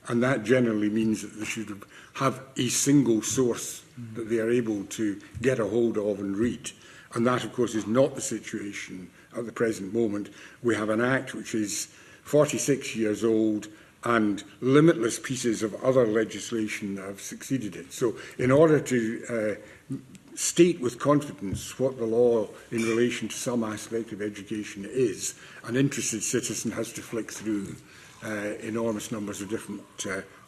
And that generally means that they should have a single source that they are able to get a hold of and read. And that, of course, is not the situation at the present moment. We have an Act which is 46 years old, and limitless pieces of other legislation that have succeeded it. So in order to state with confidence what the law in relation to some aspect of education is, an interested citizen has to flick through enormous numbers of different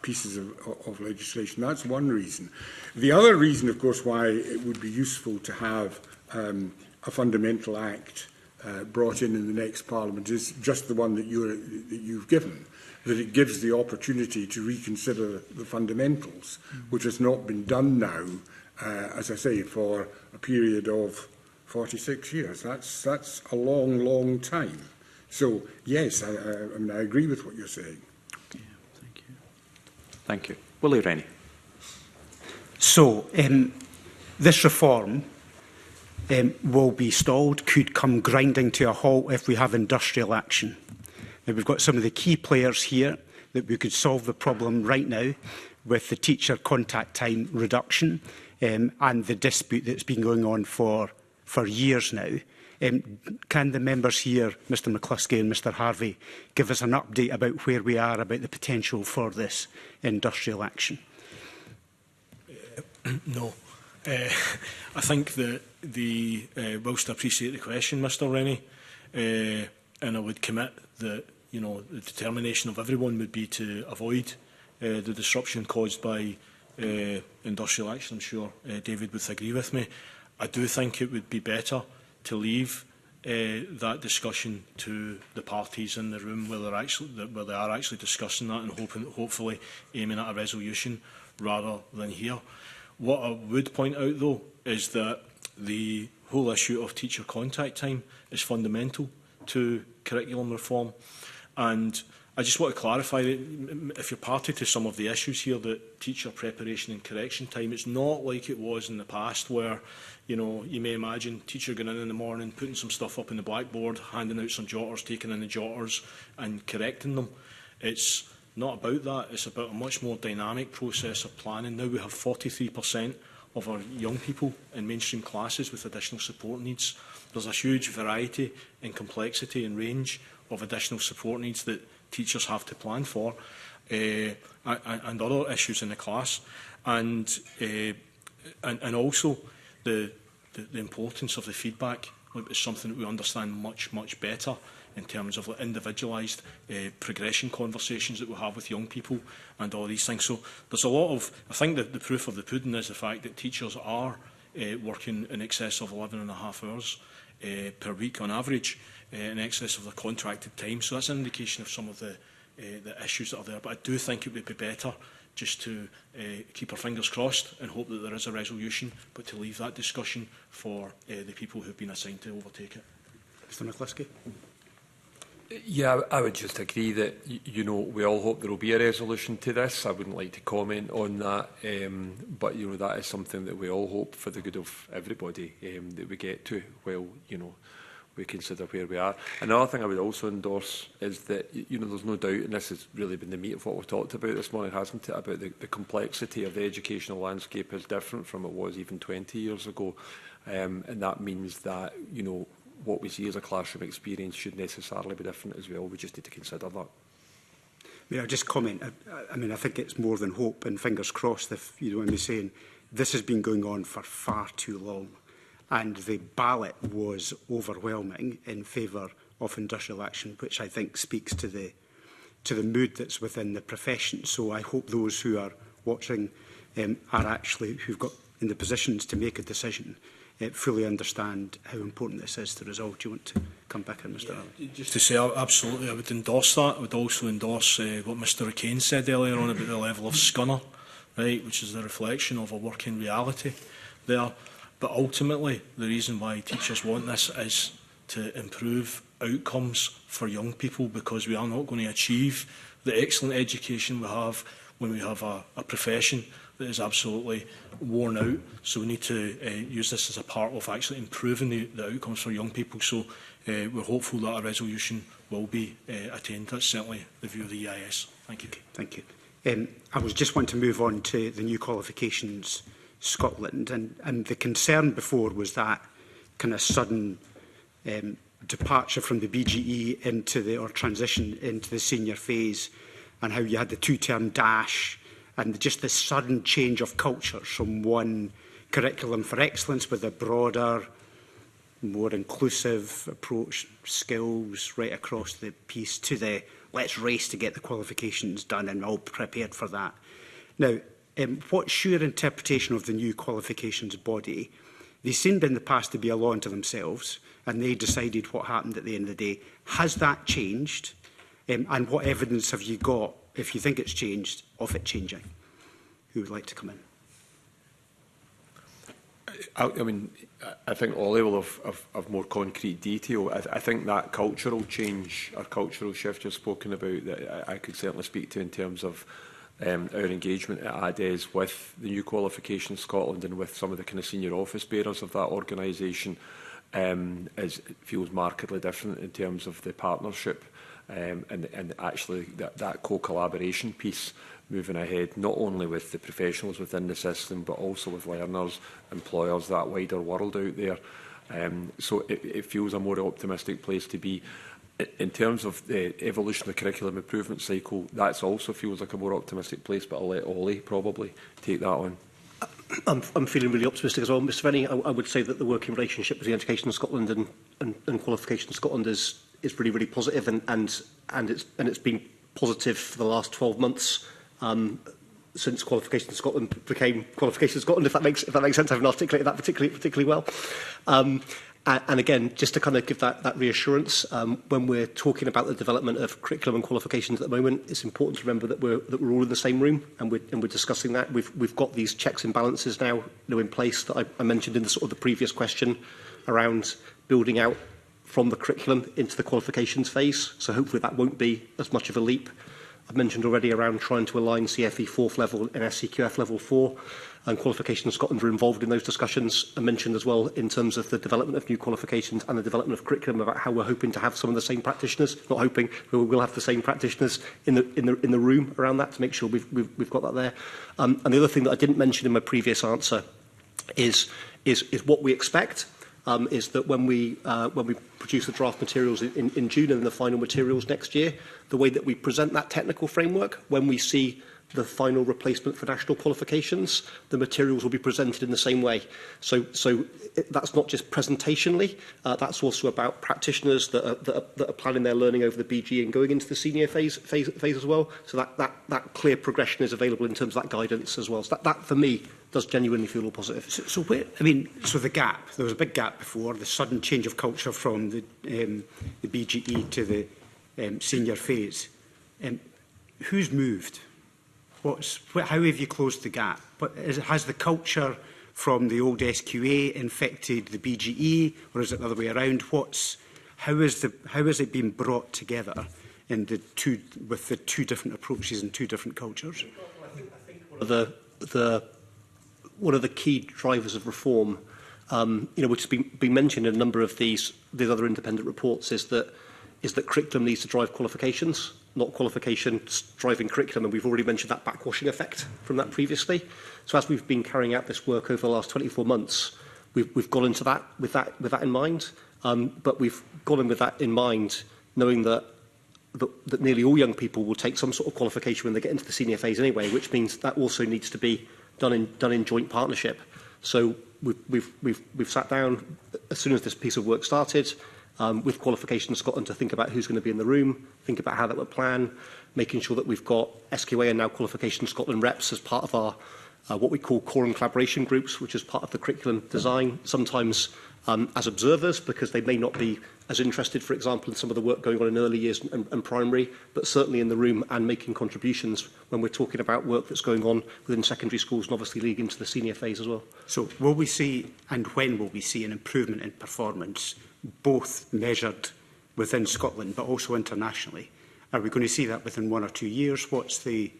pieces of legislation. That's one reason. The other reason, of course, why it would be useful to have a fundamental act brought in the next Parliament is just the one that you've given, that it gives the opportunity to reconsider the fundamentals, which has not been done now, as I say, for a period of 46 years. That's a long, long time. So, yes, I mean, I agree with what you're saying. Okay, thank you. Thank you. Willie Rennie. So, this reform will be stalled, could come grinding to a halt if we have industrial action. Now, we've got some of the key players here that we could solve the problem right now with the teacher contact time reduction and the dispute that's been going on for years now. Can the members here, Mr McCluskey and Mr Harvey, give us an update about where we are, about the potential for this industrial action? No. I think that whilst I appreciate the question, Mr Rennie, and I would commit that you know, the determination of everyone would be to avoid the disruption caused by industrial action. I'm sure David would agree with me. I do think it would be better to leave that discussion to the parties in the room where they are actually discussing that and hopefully aiming at a resolution rather than here. What I would point out, though, is that the whole issue of teacher contact time is fundamental to curriculum reform. And I just want to clarify that if you're party to some of the issues here, that teacher preparation and correction time, it's not like it was in the past where, you know, you may imagine teacher going in the morning, putting some stuff up on the blackboard, handing out some jotters, taking in the jotters and correcting them. It's not about that. It's about a much more dynamic process of planning. Now we have 43% of our young people in mainstream classes with additional support needs. There's a huge variety and complexity and range of additional support needs that teachers have to plan for, and other issues in the class, and also the importance of the feedback is something that we understand much better in terms of individualised progression conversations that we have with young people and all these things. So there's a lot of, I think that the proof of the pudding is the fact that teachers are working in excess of 11.5 hours per week on average, in excess of the contracted time. So that's an indication of some of the issues that are there. But I do think it would be better just to keep our fingers crossed and hope that there is a resolution, but to leave that discussion for the people who have been assigned to overtake it. Mr McCluskey. Yeah, I would just agree that, you know, we all hope there will be a resolution to this. I wouldn't like to comment on that, but, you know, that is something that we all hope for the good of everybody that we get to, well, you know, we consider where we are. Another thing I would also endorse is that, you know, there's no doubt, and this has really been the meat of what we've talked about this morning, hasn't it, about the complexity of the educational landscape is different from it was even 20 years ago. And that means that, you know, what we see as a classroom experience should necessarily be different as well. We just need to consider that. May I just comment? I mean, I think it's more than hope and fingers crossed, if you know what I'm saying. This has been going on for far too long, and the ballot was overwhelming in favour of industrial action, which I think speaks to the mood that's within the profession. So I hope those who are watching are actually, who've got in the positions to make a decision, fully understand how important this is to resolve. Do you want to come back in, Mr. Allen? Just to say, absolutely, I would endorse that. I would also endorse what Mr O'Kane said earlier on about the level of scunner, right, which is the reflection of a working reality there. But ultimately, the reason why teachers want this is to improve outcomes for young people, because we are not going to achieve the excellent education we have when we have a profession that is absolutely worn out. So we need to use this as a part of actually improving the outcomes for young people. So we're hopeful that a resolution will be attained. That's certainly the view of the EIS. Thank you. Thank you. I was just want to move on to the new qualifications Scotland, and the concern before was that kind of sudden departure from the BGE into the, or transition into the senior phase, and how you had the two-term dash, and just this sudden change of culture from one curriculum for excellence with a broader, more inclusive approach, skills right across the piece, to the let's race to get the qualifications done and all prepared for that. Now, what's your interpretation of the new qualifications body? They seemed in the past to be a law unto themselves, and they decided what happened at the end of the day. Has that changed? And what evidence have you got, if you think it's changed, of it changing? Who would like to come in? I mean, I think Ollie will have more concrete detail. I think that cultural change, or cultural shift you've spoken about, that I could certainly speak to in terms of our engagement at ADES with the new Qualifications Scotland and with some of the kind of senior office bearers of that organisation, feels markedly different in terms of the partnership and actually that co-collaboration piece moving ahead, not only with the professionals within the system, but also with learners, employers, that wider world out there. So it feels a more optimistic place to be. In terms of the evolution of the curriculum improvement cycle, that also feels like a more optimistic place, but I'll let Ollie probably take that on. I'm feeling really optimistic as well, Mr Rennie. I would say that the working relationship between Education Scotland and Qualification Scotland is is really, really positive, and it's been positive for the last 12 months since Qualification Scotland became Qualification Scotland. If that makes sense, I haven't articulated that particularly well. And again, just to kind of give that reassurance, when we're talking about the development of curriculum and qualifications at the moment, it's important to remember that we're all in the same room and we're discussing that. We've got these checks and balances now, in place that I mentioned in the sort of the previous question around building out from the curriculum into the qualifications phase. So hopefully that won't be as much of a leap. I've mentioned already around trying to align CFE 4th level and SCQF level 4, and Qualification Scotland are involved in those discussions. I mentioned as well in terms of the development of new qualifications and the development of curriculum about how we're hoping to have some of the same practitioners, not hoping, but we will have the same practitioners in the room around that to make sure we've got that there. And the other thing that I didn't mention in my previous answer is what we expect. Is that when we produce the draft materials in June and the final materials next year, the way that we present that technical framework, when we see the final replacement for national qualifications, the materials will be presented in the same way. So that's not just presentationally, that's also about practitioners that are planning their learning over the BG and going into the senior phase as well. So that clear progression is available in terms of that guidance as well. So that for me, does genuinely feel all positive. So the gap, there was a big gap before, the sudden change of culture from the BGE to the senior phase. Who's moved? How have you closed the gap? Has the culture from the old SQA infected the BGE, or is it the other way around? How has it been brought together in with the two different approaches and two different cultures? I think one of the key drivers of reform, which has been mentioned in a number of these other independent reports, is that curriculum needs to drive qualifications, not qualifications driving curriculum. And we've already mentioned that backwashing effect from that previously. So as we've been carrying out this work over the last 24 months, we've gone into that with that in mind. But we've gone in with that in mind, knowing that nearly all young people will take some sort of qualification when they get into the senior phase anyway, which means that also needs to be done in joint partnership. So we've sat down as soon as this piece of work started with Qualification Scotland to think about who's going to be in the room, think about how that would plan, making sure that we've got SQA and now Qualification Scotland reps as part of our what we call core and collaboration groups, which is part of the curriculum design, sometimes as observers, because they may not be as interested, for example, in some of the work going on in early years and primary, but certainly in the room and making contributions when we're talking about work that's going on within secondary schools and obviously leading into the senior phase as well. So will we see, and when will we see, an improvement in performance, both measured within Scotland but also internationally? Are we going to see that within 1 or 2 years? What's the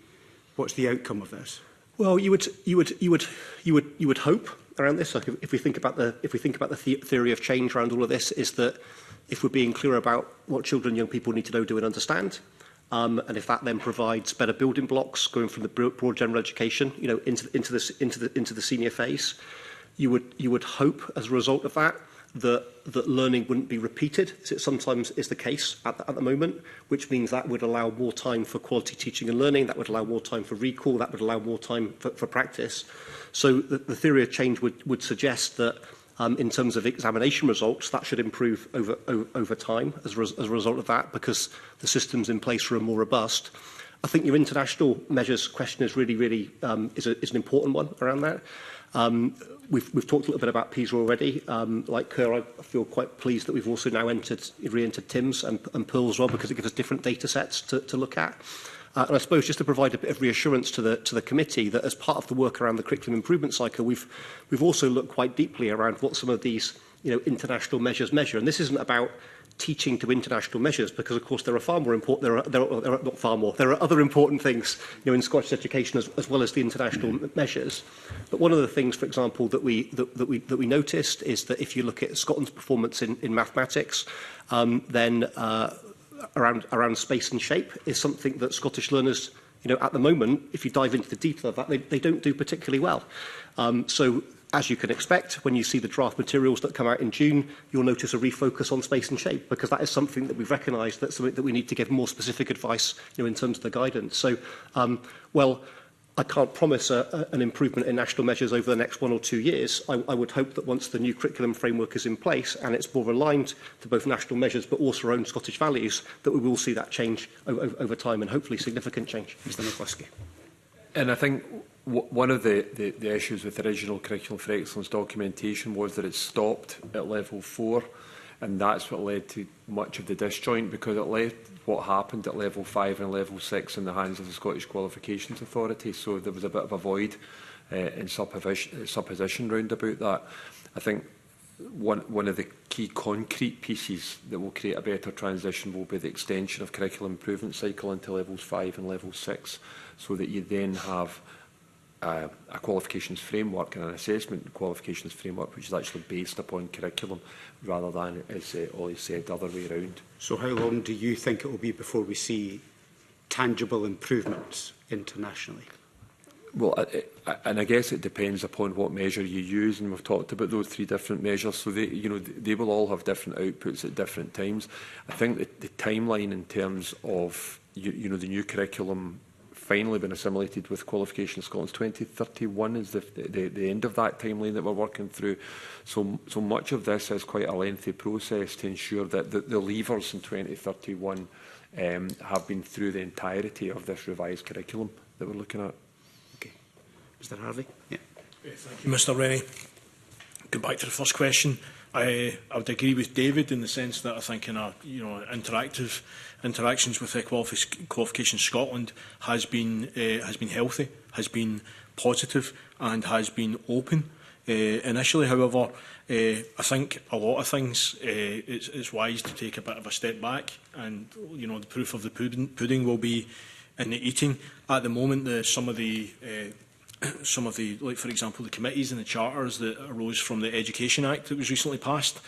outcome of this? Well, you would hope around this. Like if we think about the theory of change around all of this, is that if we're being clear about what children and young people need to know, do and understand, and if that then provides better building blocks going from the broad general education, into the senior phase, you would hope as a result of that that learning wouldn't be repeated, as it sometimes is the case at the moment, which means that would allow more time for quality teaching and learning, that would allow more time for recall, that would allow more time for practice. So the theory of change would suggest that in terms of examination results, that should improve over time as a result of that, because the systems in place are more robust. I think your international measures question is really is an important one around that. We've talked a little bit about PISA already. Like Kerr, I feel quite pleased that we've also now re-entered TIMS and PEARL as well, because it gives us different data sets to look at. And I suppose just to provide a bit of reassurance to the committee that as part of the work around the curriculum improvement cycle, we've also looked quite deeply around what some of these international measures measure. And this isn't about teaching to international measures, because of course there are far more important, there are other important things in Scottish education as well as the international measures. But one of the things, for example, that we noticed is that if you look at Scotland's performance in mathematics, then around space and shape is something that Scottish learners, at the moment, if you dive into the detail of that, they don't do particularly well. So as you can expect, when you see the draft materials that come out in June, you'll notice a refocus on space and shape, because that is something that we've recognised, that's something that we need to give more specific advice in terms of the guidance. So, well, I can't promise an improvement in national measures over the next 1 or 2 years. I would hope that once the new curriculum framework is in place and it's more aligned to both national measures but also our own Scottish values, that we will see that change over time and hopefully significant change. Mr McCluskey. And I think one of the issues with the original Curriculum for Excellence documentation was that it stopped at level 4, and that's what led to much of the disjoint, because it left what happened at level 5 and level 6 in the hands of the Scottish Qualifications Authority. So there was a bit of a void in supposition round about that. I think one of the key concrete pieces that will create a better transition will be the extension of curriculum improvement cycle into levels 5 and level 6, so that you then have a qualifications framework and an assessment qualifications framework which is actually based upon curriculum rather than, as Ollie said, the other way around. So how long do you think it will be before we see tangible improvements internationally? Well, and I guess it depends upon what measure you use, and we've talked about those 3 different measures, so they will all have different outputs at different times. I think that the timeline in terms of the new curriculum finally been assimilated with Qualifications Scotland's 2031 is the end of that timeline that we're working through. So much of this is quite a lengthy process to ensure that the levers in 2031 have been through the entirety of this revised curriculum that we're looking at. Okay. Mr Harvey? Yeah. Thank you, Mr Rennie. Go back to the first question. I would agree with David in the sense that I think in interactions with Qualifications Scotland has been healthy, has been positive, and has been open. Initially, however, I think a lot of things it's wise to take a bit of a step back, and the proof of the pudding will be in the eating. At the moment, some of the, like for example, the committees and the charters that arose from the Education Act that was recently passed,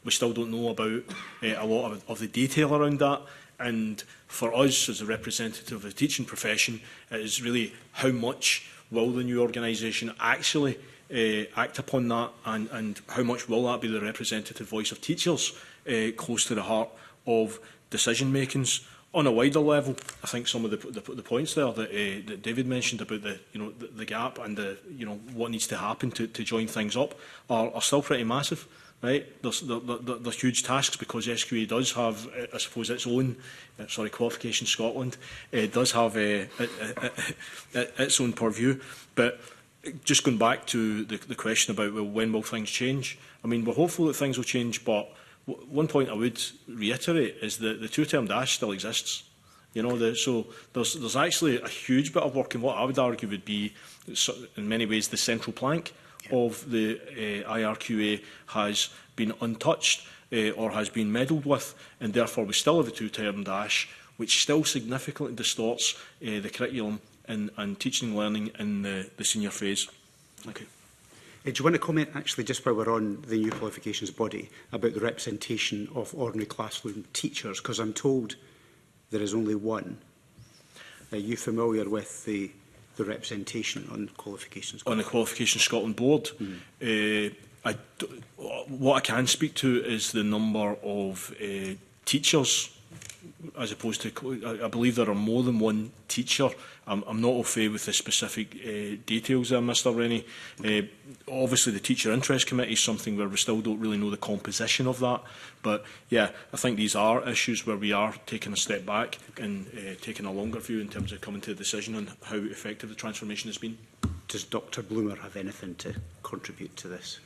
we still don't know about a lot of the detail around that. And for us, as a representative of the teaching profession, it is really how much will the new organisation actually act upon that, and how much will that be the representative voice of teachers close to the heart of decision makings. On a wider level, I think some of the points there that David mentioned about the gap and what needs to happen to join things up are still pretty massive. Right? There's huge tasks, because SQA does have, I suppose, its own, Qualifications Scotland does have its own purview. But just going back to the question about, well, when will things change? I mean, we're hopeful that things will change, but one point I would reiterate is that the 2-term dash still exists. So there's actually a huge bit of work in what I would argue would be, in many ways, the central plank of the IRQA has been untouched or has been meddled with, and therefore we still have a 2-term dash, which still significantly distorts the curriculum and teaching and learning in the senior phase. Okay. Do you want to comment, actually, just while we're on the new qualifications body, about the representation of ordinary classroom teachers? Because I'm told there is only one. Are you familiar with the representation on Qualifications Scotland? On the Qualifications Scotland board? What I can speak to is the number of teachers, as opposed to, I believe there are more than one teacher. I'm not au fait with the specific details there, Mr Rennie. Obviously, the Teacher Interest Committee is something where we still don't really know the composition of that. But yeah, I think these are issues where we are taking a step back and taking a longer view in terms of coming to a decision on how effective the transformation has been. Does Dr Bloomer have anything to contribute to this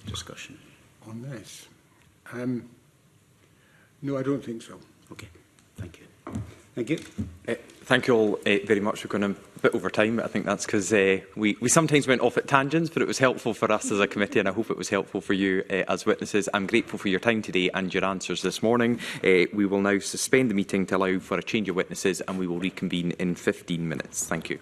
discussion? On this? No, I don't think so. Okay, thank you. Thank you. Thank you all very much. We're going a bit over time. I think that's because we sometimes went off at tangents, but it was helpful for us as a committee, and I hope it was helpful for you as witnesses. I'm grateful for your time today and your answers this morning. We will now suspend the meeting to allow for a change of witnesses, and we will reconvene in 15 minutes. Thank you.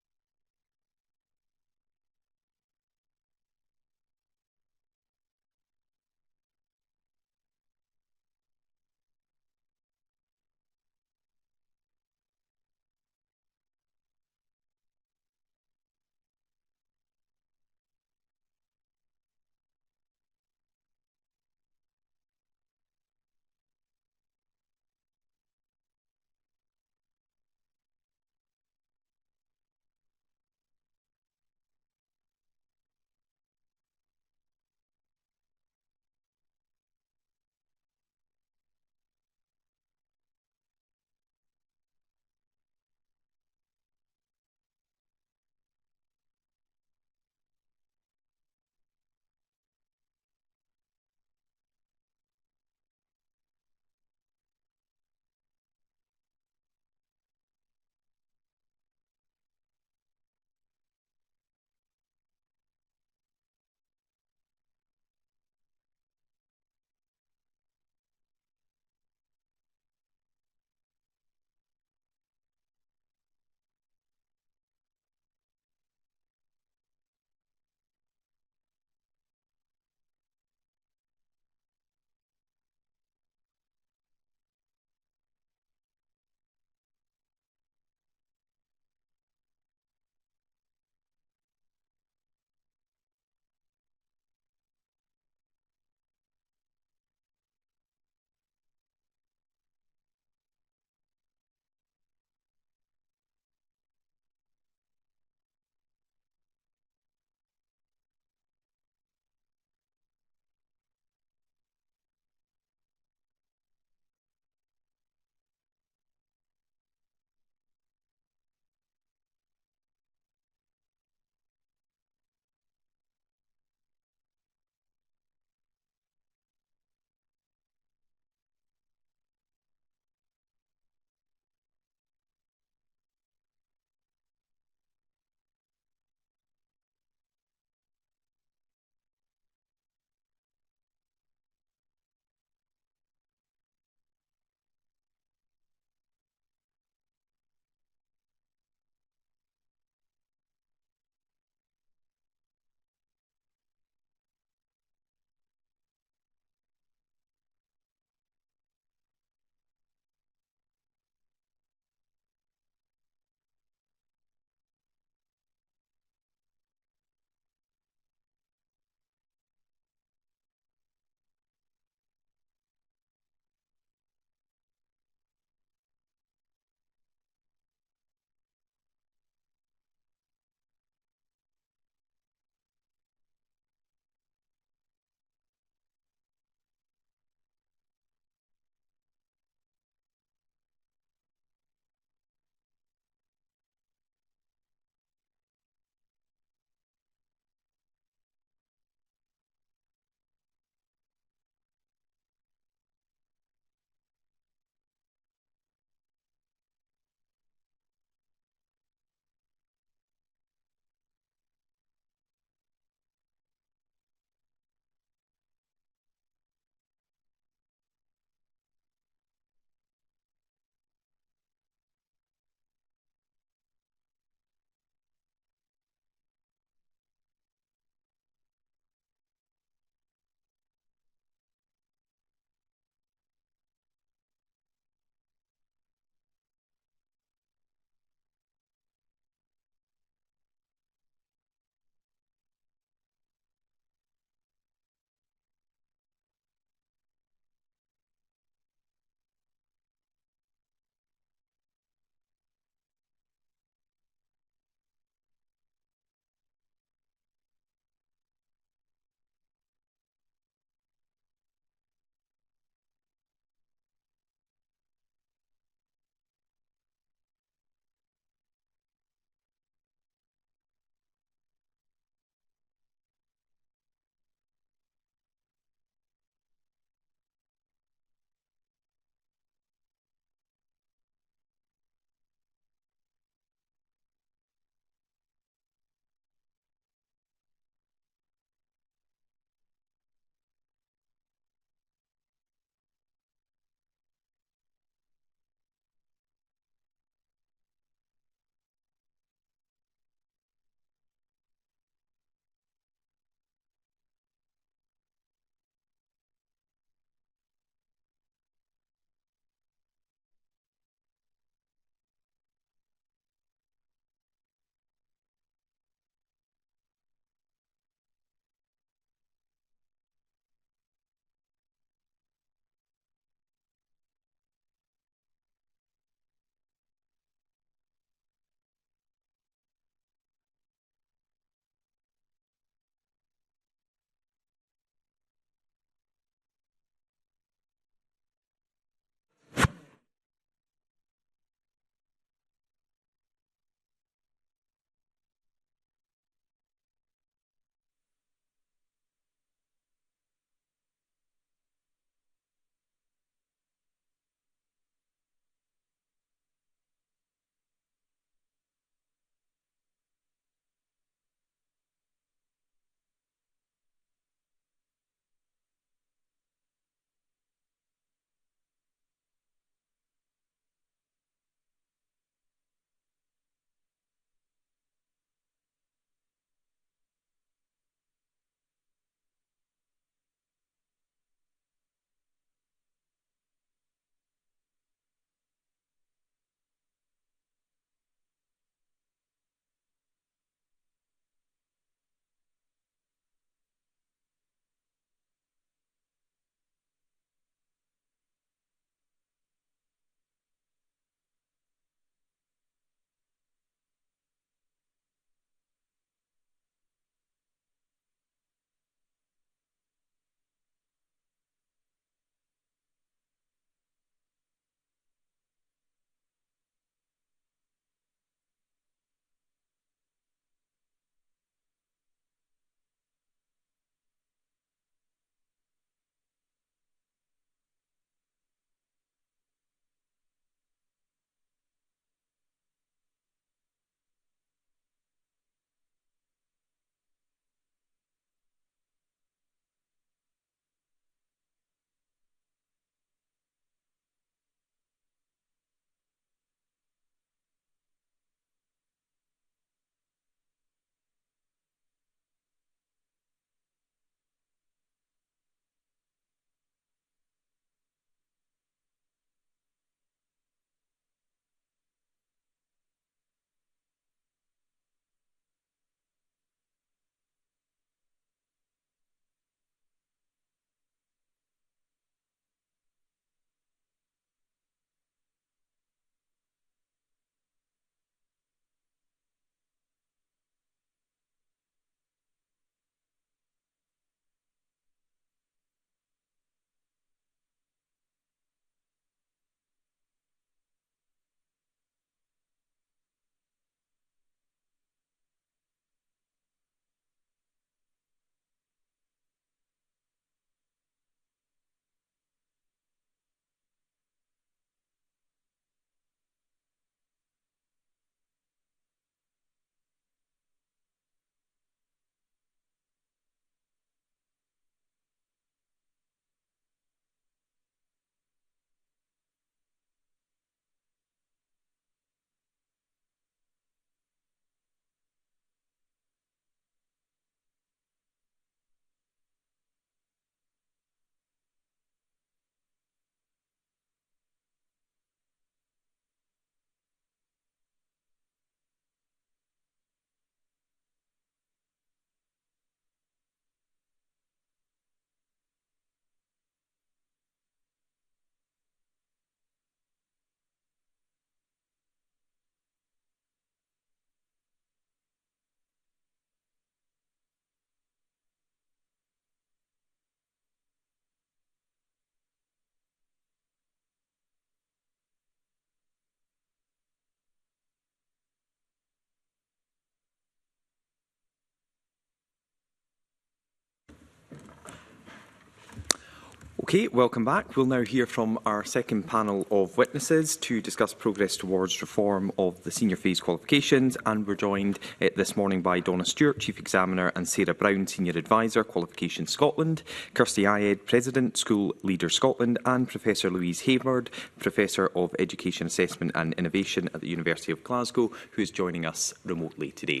Okay, welcome back. We'll now hear from our second panel of witnesses to discuss progress towards reform of the senior phase qualifications, and we're joined this morning by Donna Stewart, Chief Examiner, and Sarah Brown, Senior Advisor, Qualifications Scotland, Kirsty Ayed, President, School Leaders Scotland, and Professor Louise Hayward, Professor of Education Assessment and Innovation at the University of Glasgow, who is joining us remotely today.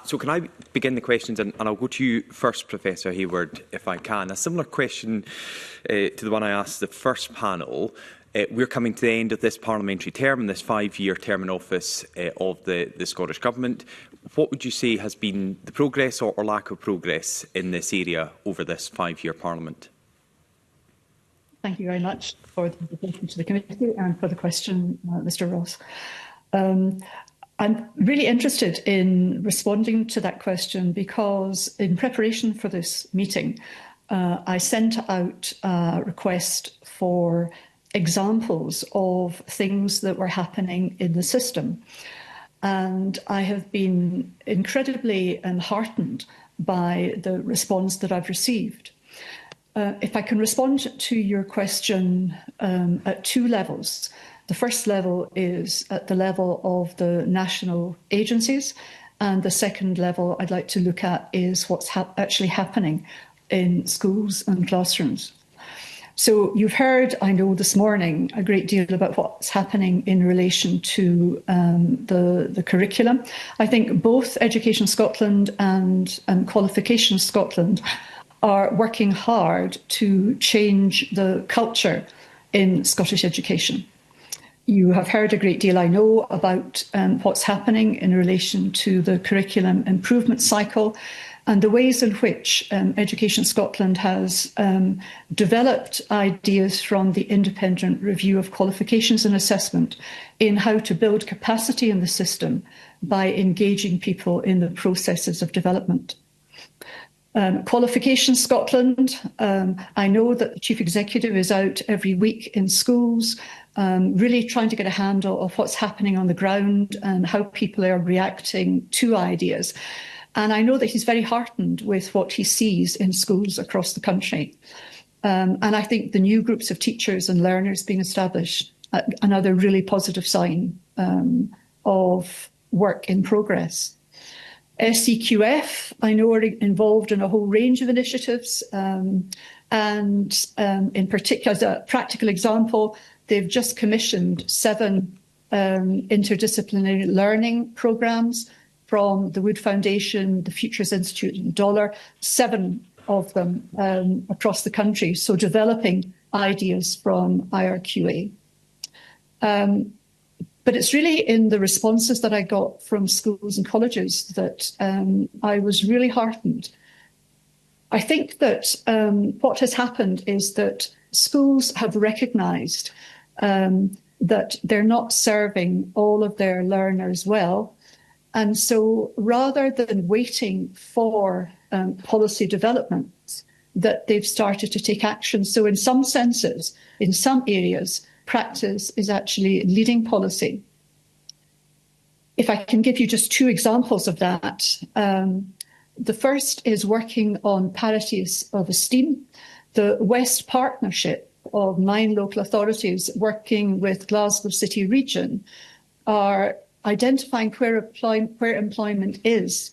So can I begin the questions, and I'll go to you first, Professor Hayward, if I can. A similar question to the one I asked the first panel. We're coming to the end of this parliamentary term and this 5-year term in office of the Scottish Government. What would you say has been the progress or lack of progress in this area over this 5-year parliament? Thank you very much for the invitation to the committee and for the question, Mr Ross. I'm really interested in responding to that question because in preparation for this meeting, I sent out a request for examples of things that were happening in the system. And I have been incredibly heartened by the response that I've received. If I can respond to your question at 2 levels. The first level is at the level of the national agencies, and the second level I'd like to look at is what's actually happening in schools and classrooms. So you've heard, I know this morning, a great deal about what's happening in relation to the curriculum. I think both Education Scotland and Qualifications Scotland are working hard to change the culture in Scottish education. You have heard a great deal, I know, about what's happening in relation to the curriculum improvement cycle and the ways in which Education Scotland has developed ideas from the independent review of qualifications and assessment in how to build capacity in the system by engaging people in the processes of development. Qualifications Scotland, I know that the Chief Executive is out every week in schools, really trying to get a handle of what's happening on the ground and how people are reacting to ideas. And I know that he's very heartened with what he sees in schools across the country. And I think the new groups of teachers and learners being established, another really positive sign of work in progress. SEQF, I know, are involved in a whole range of initiatives. And in particular, as a practical example, they've just commissioned 7 interdisciplinary learning programmes from the Wood Foundation, the Futures Institute and Dollar, 7 of them across the country. So developing ideas from IRQA. But it's really in the responses that I got from schools and colleges that I was really heartened. I think that what has happened is that schools have recognised that they're not serving all of their learners well. And so rather than waiting for policy developments, that they've started to take action. So in some senses, in some areas, practice is actually leading policy. If I can give you just 2 examples of that. The first is working on parities of esteem. The West Partnership of 9 local authorities working with Glasgow City Region are identifying where employment is,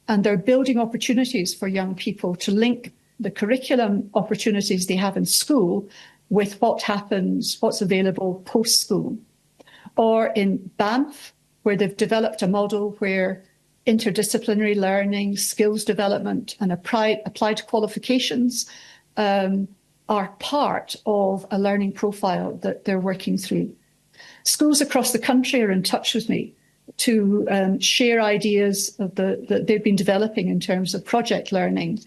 and they're building opportunities for young people to link the curriculum opportunities they have in school with what happens, what's available post-school. Or in Banff, where they've developed a model where interdisciplinary learning, skills development and applied qualifications are part of a learning profile that they're working through. Schools across the country are in touch with me to share ideas of that they've been developing in terms of project learning.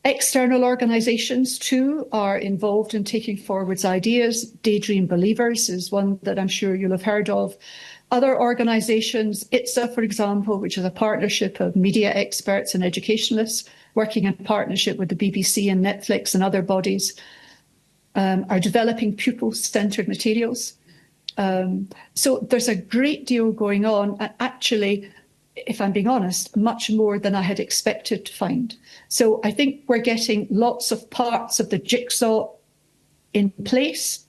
External organisations too are involved in taking forwards ideas. Daydream Believers is one that I'm sure you'll have heard of. Other organisations, ITSA, for example, which is a partnership of media experts and educationalists, working in partnership with the BBC and Netflix and other bodies, are developing pupil-centred materials. So there's a great deal going on. And actually, if I'm being honest, much more than I had expected to find. So I think we're getting lots of parts of the jigsaw in place.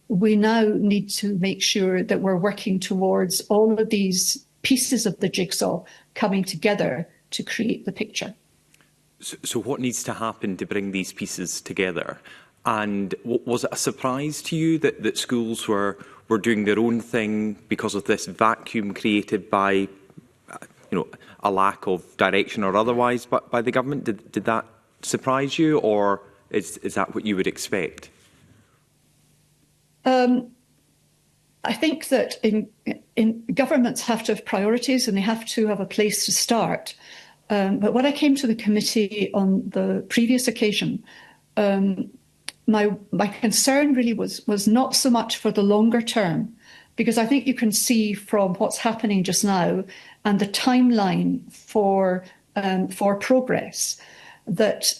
We now need to make sure that we're working towards all of these pieces of the jigsaw coming together to create the picture. So what needs to happen to bring these pieces together? And was it a surprise to you that schools were doing their own thing because of this vacuum created by a lack of direction or otherwise by the government? Did that surprise you, or is that what you would expect? I think that in governments have to have priorities and they have to have a place to start. But when I came to the committee on the previous occasion, my concern really was not so much for the longer term, because I think you can see from what's happening just now and the timeline for progress that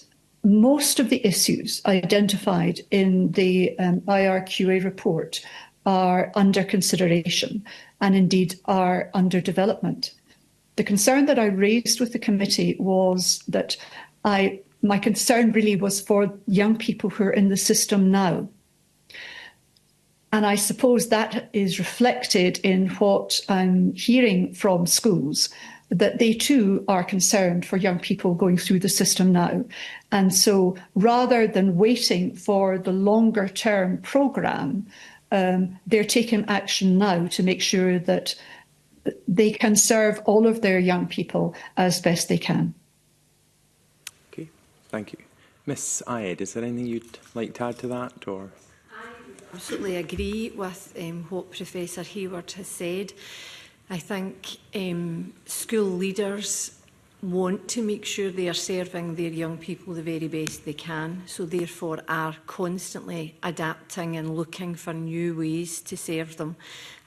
most of the issues identified in the IRQA report are under consideration and indeed are under development. The concern that I raised with the committee was that my concern really was for young people who are in the system now. And I suppose that is reflected in what I'm hearing from schools, that they too are concerned for young people going through the system now. And so rather than waiting for the longer term programme, they're taking action now to make sure that they can serve all of their young people as best they can. Okay, thank you. Miss Ayed, is there anything you'd like to add to that? Or? I absolutely agree with what Professor Hayward has said. I think school leaders want to make sure they are serving their young people the very best they can, so therefore are constantly adapting and looking for new ways to serve them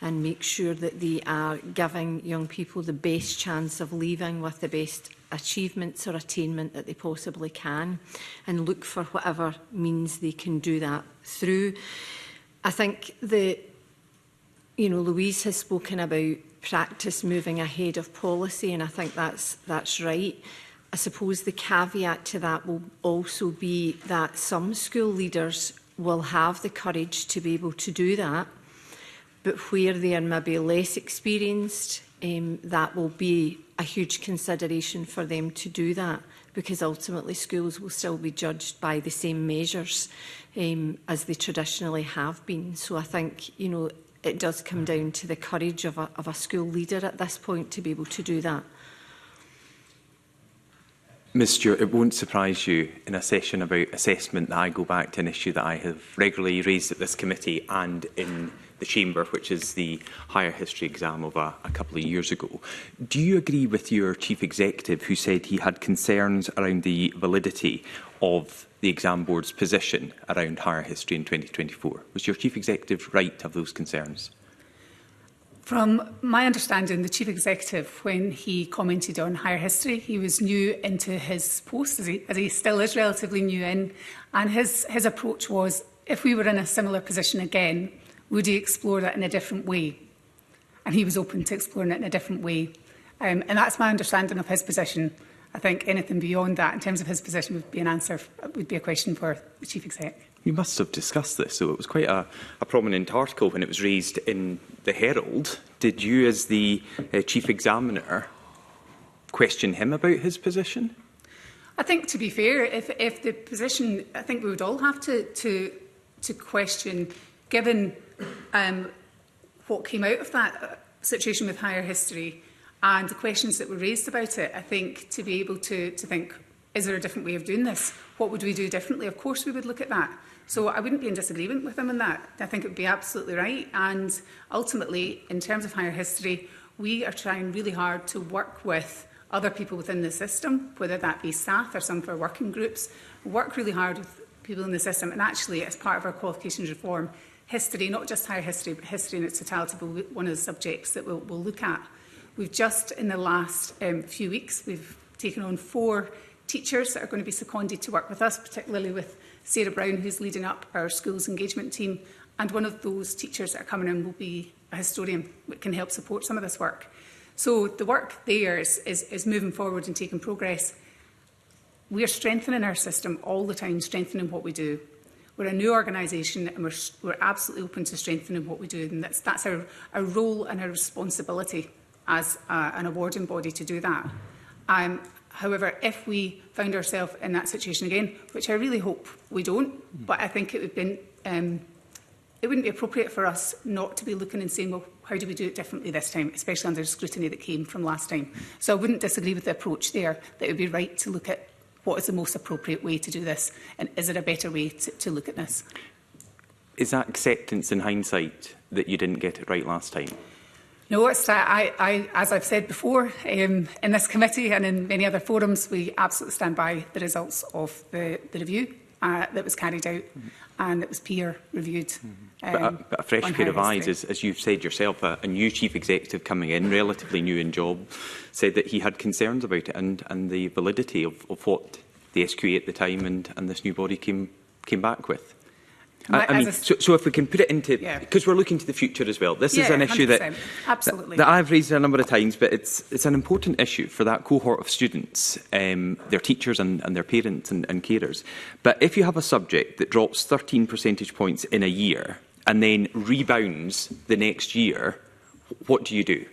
and make sure that they are giving young people the best chance of leaving with the best achievements or attainment that they possibly can, and look for whatever means they can do that through. I think Louise has spoken about practice moving ahead of policy, and I think that's right. I suppose the caveat to that will also be that some school leaders will have the courage to be able to do that, but where they are maybe less experienced, that will be a huge consideration for them to do that, because ultimately schools will still be judged by the same measures as they traditionally have been. So I think, it does come down to the courage of a school leader at this point to be able to do that. Ms Stewart, it won't surprise you in a session about assessment that I go back to an issue that I have regularly raised at this committee and in the Chamber, which is the higher history exam of a couple of years ago. Do you agree with your Chief Executive, who said he had concerns around the validity of the exam board's position around higher history in 2024? Was your Chief Executive right to have those concerns? From my understanding, the Chief Executive, when he commented on higher history, he was new into his post, as he still is relatively new in, and his approach was, if we were in a similar position again, would he explore that in a different way? And he was open to exploring it in a different way. And that's my understanding of his position. I think anything beyond that, in terms of his position, would be a question for the Chief Exec. You must have discussed this, so it was quite a prominent article when it was raised in the Herald. Did you, as the Chief Examiner, question him about his position? I think, to be fair, if the position, I think we would all have to question, given what came out of that situation with higher history and the questions that were raised about it, I think to be able to think, is there a different way of doing this? What would we do differently? Of course we would look at that. So I wouldn't be in disagreement with him on that. I think it would be absolutely right. And ultimately, in terms of higher history, we are trying really hard to work with other people within the system, whether that be staff or some of our working groups, work really hard with people in the system. And actually, as part of our qualifications reform, history, not just higher history, but history in its totality, will be one of the subjects that we'll look at. We've just, in the last few weeks, we've taken on 4 teachers that are going to be seconded to work with us, particularly with Sarah Brown, who's leading up our schools engagement team. And one of those teachers that are coming in will be a historian that can help support some of this work. So the work there is moving forward and taking progress. We are strengthening our system all the time, strengthening what we do. We're a new organisation and we're absolutely open to strengthening what we do, and that's our role and our responsibility as an awarding body to do that. However, if we found ourselves in that situation again, which I really hope we don't, but I think it wouldn't be appropriate for us not to be looking and saying, well, how do we do it differently this time, especially under the scrutiny that came from last time. So I wouldn't disagree with the approach there, that it would be right to look at what is the most appropriate way to do this, and is there a better way to look at this? Is that acceptance in hindsight that you didn't get it right last time? No, it's, as I've said before, in this committee and in many other forums, we absolutely stand by the results of the review that was carried out, and it was peer reviewed. But a fresh pair of eyes, as you've said yourself, a new chief executive coming in, relatively new in job, said that he had concerns about it and the validity of what the SQA at the time and this new body came back with. So if we can put it into, because we're looking to the future as well, this is an issue that I've raised a number of times, but it's an important issue for that cohort of students, their teachers and their parents and carers. But if you have a subject that drops 13 percentage points in a year and then rebounds the next year, what do you do?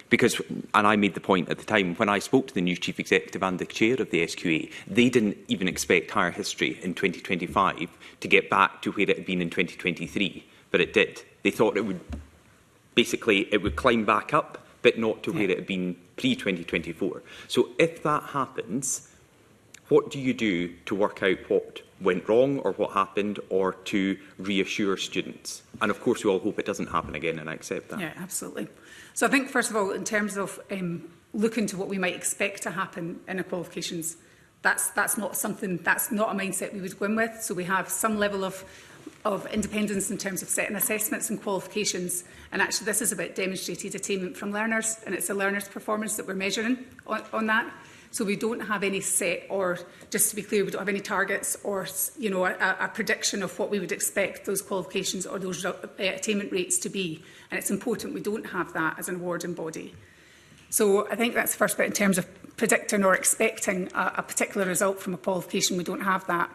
Because, and I made the point at the time, when I spoke to the new chief executive and the chair of the SQA, they didn't even expect higher history in 2025 to get back to where it had been in 2023, but it did. They thought it would, basically, it would climb back up, but not to where it had been pre-2024. So if that happens, what do you do to work out what went wrong or what happened, or to reassure students? And of course, we all hope it doesn't happen again, and I accept that. Yeah, absolutely. So I think, first of all, in terms of looking to what we might expect to happen in our qualifications, that's not something, that's not a mindset we would go in with. So we have some level of independence in terms of setting assessments and qualifications. And actually, this is about demonstrated attainment from learners, and it's a learner's performance that we're measuring on that. So we don't have any set, or just to be clear, we don't have any targets or a prediction of what we would expect those qualifications or those attainment rates to be. And it's important we don't have that as an awarding body. So I think that's the first bit in terms of predicting or expecting a particular result from a qualification. We don't have that.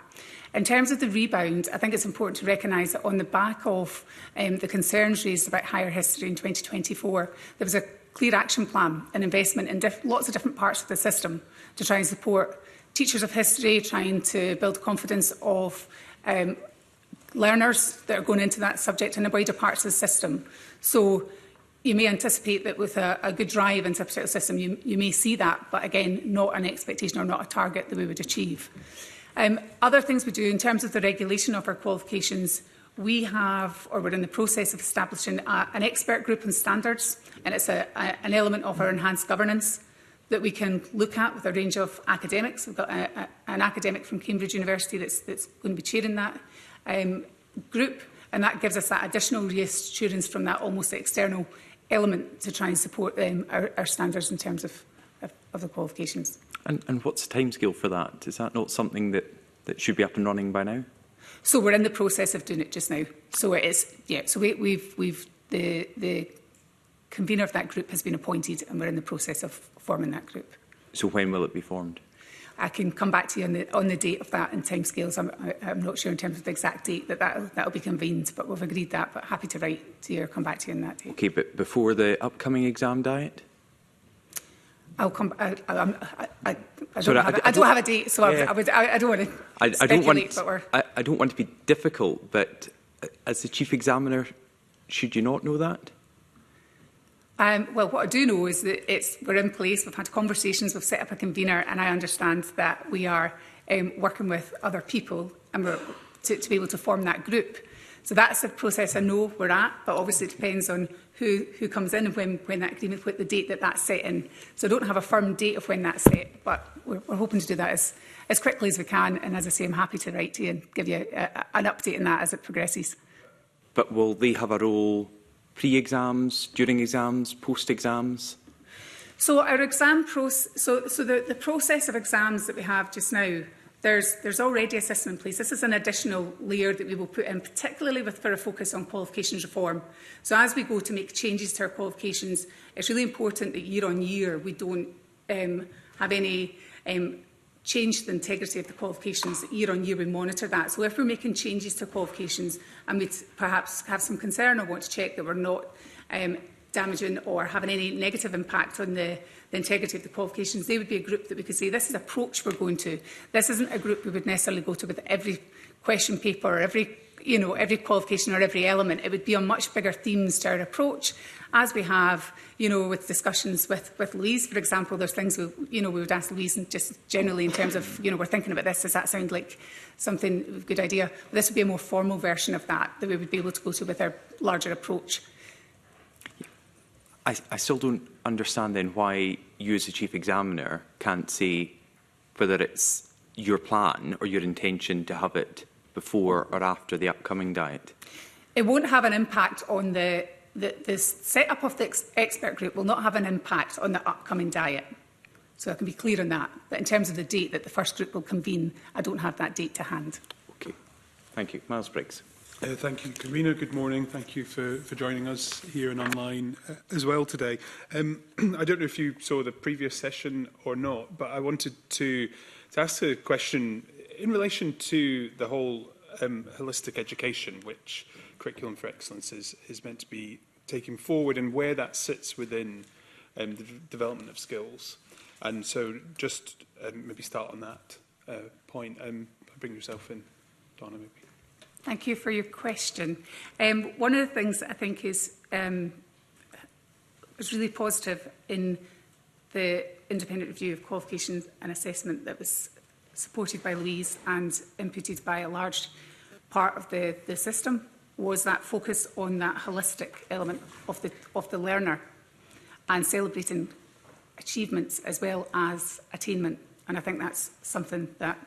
In terms of the rebound, I think it's important to recognise that on the back of the concerns raised about higher history in 2024, there was a clear action plan and investment in lots of different parts of the system to try and support teachers of history, trying to build confidence of learners that are going into that subject in the wider parts of the system. So you may anticipate that with a good drive into a particular system, you may see that, but again, not an expectation or not a target that we would achieve. Other things we do in terms of the regulation of our qualifications, we have, or we're in the process of establishing an expert group on standards, and it's an element of our enhanced governance that we can look at with a range of academics. We've got an academic from Cambridge University that's going to be chairing that group, and that gives us that additional reassurance from that almost external element to try and support our standards in terms of the qualifications. And what's the timescale for that? Is that not something that should be up and running by now? So we're in the process of doing it just now. So it is, yeah. So the convener of that group has been appointed, and we're in the process of forming that group. So when will it be formed? I can come back to you on the date of that and timescales. I'm not sure in terms of the exact date that'll be convened, but we've agreed that. But happy to write to you or come back to you on that date. Okay, but before the upcoming exam diet? I'll come. I don't have a date, so I don't want to speculate. I don't want to be difficult, but as the chief examiner, should you not know that? Well, what I do know is that we're in place. We've had conversations. We've set up a convener, and I understand that we are working with other people, and we're to be able to form that group. So that's a process I know we're at, but obviously it depends on who comes in and when that agreement, with the date that's set in. So I don't have a firm date of when that's set, but we're hoping to do that as quickly as we can. And as I say, I'm happy to write to you and give you an update on that as it progresses. But will they have a role pre-exams, during exams, post-exams? So our exam process, so the process of exams that we have just now, there's already a system in place. This is an additional layer that we will put in, particularly for a focus on qualifications reform. So as we go to make changes to our qualifications, it's really important that year on year we don't have any change the integrity of the qualifications. Year on year we monitor that. So if we're making changes to qualifications and we perhaps have some concern or want to check that we're not damaging or having any negative impact on the integrity of the qualifications, they would be a group that we could say, this is the approach we're going to. This isn't a group we would necessarily go to with every question paper or every qualification or every element. It would be on much bigger themes to our approach, as we have, with discussions with Louise, for example. There's things we would ask Louise, and just generally in terms of, we're thinking about this, does that sound like something a good idea? But this would be a more formal version of that we would be able to go to with our larger approach. I still don't understand then why you as the Chief Examiner can't say whether it's your plan or your intention to have it before or after the upcoming diet. It won't have an impact on the set-up of the expert group will not have an impact on the upcoming diet. So I can be clear on that. But in terms of the date that the first group will convene, I don't have that date to hand. Okay. Thank you. Miles Briggs. Thank you, Convener. Good morning. Thank you for joining us here and online as well today. I don't know if you saw the previous session or not, but I wanted to ask a question in relation to the whole holistic education, which Curriculum for Excellence is meant to be taking forward, and where that sits within the development of skills. And so just maybe start on that point. Bring yourself in, Donna, maybe. Thank you for your question. One of the things that I think is really positive in the independent review of qualifications and assessment that was supported by Louise and inputted by a large part of the system was that focus on that holistic element of the learner and celebrating achievements as well as attainment. And I think that's something that,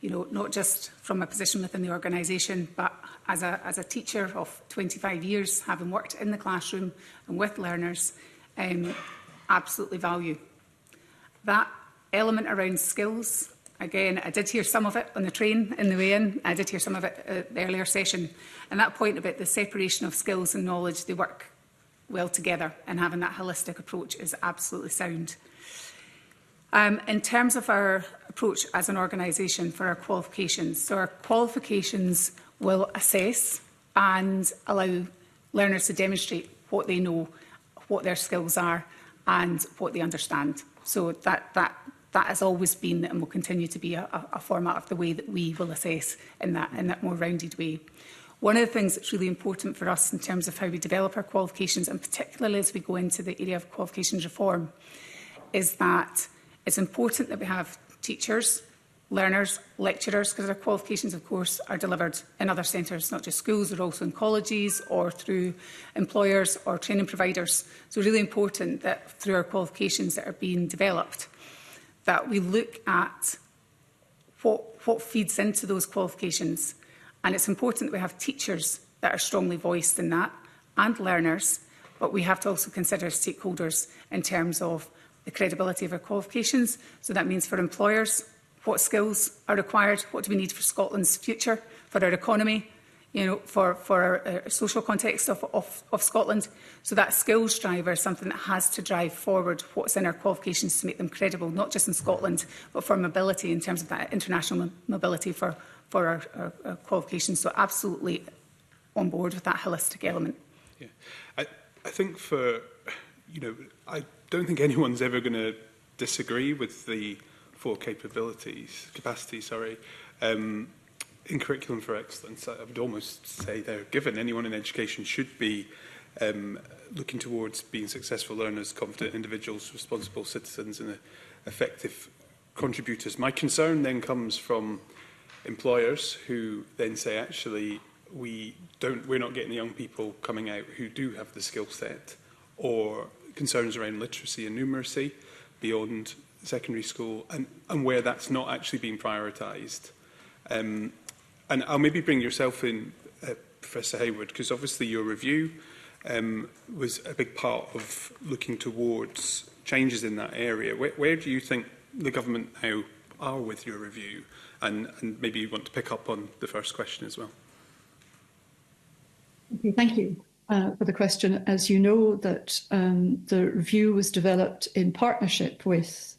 not just from a position within the organisation, but as a teacher of 25 years, having worked in the classroom and with learners, absolutely value. That element around skills, again, I did hear some of it on the train in the way in. I did hear some of it at the earlier session. And that point about the separation of skills and knowledge, they work well together, and having that holistic approach is absolutely sound. In terms of our approach as an organisation for our qualifications, so our qualifications will assess and allow learners to demonstrate what they know, what their skills are, and what they understand. So that has always been and will continue to be a format of the way that we will assess in that more rounded way. One of the things that's really important for us in terms of how we develop our qualifications, and particularly as we go into the area of qualifications reform, is that it's important that we have teachers, learners, lecturers, because our qualifications, of course, are delivered in other centres, not just schools, they're also in colleges or through employers or training providers. So really important that through our qualifications that are being developed, that we look at what feeds into those qualifications. And it's important that we have teachers that are strongly voiced in that, and learners, but we have to also consider stakeholders in terms of the credibility of our qualifications. So that means for employers, what skills are required, what do we need for Scotland's future, for our economy, for our social context of Scotland. So that skills driver is something that has to drive forward what's in our qualifications to make them credible, not just in Scotland, but for mobility in terms of that international mobility for our qualifications. So absolutely on board with that holistic element. Yeah, I think I don't think anyone's ever going to disagree with the full capacity, in Curriculum for Excellence. I would almost say they're given. Anyone in education should be looking towards being successful learners, confident individuals, responsible citizens and effective contributors. My concern then comes from employers who then say, actually, we're not getting the young people coming out who do have the skill set, or concerns around literacy and numeracy beyond secondary school, and where that's not actually being prioritised. And I'll maybe bring yourself in, Professor Hayward, because obviously your review was a big part of looking towards changes in that area. Where do you think the government now are with your review? And maybe you want to pick up on the first question as well. Okay, thank you for the question. As you know, that the review was developed in partnership with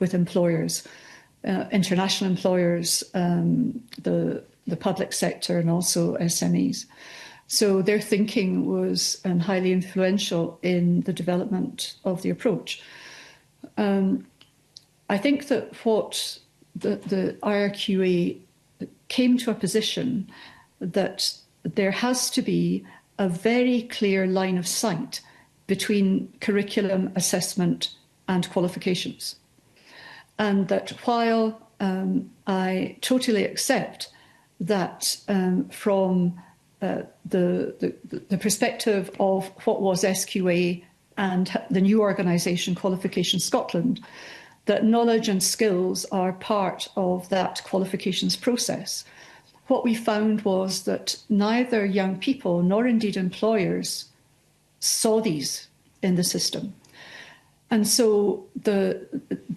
employers, international employers, the public sector, and also SMEs. So their thinking was highly influential in the development of the approach. I think that what the IRQA came to a position that there has to be a very clear line of sight between curriculum, assessment and qualifications. And that while I totally accept that from the perspective of what was SQA and the new organisation Qualifications Scotland, that knowledge and skills are part of that qualifications process. What we found was that neither young people nor indeed employers saw these in the system. And so the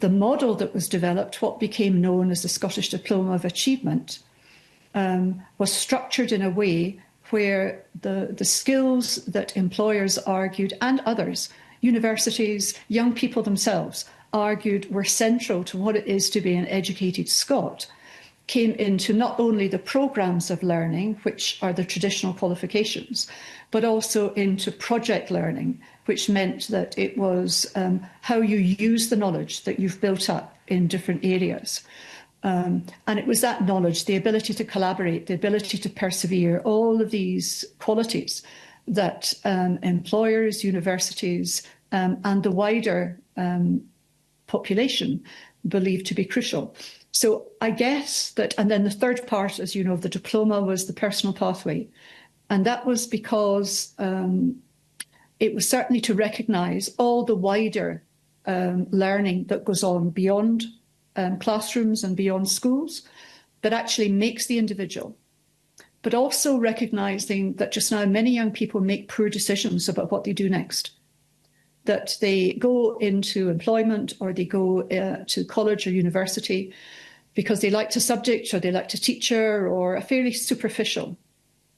model that was developed, what became known as the Scottish Diploma of Achievement, was structured in a way where the skills that employers argued, and others, universities, young people themselves, argued were central to what it is to be an educated Scot, came into not only the programmes of learning, which are the traditional qualifications, but also into project learning, which meant that it was how you use the knowledge that you've built up in different areas. And it was that knowledge, the ability to collaborate, the ability to persevere, all of these qualities that employers, universities, and the wider population believed to be crucial. So I guess that, and then the third part, as you know, of the diploma was the personal pathway. And that was because it was certainly to recognise all the wider learning that goes on beyond classrooms and beyond schools, that actually makes the individual. But also recognising that just now many young people make poor decisions about what they do next. That they go into employment or they go to college or university because they liked a subject or they liked a teacher or a fairly superficial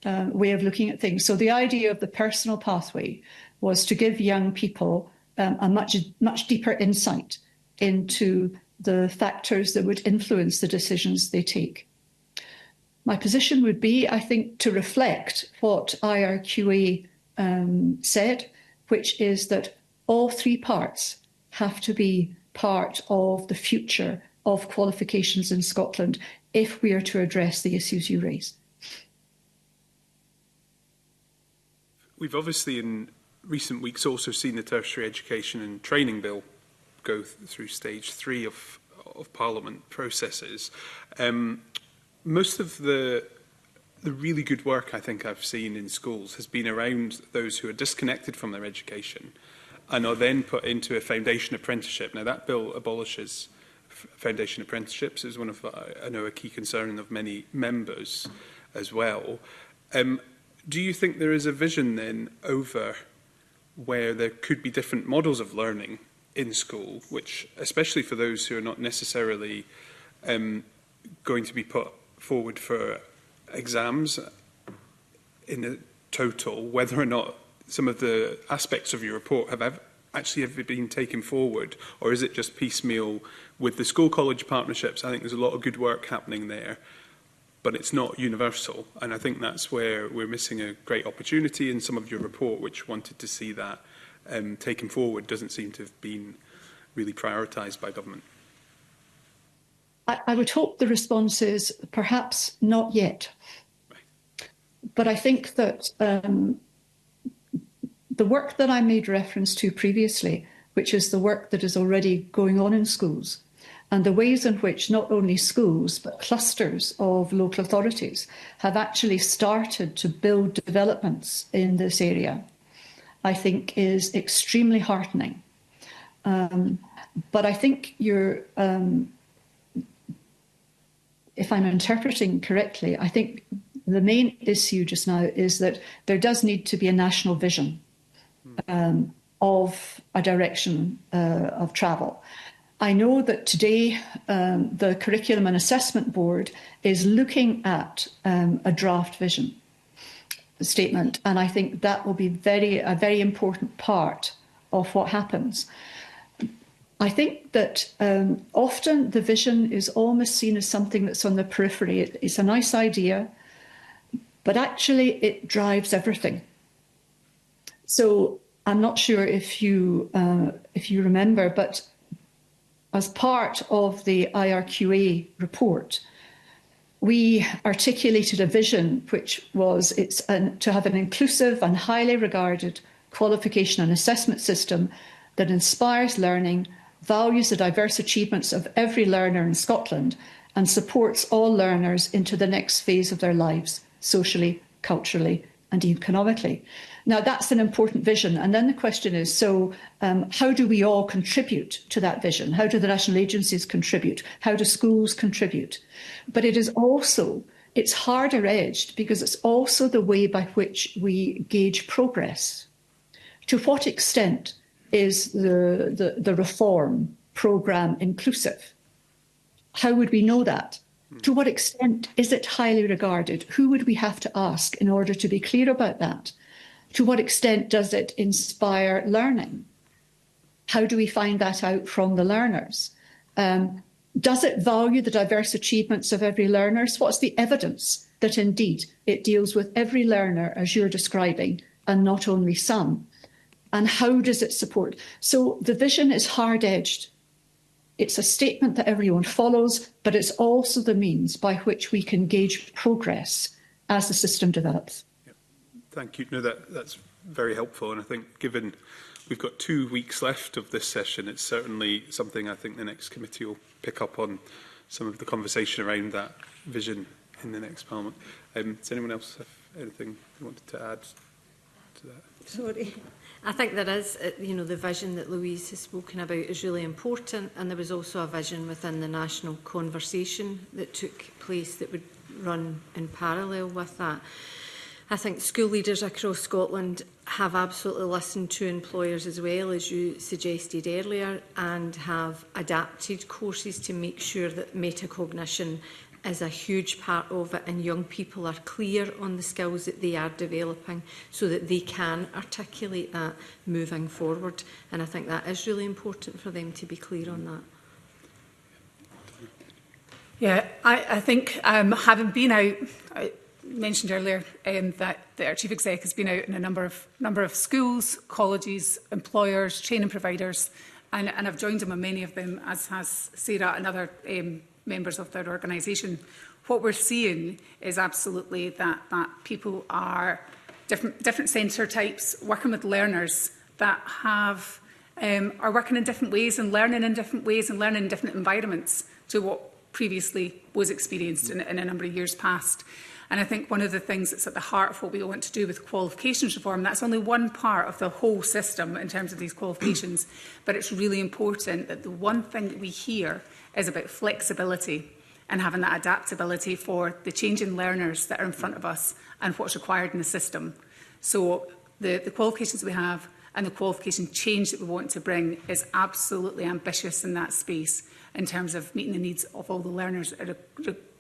way of looking at things. So the idea of the personal pathway was to give young people a much deeper insight into the factors that would influence the decisions they take. My position would be, I think, to reflect what IRQA said, which is that all three parts have to be part of the future of qualifications in Scotland if we are to address the issues you raise. We've obviously in recent weeks also seen the Tertiary Education and Training Bill go through stage 3 of Parliament processes. Most of the really good work I think I've seen in schools has been around those who are disconnected from their education and are then put into a foundation apprenticeship. Now, that bill abolishes foundation apprenticeships. Is one of, I know, a key concern of many members as well. Do you think there is a vision then over where there could be different models of learning in school, which, especially for those who are not necessarily going to be put forward for exams in a total, whether or not some of the aspects of your report have actually been taken forward, or is it just piecemeal with the school-college partnerships? I think there's a lot of good work happening there, but it's not universal, and I think that's where we're missing a great opportunity in some of your report, which wanted to see that taken forward. Doesn't seem to have been really prioritised by government. I would hope the response is perhaps not yet. Right. But I think that the work that I made reference to previously, which is the work that is already going on in schools, and the ways in which not only schools but clusters of local authorities have actually started to build developments in this area, I think is extremely heartening. But I think you're, if I'm interpreting correctly, I think the main issue just now is that there does need to be a national vision of a direction of travel. I know that today the Curriculum and Assessment Board is looking at a draft vision statement, and I think that will be a very important part of what happens. I think that often the vision is almost seen as something that's on the periphery. It's a nice idea, but actually it drives everything. So I'm not sure if you remember, but as part of the IRQA report, we articulated a vision which was to have an inclusive and highly regarded qualification and assessment system that inspires learning, values the diverse achievements of every learner in Scotland, and supports all learners into the next phase of their lives, socially, culturally, and economically. Now, that's an important vision. And then the question is, so how do we all contribute to that vision? How do the national agencies contribute? How do schools contribute? But it's harder edged because it's also the way by which we gauge progress. To what extent is the reform programme inclusive? How would we know that? To what extent is it highly regarded? Who would we have to ask in order to be clear about that? To what extent does it inspire learning? How do we find that out from the learners? Does it value the diverse achievements of every learner? What's the evidence that indeed it deals with every learner as you're describing and not only some? And how does it support? So the vision is hard-edged. It's a statement that everyone follows, but it's also the means by which we can gauge progress as the system develops. Thank you. No, that's very helpful. And I think given we've got 2 weeks left of this session, it's certainly something I think the next committee will pick up on some of the conversation around that vision in the next Parliament. Does anyone else have anything they wanted to add to that? Sorry. I think there is, the vision that Louise has spoken about is really important, and there was also a vision within the national conversation that took place that would run in parallel with that. I think school leaders across Scotland have absolutely listened to employers as well, as you suggested earlier, and have adapted courses to make sure that metacognition is a huge part of it, and young people are clear on the skills that they are developing so that they can articulate that moving forward. And I think that is really important for them to be clear on that. Yeah, I think having been out, I mentioned earlier that our Chief Exec has been out in a number of schools, colleges, employers, training providers, and I've joined him on many of them, as has Sarah and other members of their organisation. What we're seeing is absolutely that people are different centre types, working with learners that have are working in different ways and learning in different ways and learning in different environments to what previously was experienced in a number of years past. And I think one of the things that's at the heart of what we want to do with qualifications reform, that's only one part of the whole system in terms of these qualifications, but it's really important that the one thing that we hear is about flexibility and having that adaptability for the changing learners that are in front of us and what's required in the system. So the qualifications we have and the qualification change that we want to bring is absolutely ambitious in that space in terms of meeting the needs of all the learners,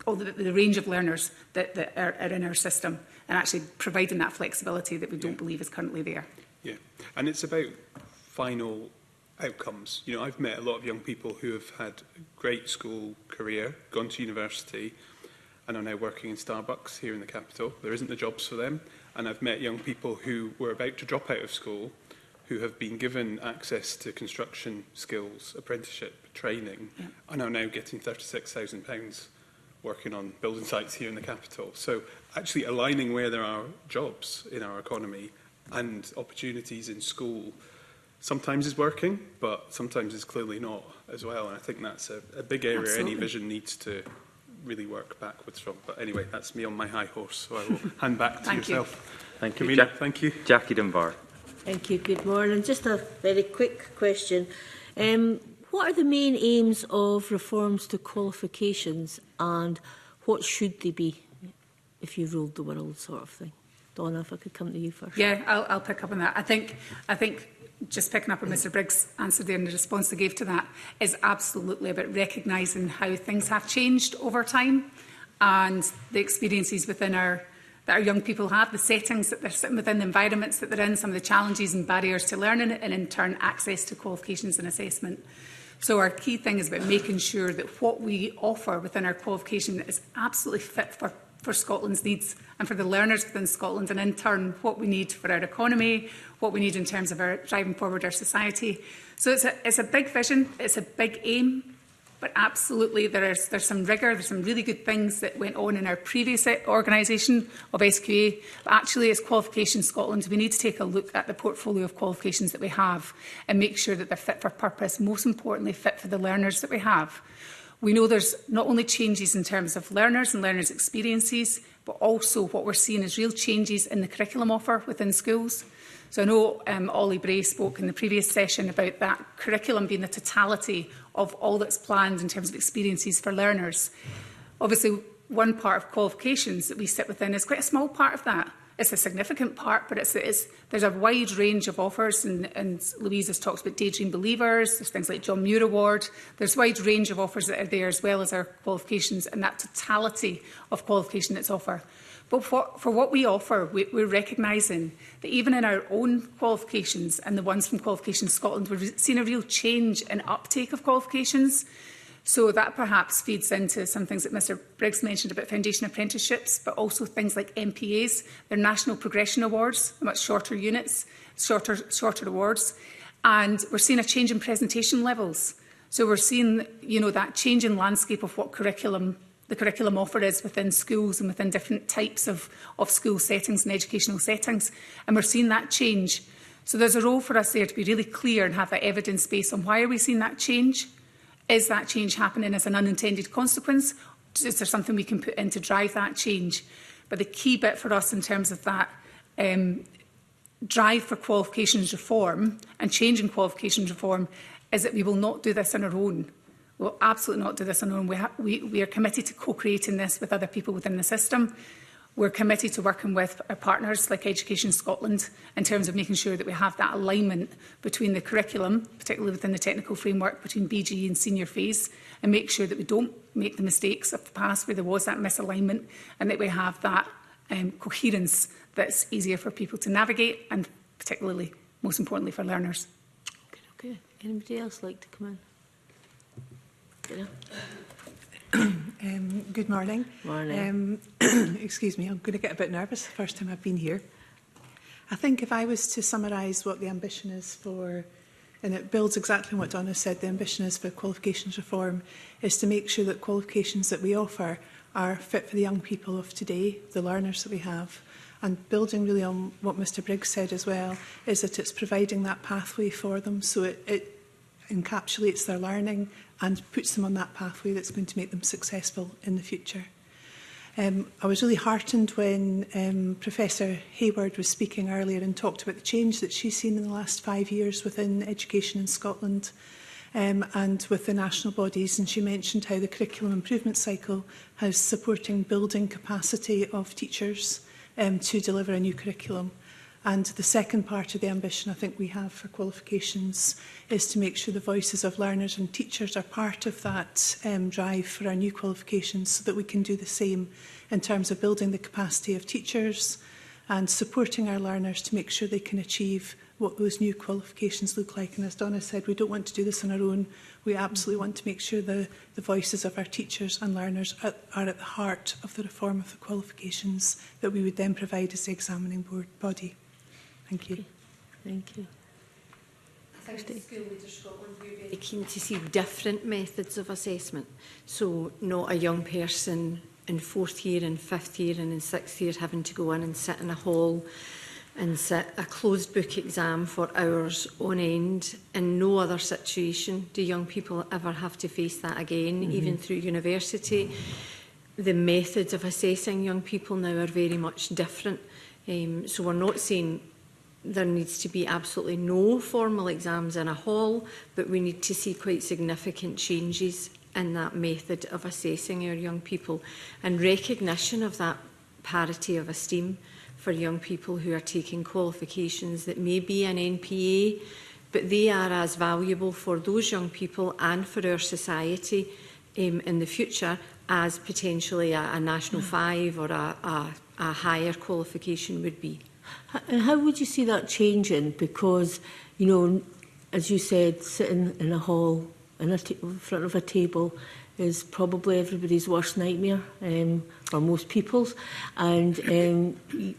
all the range of learners that are in our system, and actually providing that flexibility that we don't believe is currently there. Yeah, and it's about final outcomes. You know, I've met a lot of young people who have had a great school career, gone to university, and are now working in Starbucks here in the capital. There isn't the jobs for them. And I've met young people who were about to drop out of school, who have been given access to construction skills, apprenticeship, training, and are now getting £36,000 working on building sites here in the capital. So actually aligning where there are jobs in our economy and opportunities in school sometimes is working, but sometimes is clearly not as well. And I think that's a big area Absolutely. any vision needs to really work backwards from. But anyway, that's me on my high horse, so I will hand back to yourself. Thank you. Camilla, thank you. Jackie Dunbar. Thank you. Good morning. Just a very quick question. What are the main aims of reforms to qualifications, and what should they be if you ruled the world, sort of thing? Donna, if I could come to you first. Yeah, I'll pick up on that. I think just picking up on Mr Briggs' answer there and the response they gave to that, is absolutely about recognising how things have changed over time and the experiences within that our young people have, the settings that they're sitting within, the environments that they're in, some of the challenges and barriers to learning, and in turn access to qualifications and assessment. So our key thing is about making sure that what we offer within our qualification is absolutely fit for Scotland's needs and for the learners within Scotland, and in turn what we need for our economy, what we need in terms of our driving forward our society. So it's a big vision, it's a big aim, but absolutely there's some rigour, there's some really good things that went on in our previous organisation of SQA. But actually, as Qualifications Scotland, we need to take a look at the portfolio of qualifications that we have and make sure that they're fit for purpose, most importantly fit for the learners that we have. We know there's not only changes in terms of learners and learners' experiences, but also what we're seeing is real changes in the curriculum offer within schools. So I know Ollie Bray spoke in the previous session about that curriculum being the totality of all that's planned in terms of experiences for learners. Obviously, one part of qualifications that we sit within is quite a small part of that. It's a significant part, but there's a wide range of offers, and Louise has talked about Daydream Believers, there's things like John Muir Award, there's a wide range of offers that are there, as well as our qualifications and that totality of qualification that's offered. But for what we offer, we're recognising that even in our own qualifications and the ones from Qualifications Scotland, we've seen a real change in uptake of qualifications. So that perhaps feeds into some things that Mr Briggs mentioned about foundation apprenticeships, but also things like MPAs, their National Progression Awards, much shorter units, shorter awards. And we're seeing a change in presentation levels. So we're seeing, that change in landscape of what the curriculum offer is within schools and within different types of school settings and educational settings. And we're seeing that change. So there's a role for us there to be really clear and have that evidence base on why are we seeing that change? Is that change happening as an unintended consequence? Is there something we can put in to drive that change? But the key bit for us in terms of that drive for qualifications reform and changing qualifications reform is that we will not do this on our own. We'll absolutely not do this on our own. We are committed to co-creating this with other people within the system. We're committed to working with our partners like Education Scotland in terms of making sure that we have that alignment between the curriculum, particularly within the technical framework between BG and senior phase, and make sure that we don't make the mistakes of the past where there was that misalignment, and that we have that coherence that's easier for people to navigate and particularly, most importantly, for learners. Okay. Anybody else like to come in? Good morning. Morning. Excuse me, I'm going to get a bit nervous the first time I've been here. I think if I was to summarise what the ambition is for, and it builds exactly on what Donna said, the ambition is for qualifications reform, is to make sure that qualifications that we offer are fit for the young people of today, the learners that we have. And building really on what Mr Briggs said as well, is that it's providing that pathway for them, so it encapsulates their learning and puts them on that pathway that's going to make them successful in the future. I was really heartened when Professor Hayward was speaking earlier and talked about the change that she's seen in the last 5 years within education in Scotland and with the national bodies. And she mentioned how the curriculum improvement cycle has supporting building capacity of teachers to deliver a new curriculum. And the second part of the ambition I think we have for qualifications is to make sure the voices of learners and teachers are part of that drive for our new qualifications, so that we can do the same in terms of building the capacity of teachers and supporting our learners to make sure they can achieve what those new qualifications look like. And as Donna said, we don't want to do this on our own. We absolutely want to make sure the voices of our teachers and learners are at the heart of the reform of the qualifications that we would then provide as the examining body. Thank you. Thank you. I think School Leaders Scotland, we're very keen to see different methods of assessment. So not a young person in 4th year and 5th year and in 6th year having to go in and sit in a hall and sit a closed book exam for hours on end. In no other situation do young people ever have to face that again, even through university. The methods of assessing young people now are very much different. So we're not saying there needs to be absolutely no formal exams in a hall, but we need to see quite significant changes in that method of assessing our young people and recognition of that parity of esteem for young people who are taking qualifications that may be an NPA, but they are as valuable for those young people and for our society in the future as potentially a National 5 or a higher qualification would be. And how would you see that changing? Because, you know, as you said, sitting in a hall in front of a table is probably everybody's worst nightmare, or most people's, and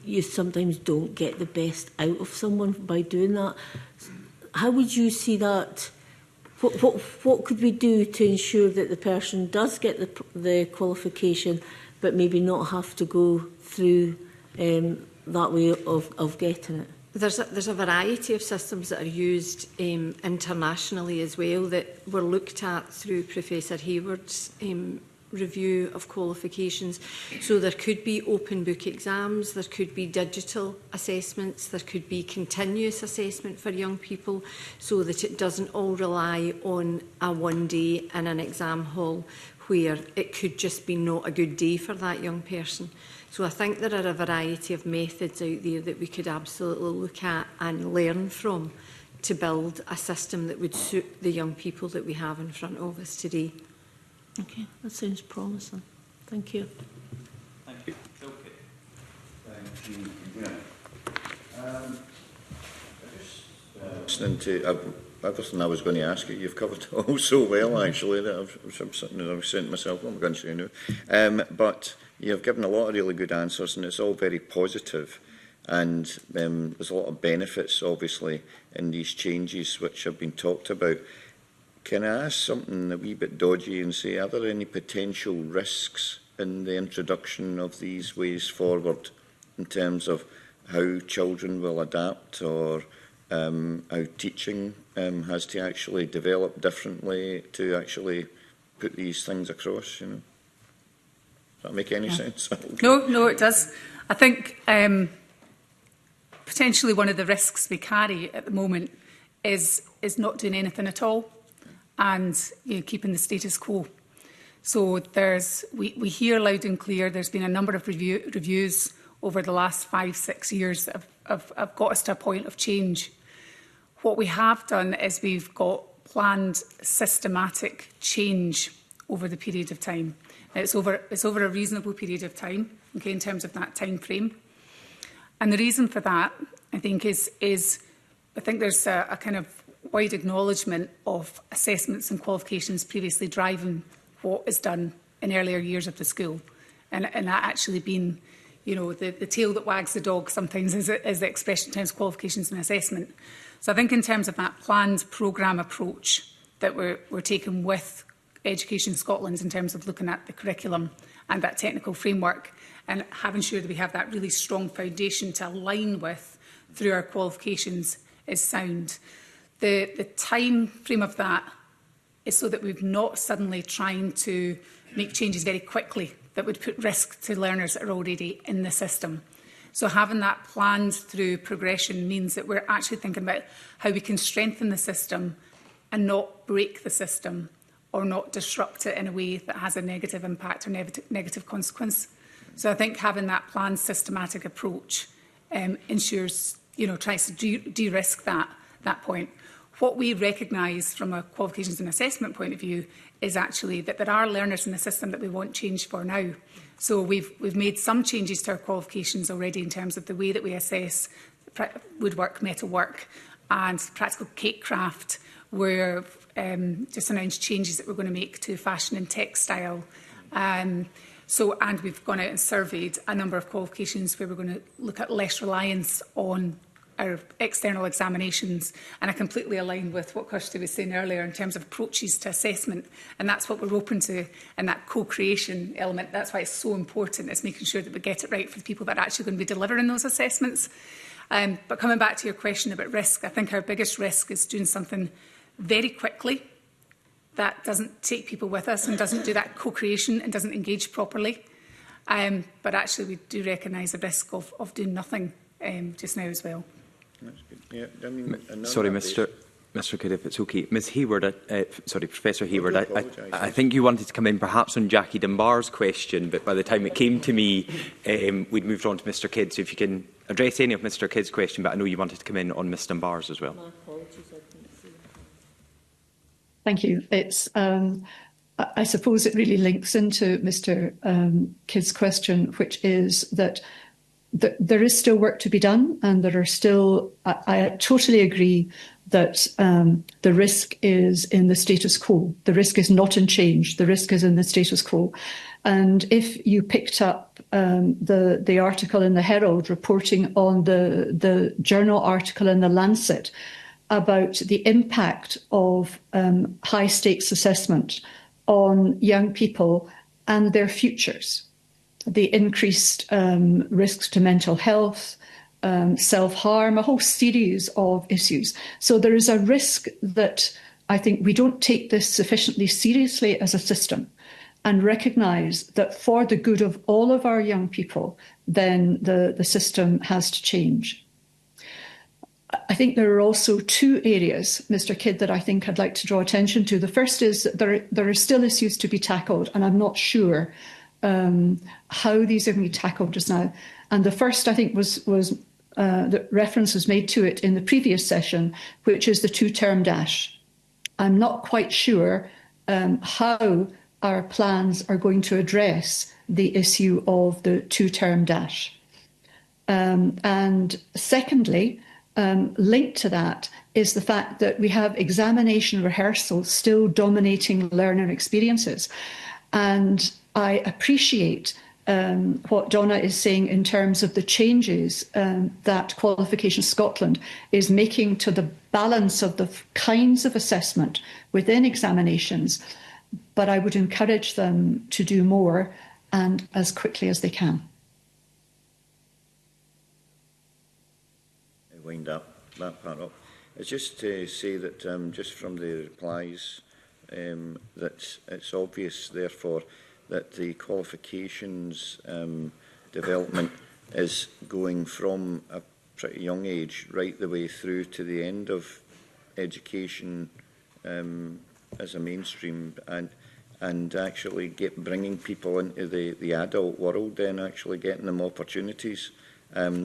you sometimes don't get the best out of someone by doing that. How would you see that? What could we do to ensure that the person does get the qualification, but maybe not have to go through that way of getting it? There's a variety of systems that are used internationally as well that were looked at through Professor Hayward's review of qualifications. So there could be open book exams, there could be digital assessments, there could be continuous assessment for young people so that it doesn't all rely on a one day in an exam hall where it could just be not a good day for that young person. So I think there are a variety of methods out there that we could absolutely look at and learn from to build a system that would suit the young people that we have in front of us today. Okay, that sounds promising. Thank you. Thank you. Okay. Thank you. Listening to everything I was going to ask you, you've covered it all so well, actually, that I've sent myself, what am I going to say now? But you've given a lot of really good answers, and it's all very positive. And there's a lot of benefits, obviously, in these changes which have been talked about. Can I ask something a wee bit dodgy and say, are there any potential risks in the introduction of these ways forward in terms of how children will adapt, or how teaching has to actually develop differently to actually put these things across, you know? Does that make any sense? No, it does. I think potentially one of the risks we carry at the moment is not doing anything at all and keeping the status quo. So we hear loud and clear there's been a number of reviews over the last 5-6 years that have got us to a point of change. What we have done is we've got planned systematic change over the period of time. It's over a reasonable period of time, okay, in terms of that time frame. And the reason for that, I think, is I think there's a kind of wide acknowledgement of assessments and qualifications previously driving what is done in earlier years of the school. And that actually being, you know, the tail that wags the dog sometimes is the expression in terms of qualifications and assessment. So I think in terms of that planned programme approach that we're taking with Education Scotland in terms of looking at the curriculum and that technical framework and having sure that we have that really strong foundation to align with through our qualifications is sound. The time frame of that is so that we're not suddenly trying to make changes very quickly that would put risk to learners that are already in the system. So having that planned through progression means that we're actually thinking about how we can strengthen the system and not break the system or not disrupt it in a way that has a negative impact or negative consequence. So I think having that planned systematic approach ensures, tries to de-risk that point. What we recognise from a qualifications and assessment point of view is actually that there are learners in the system that we want change for now. So we've made some changes to our qualifications already in terms of the way that we assess woodwork, metalwork and practical cake craft. We're just announced changes that we're going to make to fashion and textile. And we've gone out and surveyed a number of qualifications where we're going to look at less reliance on our external examinations, and I completely align with what Kirsty was saying earlier in terms of approaches to assessment, and that's what we're open to, and that co-creation element, that's why it's so important, is making sure that we get it right for the people that are actually going to be delivering those assessments. But coming back to your question about risk, I think our biggest risk is doing something very quickly that doesn't take people with us and doesn't do that co-creation and doesn't engage properly. But actually we do recognise the risk of doing nothing just now as well. That's good. Yeah, I mean, sorry, Mr. Kidd, if it's okay. Ms. Hayward, Professor Hayward, I think you wanted to come in perhaps on Jackie Dunbar's question, but by the time it came to me, we'd moved on to Mr. Kidd. So if you can address any of Mr Kidd's question, but I know you wanted to come in on Ms Dunbar's as well. My apologies, I didn't see that. Thank you. It's, I suppose it really links into Mr Kidd's question, which is that there is still work to be done, and there are still, I totally agree that the risk is in the status quo. The risk is not in change. The risk is in the status quo. And if you picked up the article in the Herald reporting on the journal article in the Lancet about the impact of high stakes assessment on young people and their futures, the increased risks to mental health, self-harm, a whole series of issues. So there is a risk that I think we don't take this sufficiently seriously as a system and recognise that for the good of all of our young people, then the system has to change. I think there are also two areas, Mr Kidd, that I think I'd like to draw attention to. The first is that there are still issues to be tackled, and I'm not sure how these are going to be tackled just now. And the first, I think, was the reference was made to it in the previous session, which is the two-term dash. I'm not quite sure how our plans are going to address the issue of the two-term dash. And secondly, linked to that is the fact that we have examination rehearsals still dominating learner experiences. And I appreciate what Donna is saying in terms of the changes that Qualification Scotland is making to the balance of the kinds of assessment within examinations, but I would encourage them to do more and as quickly as they can. Wind that part up. It's just to say that just from the replies that it's obvious, therefore, that the qualifications development is going from a pretty young age right the way through to the end of education as a mainstream, and actually bringing people into the adult world, then actually getting them opportunities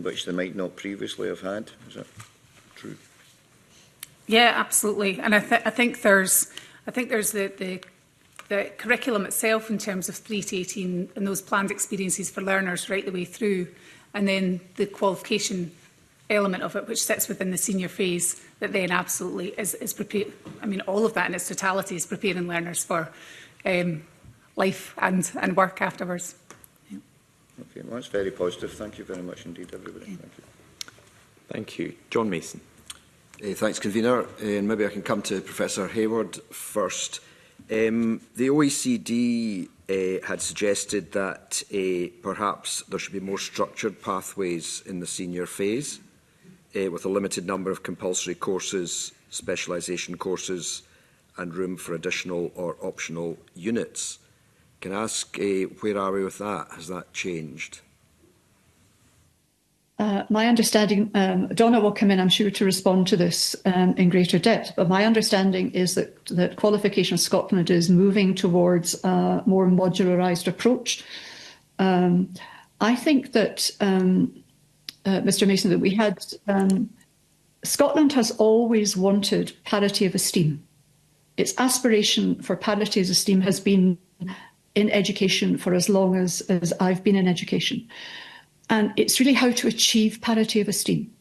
which they might not previously have had. Is that true? Yeah, absolutely. And I think there's the curriculum itself in terms of 3 to 18 and those planned experiences for learners right the way through, and then the qualification element of it, which sits within the senior phase, that then absolutely is prepared. I mean, all of that in its totality is preparing learners for life and work afterwards. Yeah. Okay, well, that's very positive. Thank you very much indeed, everybody. Okay. Thank you. Thank you. John Mason. Thanks, Convener. And maybe I can come to Professor Hayward first. The OECD had suggested that perhaps there should be more structured pathways in the senior phase, with a limited number of compulsory courses, specialisation courses, and room for additional or optional units. Can I ask, where are we with that? Has that changed? My understanding, Donna will come in, I'm sure, to respond to this in greater depth, but my understanding is that Qualification Scotland is moving towards a more modularised approach. I think that, Mr Mason, that we had, Scotland has always wanted parity of esteem. Its aspiration for parity of esteem has been in education for as long as I've been in education. And it's really how to achieve parity of esteem.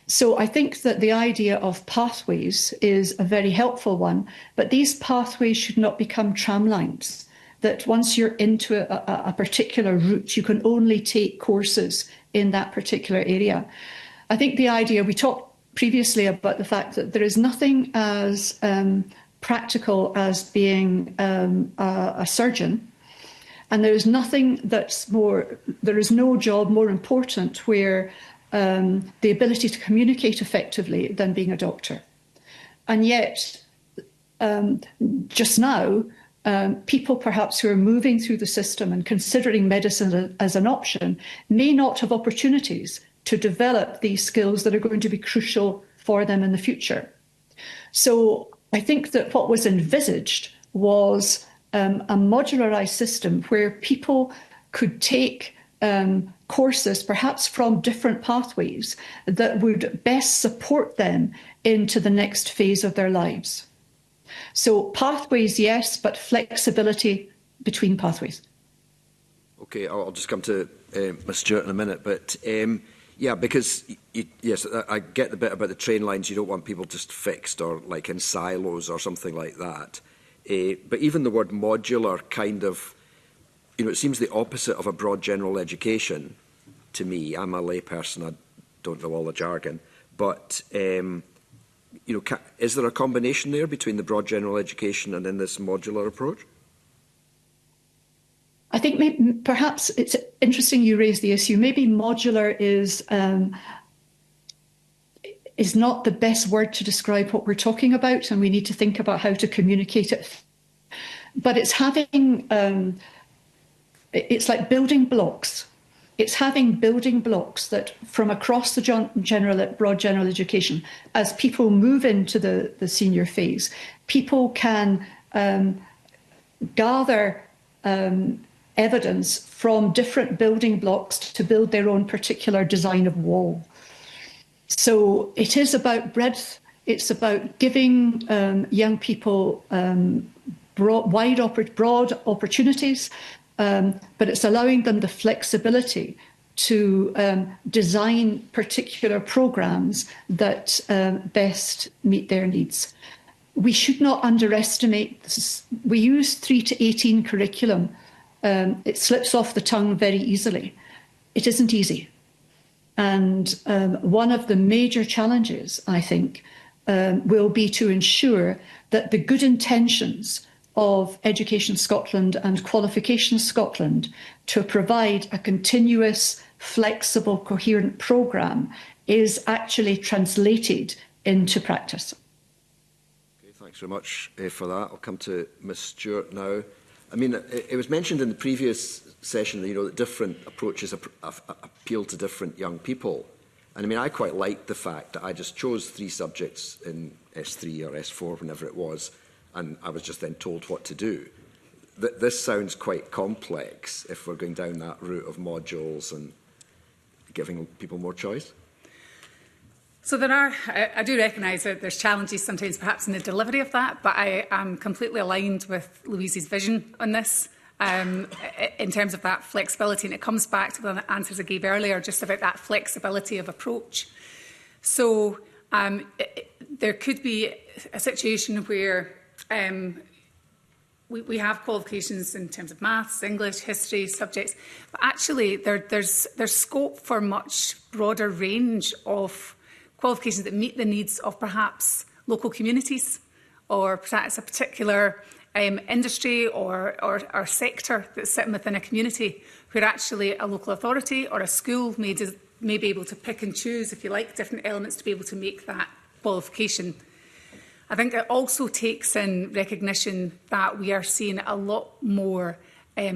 So I think that the idea of pathways is a very helpful one, but these pathways should not become tramlines, that once you're into a particular route, you can only take courses in that particular area. I think the idea, we talked previously about the fact that there is nothing as practical as being a surgeon. And there is nothing that's there is no job more important where the ability to communicate effectively than being a doctor. And yet, just now, people perhaps who are moving through the system and considering medicine as an option may not have opportunities to develop these skills that are going to be crucial for them in the future. So I think that what was envisaged was a modularised system where people could take courses, perhaps from different pathways, that would best support them into the next phase of their lives. So pathways, yes, but flexibility between pathways. Okay, I'll just come to Ms Stewart in a minute, but yeah, because yes, I get the bit about the train lines. You don't want people just fixed or like in silos or something like that. But even the word modular kind of, it seems the opposite of a broad general education to me. I'm a layperson, I don't know all the jargon, but is there a combination there between the broad general education and then this modular approach? I think perhaps it's interesting you raise the issue. Maybe modular is not the best word to describe what we're talking about, and we need to think about how to communicate it. But it's having, it's like building blocks. It's having building blocks that from across the broad general education, as people move into the senior phase, people can gather evidence from different building blocks to build their own particular design of wall. So it is about breadth. It's about giving young people broad opportunities, but it's allowing them the flexibility to design particular programs that best meet their needs. We should not underestimate this. We use 3 to 18 curriculum. It slips off the tongue very easily. It isn't easy. And one of the major challenges, I think, will be to ensure that the good intentions of Education Scotland and Qualifications Scotland to provide a continuous, flexible, coherent programme is actually translated into practice. Okay, thanks very much for that. I'll come to Ms Stewart now. I mean, it was mentioned in the previous session that, that different approaches appeal to different young people. And I mean, I quite liked the fact that I just chose 3 subjects in S3 or S4, whenever it was, and I was just then told what to do. This sounds quite complex if we're going down that route of modules and giving people more choice. So I do recognise that there's challenges sometimes perhaps in the delivery of that, but I am completely aligned with Louise's vision on this in terms of that flexibility. And it comes back to the answers I gave earlier, just about that flexibility of approach. So there could be a situation where we have qualifications in terms of maths, English, history, subjects, but actually there's scope for much broader range of qualifications that meet the needs of perhaps local communities or perhaps a particular industry or sector that's sitting within a community where actually a local authority or a school may be able to pick and choose, if you like, different elements to be able to make that qualification. I think it also takes in recognition that we are seeing a lot more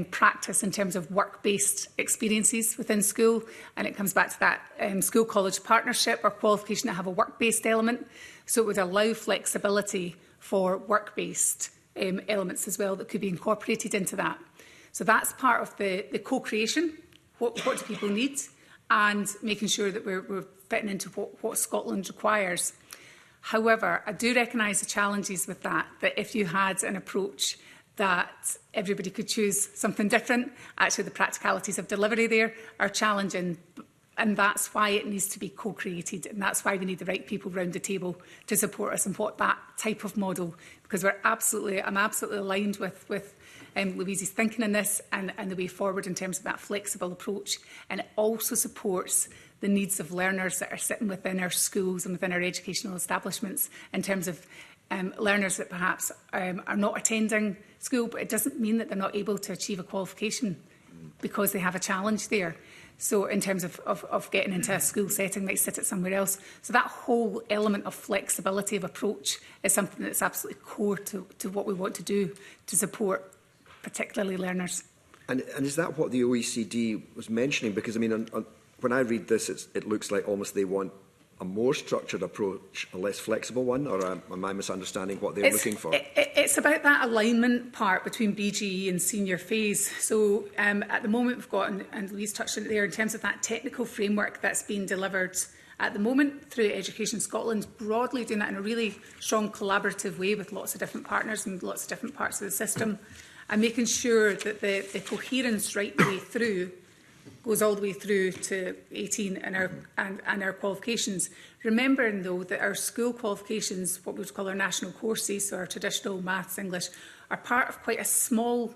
practice in terms of work-based experiences within school, and it comes back to that school-college partnership or qualification that have a work-based element, so it would allow flexibility for work-based elements as well that could be incorporated into that. So that's part of the co-creation, what do people need, and making sure that we're fitting into what Scotland requires. However, I do recognise the challenges with that if you had an approach that everybody could choose something different, actually the practicalities of delivery there are challenging, and that's why it needs to be co-created, and that's why we need the right people round the table to support us and what that type of model, because I'm absolutely aligned with Louise's thinking in this and the way forward in terms of that flexible approach, and it also supports the needs of learners that are sitting within our schools and within our educational establishments in terms of learners that perhaps are not attending school, but it doesn't mean that they're not able to achieve a qualification because they have a challenge there. So in terms of getting into a school setting, they sit it somewhere else. So that whole element of flexibility of approach is something that's absolutely core to what we want to do to support particularly learners. And is that what the OECD was mentioning? Because I mean, when I read this, it looks like almost they want a more structured approach, a less flexible one, or am I misunderstanding what they're looking for? It's about that alignment part between BGE and senior phase. So at the moment we've got, and Louise touched on it there, in terms of that technical framework that's being delivered at the moment through Education Scotland, broadly doing that in a really strong collaborative way with lots of different partners and lots of different parts of the system, and making sure that the coherence right the way through goes all the way through to 18 and our qualifications. Remembering, though, that our school qualifications, what we would call our national courses, so our traditional maths, English, are part of quite a small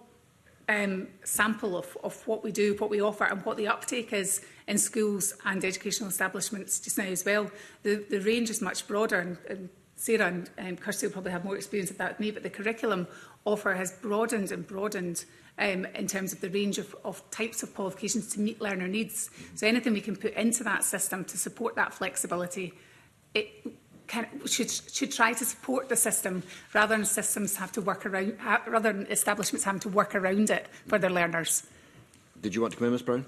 sample of what we do, what we offer, and what the uptake is in schools and educational establishments just now as well. The range is much broader, and Sarah and Kirsty will probably have more experience of that with me, but the curriculum offer has broadened and broadened in terms of the range of types of qualifications to meet learner needs. So anything we can put into that system to support that flexibility, it should try to support the system rather than systems have to work around, rather than establishments having to work around it for their learners. Did you want to come in, Ms Brown?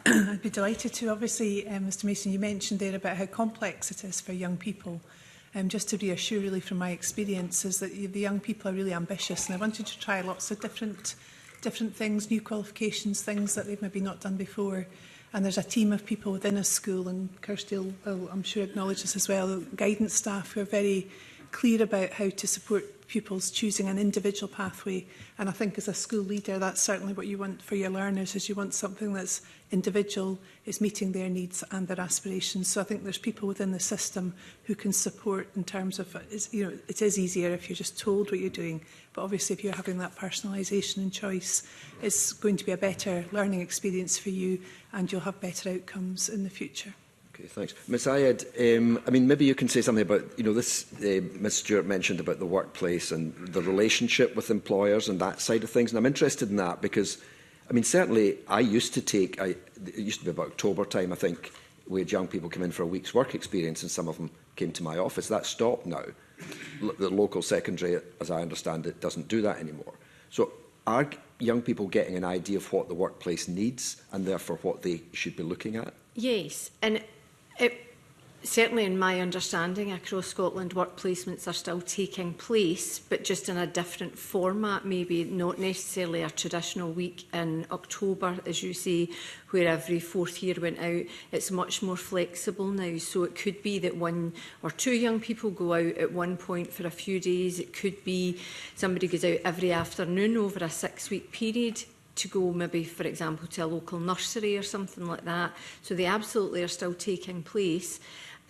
I'd be delighted to. Obviously, Mr Mason, you mentioned there about how complex it is for young people. Just to reassure, really, from my experience, is that the young people are really ambitious, and I wanted to try lots of different things, new qualifications, things that they've maybe not done before. And there's a team of people within a school, and Kirsty will, I'm sure, acknowledge this as well, guidance staff who are very clear about how to support pupils choosing an individual pathway. And I think as a school leader, that's certainly what you want for your learners, is you want something that's individual, is meeting their needs and their aspirations. So I think there's people within the system who can support in terms of, it is easier if you're just told what you're doing, but obviously if you're having that personalisation and choice, it's going to be a better learning experience for you, and you'll have better outcomes in the future. Okay, thanks. Ms Ayed, I mean, maybe you can say something about, this, Ms Stewart mentioned about the workplace and the relationship with employers and that side of things, and I'm interested in that because, I mean, certainly I used to take, it used to be about October time, I think, we had young people come in for a week's work experience and some of them came to my office. That's stopped now. The local secondary, as I understand it, doesn't do that anymore. So are young people getting an idea of what the workplace needs and therefore what they should be looking at? Yes, and certainly in my understanding across Scotland, work placements are still taking place, but just in a different format, maybe not necessarily a traditional week in October, as you say, where every fourth year went out. It's much more flexible now. So it could be that 1 or 2 young people go out at one point for a few days. It could be somebody goes out every afternoon over a 6-week period to go maybe, for example, to a local nursery or something like that. So they absolutely are still taking place.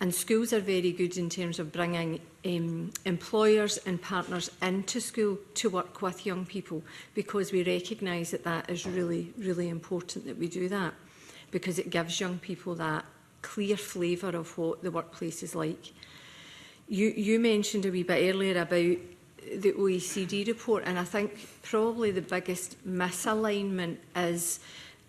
And schools are very good in terms of bringing employers and partners into school to work with young people, because we recognise that that is really, really important that we do that, because it gives young people that clear flavour of what the workplace is like. You mentioned a wee bit earlier about the OECD report, and I think probably the biggest misalignment is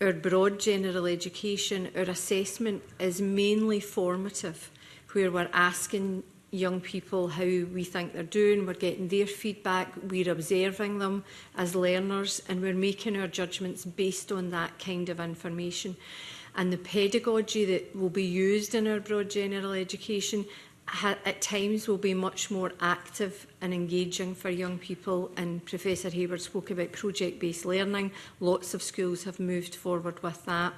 our broad general education, our assessment is mainly formative, where we're asking young people how we think they're doing, we're getting their feedback, we're observing them as learners, and we're making our judgments based on that kind of information. And the pedagogy that will be used in our broad general education at times will be much more active and engaging for young people, and Professor Hayward spoke about project-based learning. Lots of schools have moved forward with that.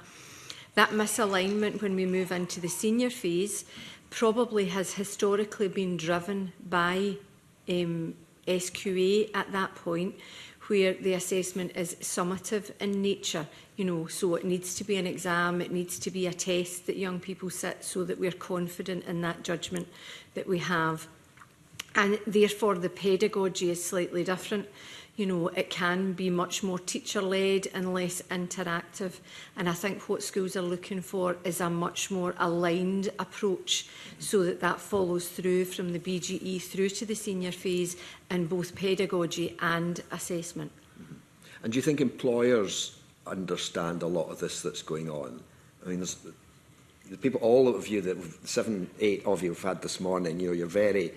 That misalignment when we move into the senior phase probably has historically been driven by SQA at that point, where the assessment is summative in nature. So it needs to be an exam, it needs to be a test that young people sit so that we're confident in that judgment that we have. And therefore the pedagogy is slightly different. It can be much more teacher-led and less interactive. And I think what schools are looking for is a much more aligned approach, so that that follows through from the BGE through to the senior phase in both pedagogy and assessment. And do you think employers understand a lot of this that's going on? I mean, there's the people, all of you, that 7, 8 of you have had this morning, you're very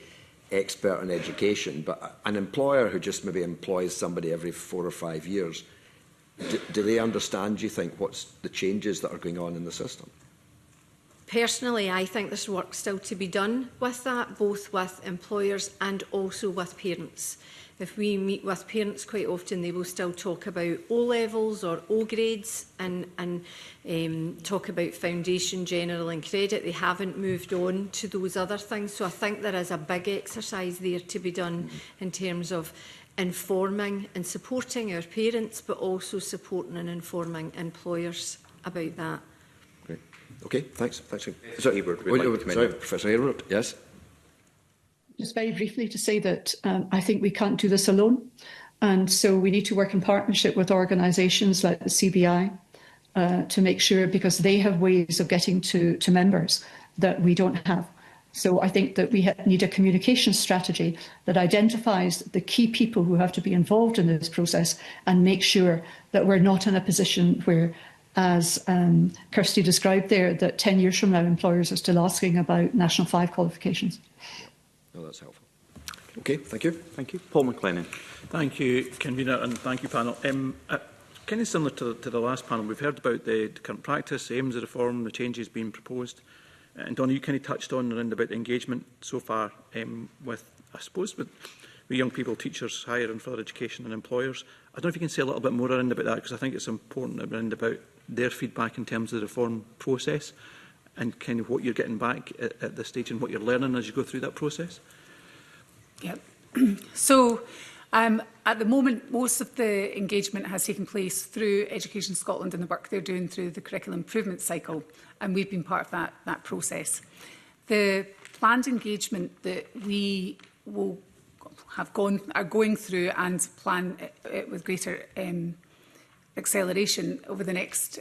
expert in education, but an employer who just maybe employs somebody every 4 or 5 years, do they understand, do you think, what's the changes that are going on in the system? Personally, I think there's work still to be done with that, both with employers and also with parents. If we meet with parents quite often, they will still talk about O-levels or O-grades and talk about foundation, general and credit. They haven't moved on to those other things. So I think there is a big exercise there to be done in terms of informing and supporting our parents, but also supporting and informing employers about that. Great. Okay, thanks. Thanks. Sorry, Hayward, would like to come in. Sorry, Professor Hayward, yes. Just very briefly to say that I think we can't do this alone. And so we need to work in partnership with organisations like the CBI to make sure, because they have ways of getting to members that we don't have. So I think that we need a communication strategy that identifies the key people who have to be involved in this process and make sure that we're not in a position where, as Kirsty described there, that 10 years from now employers are still asking about National 5 qualifications. No, that's helpful. Okay, thank you. Thank you. Paul McLennan. Thank you, Convener, and thank you, panel. Kind of similar to the last panel, we've heard about the current practice, the aims of reform, the changes being proposed. And Donna, you kind of touched on around about the engagement so far with, I suppose, with young people, teachers, higher and further education and employers. I don't know if you can say a little bit more around about that, because I think it's important around about their feedback in terms of the reform process and kind of what you're getting back at this stage and what you're learning as you go through that process. Yeah. So at the moment, most of the engagement has taken place through Education Scotland and the work they're doing through the curriculum improvement cycle, and we've been part of that process. The planned engagement that we will are going through and plan it with greater acceleration over the next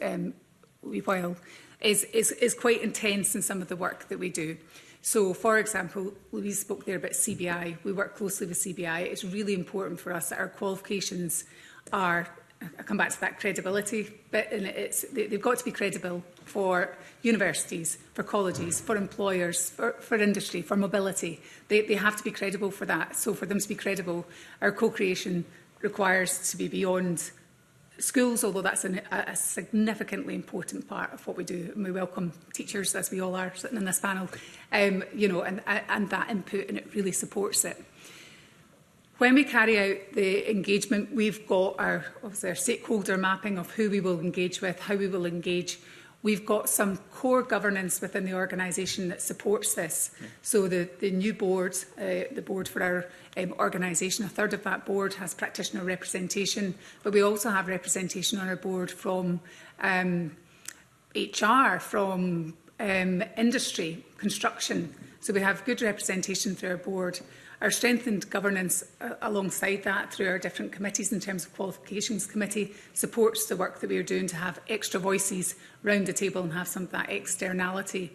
wee while is quite intense in some of the work that we do. So, for example, Louise spoke there about CBI. We work closely with CBI. It's really important for us that our qualifications are, I come back to that credibility bit, and they've got to be credible for universities, for colleges, for employers, for industry, for mobility. They have to be credible for that. So for them to be credible, our co-creation requires to be beyond schools, although that's a significantly important part of what we do. And we welcome teachers, as we all are sitting in this panel, you know, and that input, and it really supports it. When we carry out the engagement, we've got obviously our stakeholder mapping of who we will engage with, how we will engage. We've got some core governance within the organisation that supports this. So the new board, the board for our organisation, a third of that board has practitioner representation, but we also have representation on our board from HR, from industry, construction. So we have good representation through our board. Our strengthened governance alongside that through our different committees in terms of qualifications committee supports the work that we are doing to have extra voices round the table and have some of that externality.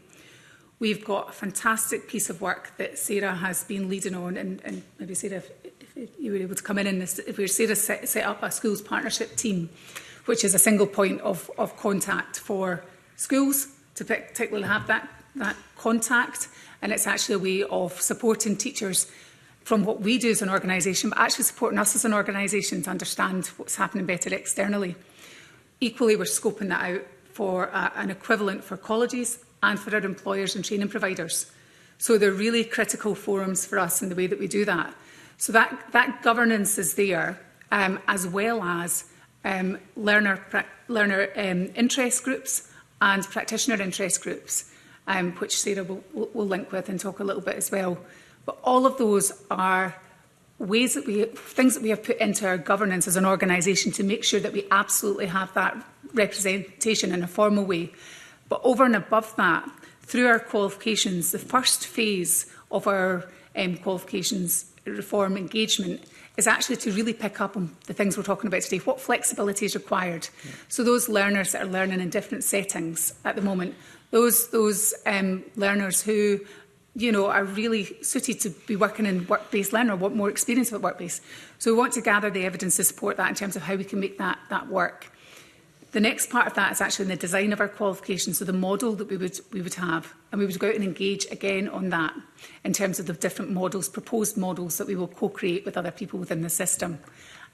We've got a fantastic piece of work that Sarah has been leading on, and maybe Sarah, if you were able to come in this, if we were Sarah set up a schools partnership team, which is a single point of contact for schools to particularly have that contact, and it's actually a way of supporting teachers from what we do as an organisation, but actually supporting us as an organisation to understand what's happening better externally. Equally, we're scoping that out for an equivalent for colleges and for our employers and training providers. So they're really critical forums for us in the way that we do that. So that governance is there, as well as learner interest groups and practitioner interest groups, which Sarah will link with and talk a little bit as well. But all of those are things that we have put into our governance as an organisation to make sure that we absolutely have that representation in a formal way. But over and above that, through our qualifications, the first phase of our qualifications reform engagement is actually to really pick up on the things we're talking about today. What flexibility is required? Yeah. So those learners that are learning in different settings at the moment, those learners who, you know, are really suited to be working in work-based learning or want more experience with work-based. So we want to gather the evidence to support that in terms of how we can make that work. The next part of that is actually in the design of our qualifications, so the model that we would have, and we would go out and engage again on that in terms of the different models, proposed models that we will co-create with other people within the system.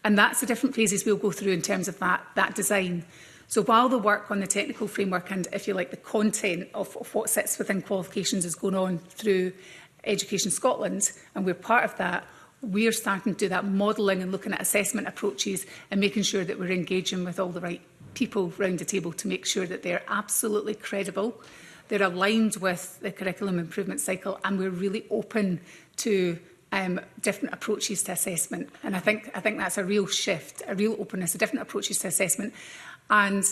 And that's the different phases we'll go through in terms of that design. So while the work on the technical framework and, if you like, the content of what sits within qualifications is going on through Education Scotland, and we're part of that, we're starting to do that modelling and looking at assessment approaches and making sure that we're engaging with all the right people round the table to make sure that they're absolutely credible, they're aligned with the curriculum improvement cycle, and we're really open to different approaches to assessment. And I think that's a real shift, a real openness to different approaches to assessment, and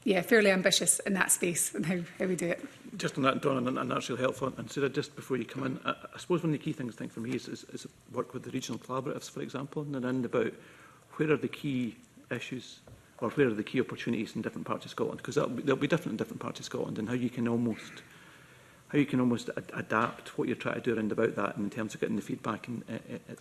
yeah, fairly ambitious in that space and how we do it. Just on that, Dawn, and that's really helpful. And Sarah, just before you come in, I suppose one of the key things I think for me is work with the regional collaboratives, for example, and around about where are the key issues or where are the key opportunities in different parts of Scotland, because they'll be different in different parts of Scotland, and how you can almost adapt what you're trying to do around about that in terms of getting the feedback. And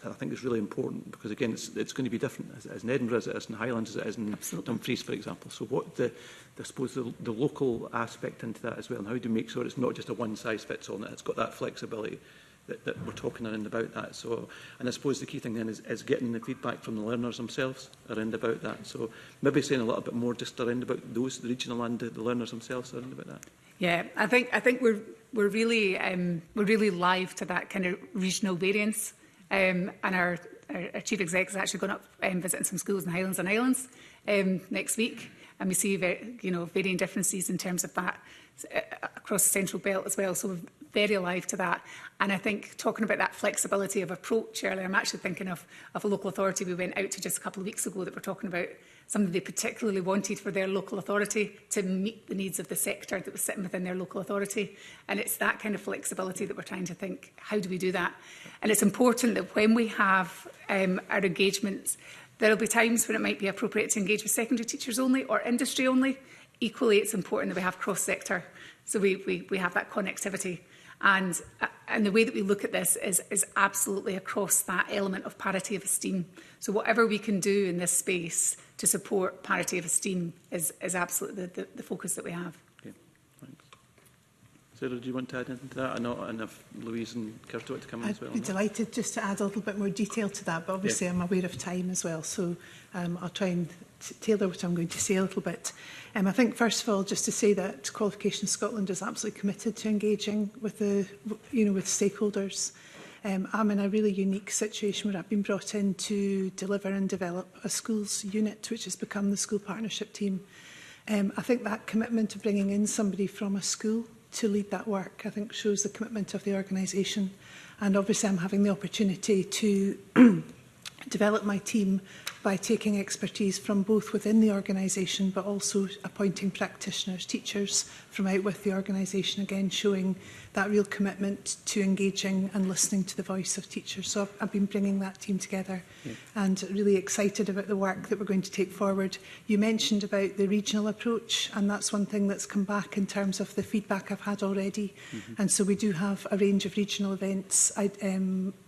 I think it's really important, because again, it's going to be different as in Edinburgh as it is in Highlands as it is in Dumfries, for example. So what I suppose the local aspect into that as well, and how do you make sure it's not just a one size fits all, and it's got that flexibility that we're talking around about that. So, and I suppose the key thing then is getting the feedback from the learners themselves around about that. So maybe saying a little bit more just around about the regional and the learners themselves around about that. Yeah, I think we're really live to that kind of regional variance, and our chief exec is actually going up visiting some schools in Highlands and Islands next week, and we see varying differences in terms of that across the Central Belt as well. So we're very alive to that. And I think talking about that flexibility of approach earlier, I'm actually thinking of a local authority we went out to just a couple of weeks ago that were talking about something they particularly wanted for their local authority to meet the needs of the sector that was sitting within their local authority. And it's that kind of flexibility that we're trying to think, how do we do that? And it's important that when we have our engagements, there will be times when it might be appropriate to engage with secondary teachers only or industry only. Equally, it's important that we have cross-sector, so we have that connectivity. And the way that we look at this is absolutely across that element of parity of esteem. So whatever we can do in this space to support parity of esteem is absolutely the focus that we have. Okay, thanks. Sarah, do you want to add anything to that? And if Louise and Kirsty want to come in as well. I'd be delighted just to add a little bit more detail to that, but obviously I'm aware of time as well, so I'll try and tailor what I'm going to say a little bit. I think, first of all, just to say that Qualifications Scotland is absolutely committed to engaging with with stakeholders. I'm in a really unique situation where I've been brought in to deliver and develop a schools unit, which has become the school partnership team. I think that commitment to bringing in somebody from a school to lead that work, I think, shows the commitment of the organisation. And obviously I'm having the opportunity to develop my team by taking expertise from both within the organisation, but also appointing practitioners, teachers from out with the organisation, again showing that real commitment to engaging and listening to the voice of teachers. So I've been bringing that team together and really excited about the work that we're going to take forward. You mentioned about the regional approach, and that's one thing that's come back in terms of the feedback I've had already. And so we do have a range of regional events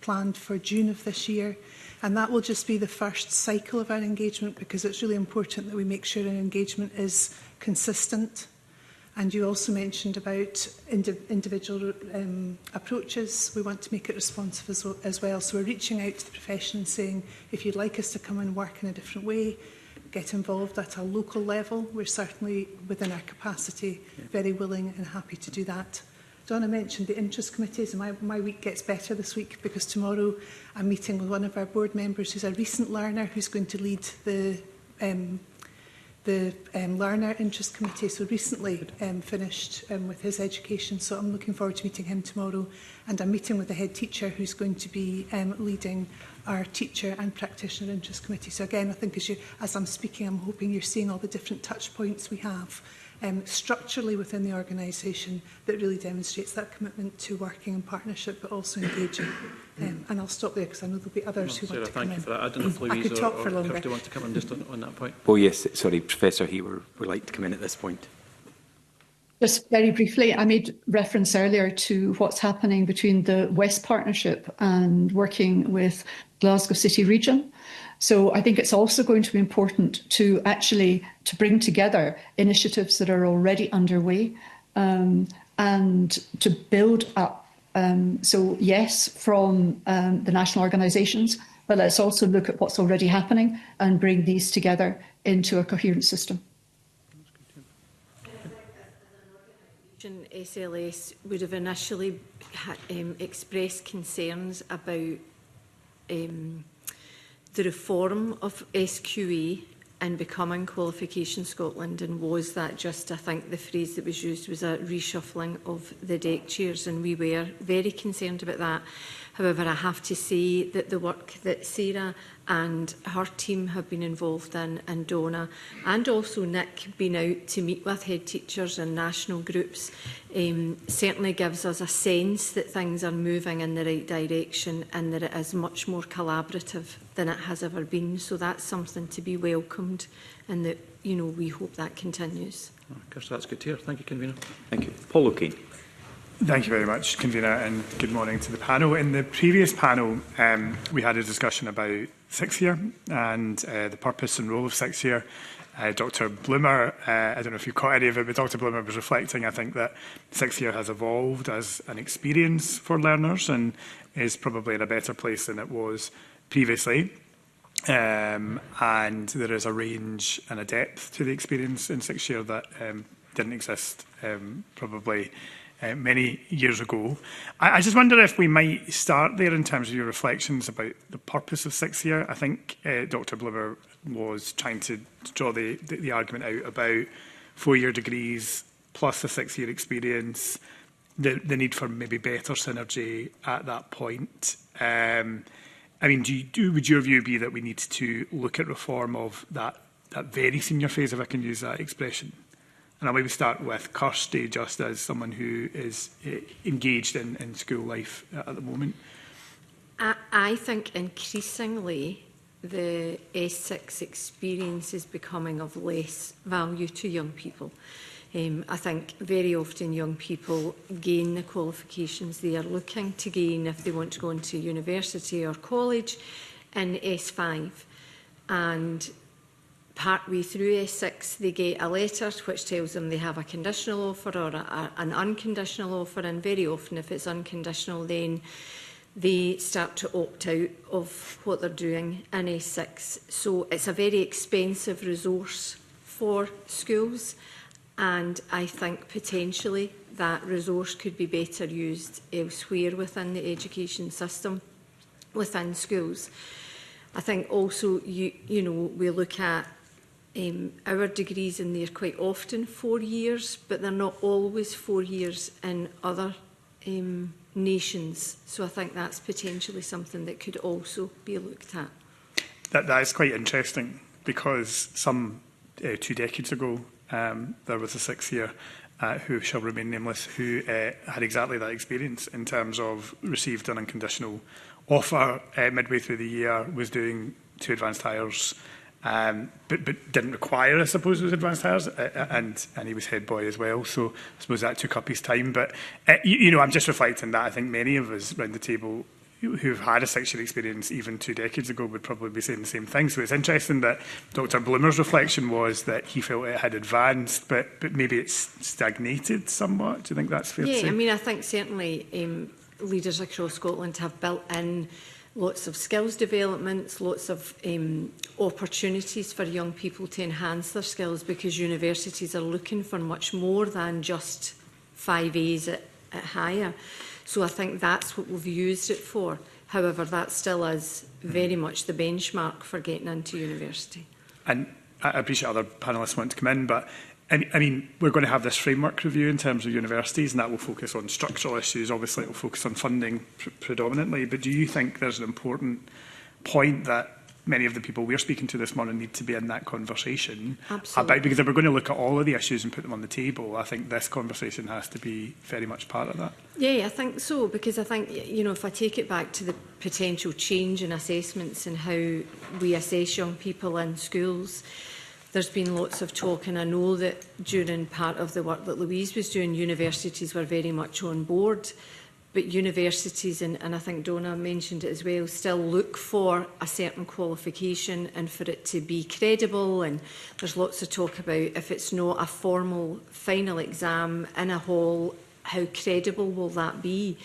planned for June of this year. And that will just be the first cycle of our engagement, because it's really important that we make sure our engagement is consistent. And you also mentioned about individual approaches. We want to make it responsive as well. So we're reaching out to the profession and saying, if you'd like us to come and work in a different way, get involved at a local level. We're certainly, within our capacity, very willing and happy to do that. Donna mentioned the interest committees, and my week gets better this week, because tomorrow I'm meeting with one of our board members who's a recent learner who's going to lead the learner interest committee. So recently finished with his education, so I'm looking forward to meeting him tomorrow. And I'm meeting with the head teacher who's going to be leading our teacher and practitioner interest committee. So again, I think as I'm speaking, I'm hoping you're seeing all the different touch points we have structurally within the organisation that really demonstrates that commitment to working in partnership, but also engaging. And I'll stop there, because I know there'll be others who want to come in. Thank you for that. I don't know if Louise or Kirsty want to come in just on that point. Oh yes, sorry, Professor Hayward would like to come in at this point. Just very briefly, I made reference earlier to what's happening between the West Partnership and working with Glasgow City Region. So I think it's also going to be important to bring together initiatives that are already underway and to build up. So yes, from the national organisations, but let's also look at what's already happening and bring these together into a coherent system. SLS would have initially expressed concerns about the reform of SQA and becoming Qualification Scotland, and was that just, I think the phrase that was used was a reshuffling of the deck chairs, and we were very concerned about that. However, I have to say that the work that Sarah and her team have been involved in, and Donna, and also Nick, been out to meet with head teachers and national groups, certainly gives us a sense that things are moving in the right direction and that it is much more collaborative than it has ever been. So that's something to be welcomed, and that, you know, we hope that continues. Kirsty, that's good to hear. Thank you, Convener. Thank you. Paul O'Kane. Thank you very much, Convener, and good morning to the panel. In the previous panel, we had a discussion about sixth year and the purpose and role of sixth year. Dr Bloomer, I don't know if you caught any of it, but Dr Bloomer was reflecting, I think, that sixth year has evolved as an experience for learners and is probably in a better place than it was previously. And there is a range and a depth to the experience in sixth year that didn't exist probably many years ago. I just wonder if we might start there in terms of your reflections about the purpose of sixth year. I think Dr Bloomer was trying to draw the argument out about four-year degrees plus a six-year experience, the need for maybe better synergy at that point. I mean, would your view be that we need to look at reform of that very senior phase, if I can use that expression? And I'll maybe start with Kirsty, just as someone who is engaged in school life at the moment. I think increasingly the S6 experience is becoming of less value to young people. I think very often young people gain the qualifications they are looking to gain if they want to go into university or college in S5. And partway through S6, they get a letter which tells them they have a conditional offer or an unconditional offer, and very often if it's unconditional, then they start to opt out of what they're doing in S6. So it's a very expensive resource for schools, and I think potentially that resource could be better used elsewhere within the education system, within schools. I think also, you know, we look at our degrees, and they're quite often 4 years, but they're not always 4 years in other nations. So I think that's potentially something that could also be looked at. That is quite interesting, because some 2 decades ago, there was a 6th year who shall remain nameless, who had exactly that experience in terms of received an unconditional offer midway through the year, was doing 2 advanced hires, but didn't require, I suppose, those advanced hires, and he was head boy as well. So I suppose that took up his time. But you know, I'm just reflecting that I think many of us around the table who've had a 6-year experience even 2 decades ago would probably be saying the same thing. So it's interesting that Dr Bloomer's reflection was that he felt it had advanced, but maybe it's stagnated somewhat. Do you think that's fair to say? Yeah, I mean, I think certainly leaders across Scotland have built in lots of skills developments, lots of opportunities for young people to enhance their skills, because universities are looking for much more than just 5 A's at higher. So I think that's what we've used it for. However, that still is very much the benchmark for getting into university. And I appreciate other panellists want to come in, but I mean, we're going to have this framework review in terms of universities, and that will focus on structural issues. Obviously, it will focus on funding predominantly. But do you think there's an important point that many of the people we're speaking to this morning need to be in that conversation about? Because if we're going to look at all of the issues and put them on the table, I think this conversation has to be very much part of that. Yeah, I think so, because I think, you know, if I take it back to the potential change in assessments and how we assess young people in schools, there's been lots of talk, and I know that during part of the work that Louise was doing, universities were very much on board. But universities, and I think Donna mentioned it as well, still look for a certain qualification and for it to be credible. And there's lots of talk about, if it's not a formal final exam in a hall, how credible will that be?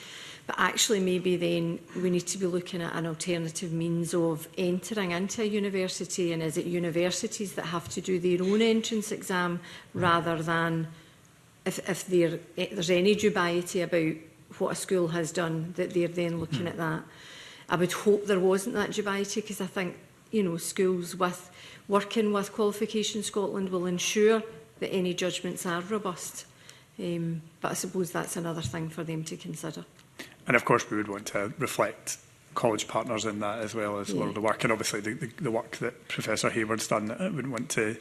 But actually maybe then we need to be looking at an alternative means of entering into a university, and is it universities that have to do their own entrance exam rather than if there's any dubiety about what a school has done, that they're then looking at that. I would hope there wasn't that dubiety, because I think, you know, schools working with Qualification Scotland will ensure that any judgments are robust. But I suppose that's another thing for them to consider. And of course we would want to reflect college partners in that as well as a lot of the work, and obviously the work that Professor Hayward's done. I wouldn't want to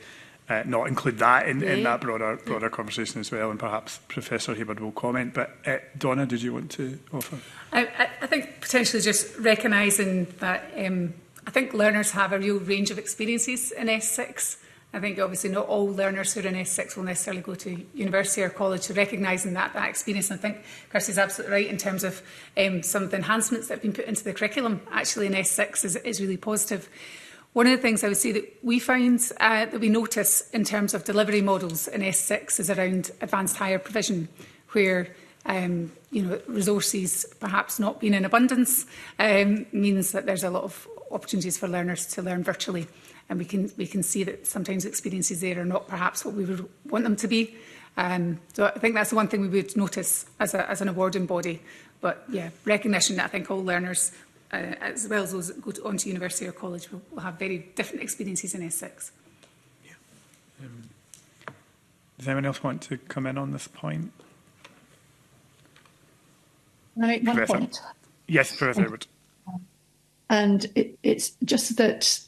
not include that in that broader conversation as well, and perhaps Professor Hayward will comment. But Donna, did you want to offer? I think potentially just recognising that I think learners have a real range of experiences in S6. I think obviously not all learners who are in S6 will necessarily go to university or college, so recognising that experience. And I think Kirsty's absolutely right in terms of some of the enhancements that have been put into the curriculum actually in S6 is really positive. One of the things I would say that we find that we notice in terms of delivery models in S6 is around advanced higher provision, where resources perhaps not being in abundance means that there's a lot of opportunities for learners to learn virtually. And we can see that sometimes experiences there are not perhaps what we would want them to be. So I think that's the one thing we would notice as an awarding body. But yeah, recognition that I think all learners, as well as those that go on to university or college, will have very different experiences in S6. Yeah. Does anyone else want to come in on this point? Can I make one point? Yes, Professor Edward. And it's just that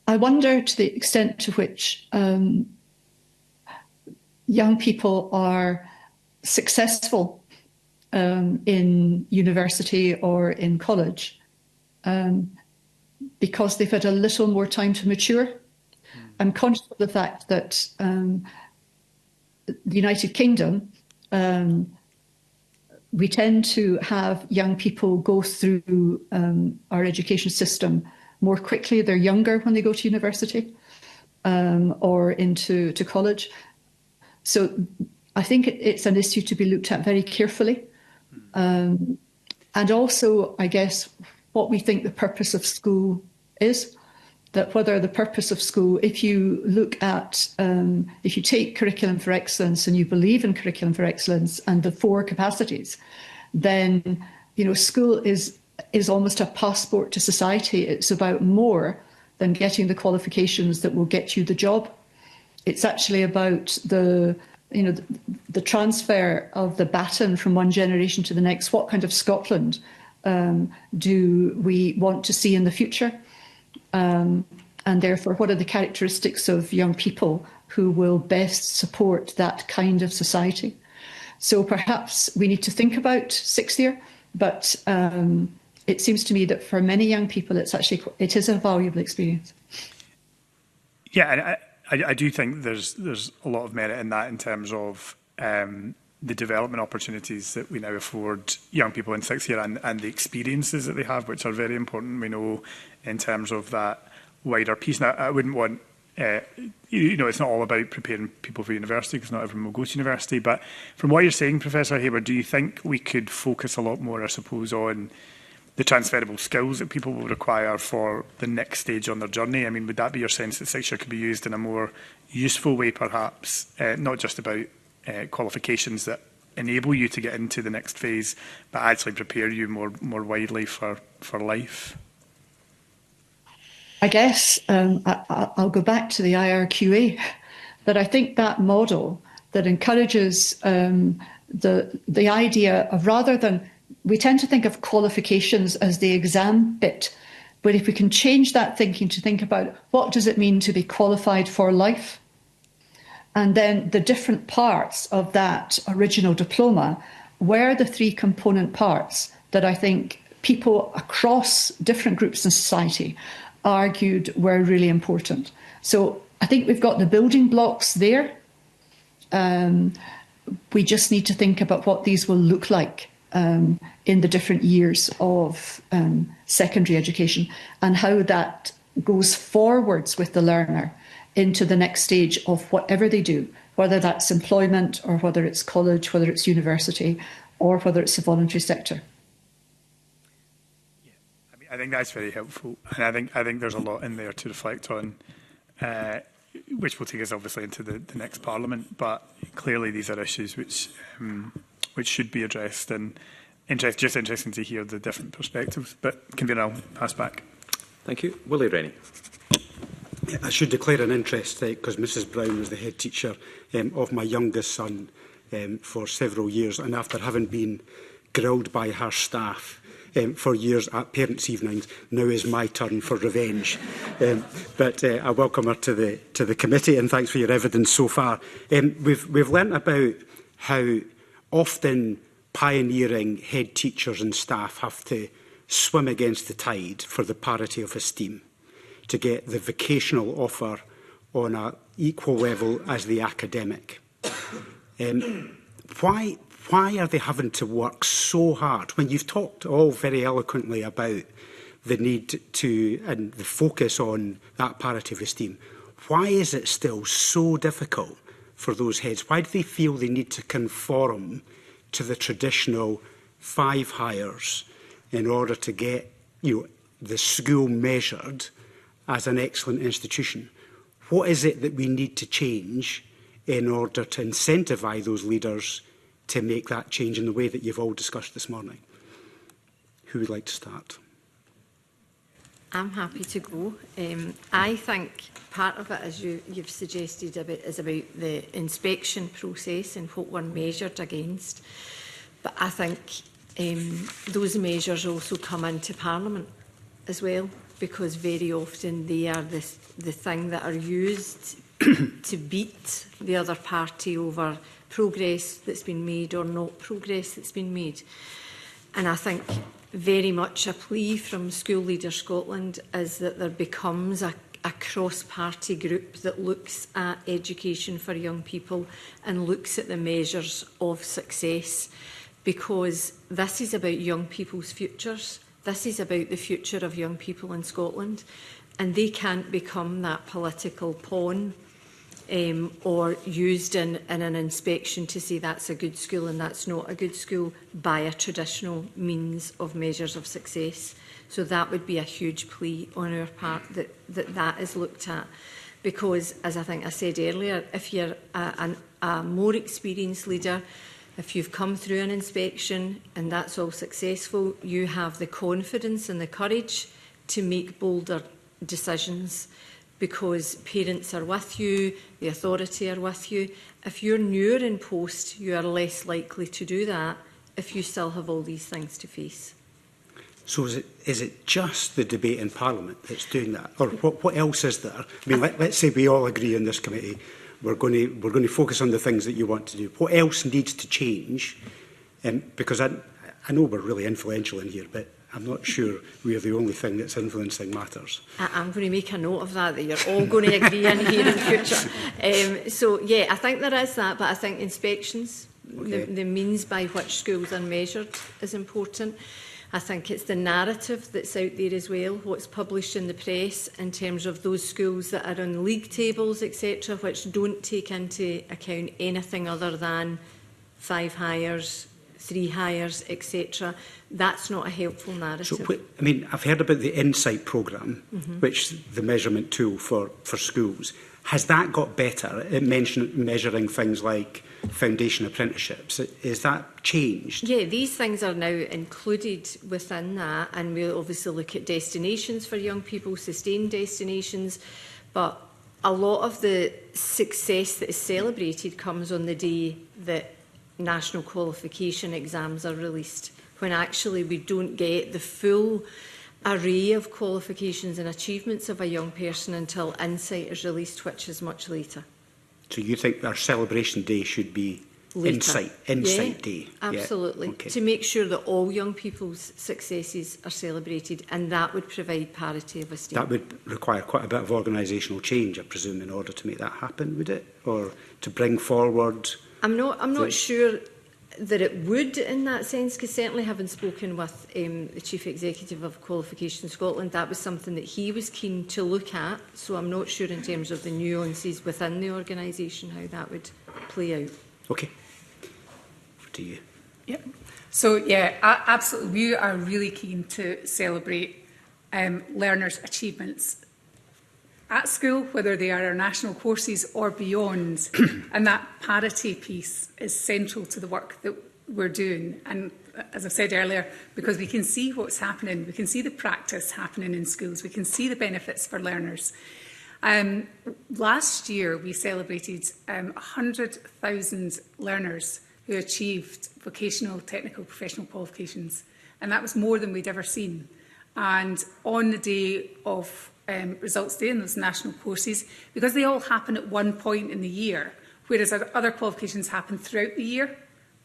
I wonder to the extent to which young people are successful in university or in college because they've had a little more time to mature. I'm conscious of the fact that the United Kingdom, we tend to have young people go through our education system more quickly. They're younger when they go to university or into college. So I think it's an issue to be looked at very carefully. And also, I guess, what we think the purpose of school is. That whether the purpose of school, if you look at, if you take Curriculum for Excellence and you believe in Curriculum for Excellence and the 4 capacities, then, school is almost a passport to society. It's about more than getting the qualifications that will get you the job. It's actually about the transfer of the baton from one generation to the next. What kind of Scotland do we want to see in the future? And therefore, what are the characteristics of young people who will best support that kind of society? So perhaps we need to think about 6th year, but it seems to me that for many young people, it is a valuable experience. Yeah, and I do think there's a lot of merit in that in terms of the development opportunities that we now afford young people in 6th year and the experiences that they have, which are very important, we know, in terms of that wider piece. Now, I wouldn't want, it's not all about preparing people for university, because not everyone will go to university. But from what you're saying, Professor Hayward, do you think we could focus a lot more, I suppose, on the transferable skills that people will require for the next stage on their journey? I mean, would that be your sense that 6th year could be used in a more useful way, perhaps, not just about qualifications that enable you to get into the next phase, but actually prepare you more widely for life? I guess I'll go back to the IRQA, that I think that model that encourages the idea of, rather than, we tend to think of qualifications as the exam bit, but if we can change that thinking to think about what does it mean to be qualified for life, and then the different parts of that original diploma were the 3 component parts that I think people across different groups in society argued were really important. So I think we've got the building blocks there. We just need to think about what these will look like in the different years of secondary education, and how that goes forwards with the learner into the next stage of whatever they do, whether that's employment or whether it's college, whether it's university, or whether it's the voluntary sector. I think that's very helpful, and I think there's a lot in there to reflect on. which will take us obviously into the next Parliament. But clearly these are issues which should be addressed, and just interesting to hear the different perspectives. But Convener, I'll pass back. Thank you. Willie Rennie. I should declare an interest because Mrs Brown was the head teacher of my youngest son for several years, and after having been grilled by her staff for years at parents' evenings, now is my turn for revenge. But I welcome her to the committee, and thanks for your evidence so far. We've learnt about how often pioneering head teachers and staff have to swim against the tide for the parity of esteem, to get the vocational offer on an equal level as the academic. Why are they having to work so hard when you've talked all very eloquently about the need to and the focus on that parity of esteem? Why is it still so difficult for those heads? Why do they feel they need to conform to the traditional 5 hires in order to get the school measured as an excellent institution? What is it that we need to change in order to incentivise those leaders to make that change in the way that you've all discussed this morning? Who would like to start? I'm happy to go. I think part of it, as you've suggested, is about the inspection process and what we're measured against. But I think those measures also come into Parliament as well, because very often they are the thing that are used to beat the other party over progress that's been made or not progress that's been made. And I think very much a plea from School Leaders Scotland is that there becomes a cross-party group that looks at education for young people and looks at the measures of success, because this is about young people's futures. This is about the future of young people in Scotland, and they can't become that political pawn or used in an inspection to say that's a good school and that's not a good school by a traditional means of measures of success. So that would be a huge plea on our part that is looked at. Because, as I think I said earlier, if you're a more experienced leader, if you've come through an inspection and that's all successful, you have the confidence and the courage to make bolder decisions, because parents are with you, the authority are with you. If you're newer in post, you are less likely to do that if you still have all these things to face. So is it just the debate in Parliament that's doing that? Or what else is there? I mean, let's say we all agree in this committee we're going to focus on the things that you want to do. What else needs to change? Because I know we're really influential in here, but I'm not sure we're the only thing that's influencing matters. I'm going to make a note of that you're all going to agree in here in future. So, yeah, I think there is that, but I think inspections, the means by which schools are measured, is important. I think it's the narrative that's out there as well, what's published in the press in terms of those schools that are on league tables, etc., which don't take into account anything other than 5 hires, 3 hires, etc. That's not a helpful narrative. So, I mean, I've heard about the Insight programme, which is the measurement tool for schools. Has that got better at measuring things like foundation apprenticeships? Is that changed? Yeah, these things are now included within that, and we'll obviously look at destinations for young people, sustained destinations, but a lot of the success that is celebrated comes on the day that national qualification exams are released, when actually we don't get the full array of qualifications and achievements of a young person until Insight is released, which is much later. So you think our celebration day should be Insight Day? Absolutely. Yeah. Okay. To make sure that all young people's successes are celebrated, and that would provide parity of esteem. That would require quite a bit of organisational change, I presume, in order to make that happen, would it? Or to bring forward... I'm not sure that it would in that sense, because certainly having spoken with the Chief Executive of Qualification Scotland, that was something that he was keen to look at. So I'm not sure in terms of the nuances within the organisation how that would play out. Okay. Over to you. Yeah. So, yeah, absolutely. We are really keen to celebrate learners' achievements at school, whether they are our national courses or beyond. And that parity piece is central to the work that we're doing. And as I've said earlier, because we can see what's happening, we can see the practice happening in schools, we can see the benefits for learners. Last year, we celebrated 100,000 learners who achieved vocational, technical, professional qualifications. And that was more than we'd ever seen. And on the day of results day in those national courses, because they all happen at one point in the year, whereas other qualifications happen throughout the year,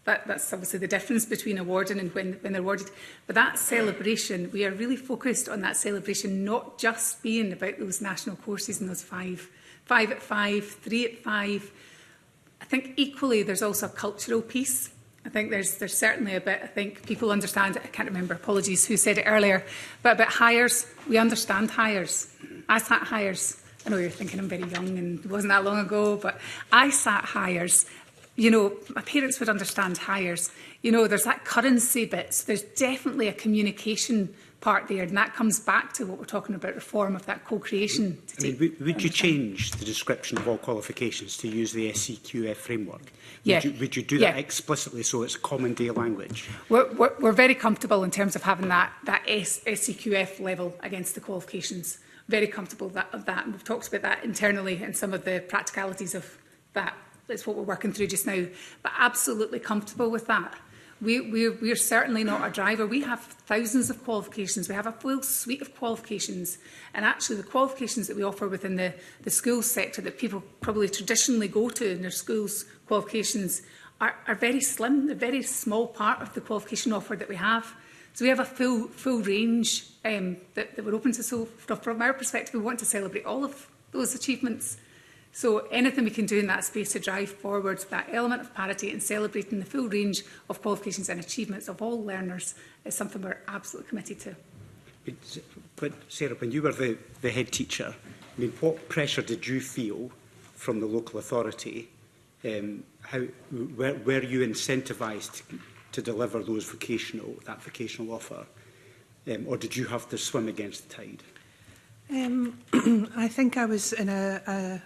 that's obviously the difference between awarding and when they're awarded. But that celebration, we are really focused on that celebration not just being about those national courses and those five at five, 3 at 5. I think equally there's also a cultural piece. I think there's certainly a bit, I think people understand it, I can't remember, apologies, who said it earlier, but about hires, we understand hires. I sat hires. I know you're thinking I'm very young and it wasn't that long ago, but I sat hires. You know, my parents would understand hires. You know, there's that currency bit. So there's definitely a communication part there, and that comes back to what we're talking about, reform of that co-creation. Would you change the description of all qualifications to use the SCQF framework? Yeah. Would you do that explicitly so it's common day language? We're very comfortable in terms of having that SCQF level against the qualifications. Very comfortable of that. And we've talked about that internally and some of the practicalities of that. That's what we're working through just now. But absolutely comfortable with that. We're certainly not a driver. We have thousands of qualifications. We have a full suite of qualifications. And actually the qualifications that we offer within the schools sector that people probably traditionally go to in their schools qualifications are very slim. They're a very small part of the qualification offer that we have. So we have a full range that we're open to. So from our perspective, we want to celebrate all of those achievements. So anything we can do in that space to drive forward that element of parity and celebrating the full range of qualifications and achievements of all learners is something we're absolutely committed to. But Sarah, when you were the head teacher, I mean, what pressure did you feel from the local authority? Were you incentivised to deliver that vocational offer, or did you have to swim against the tide? I think I was in a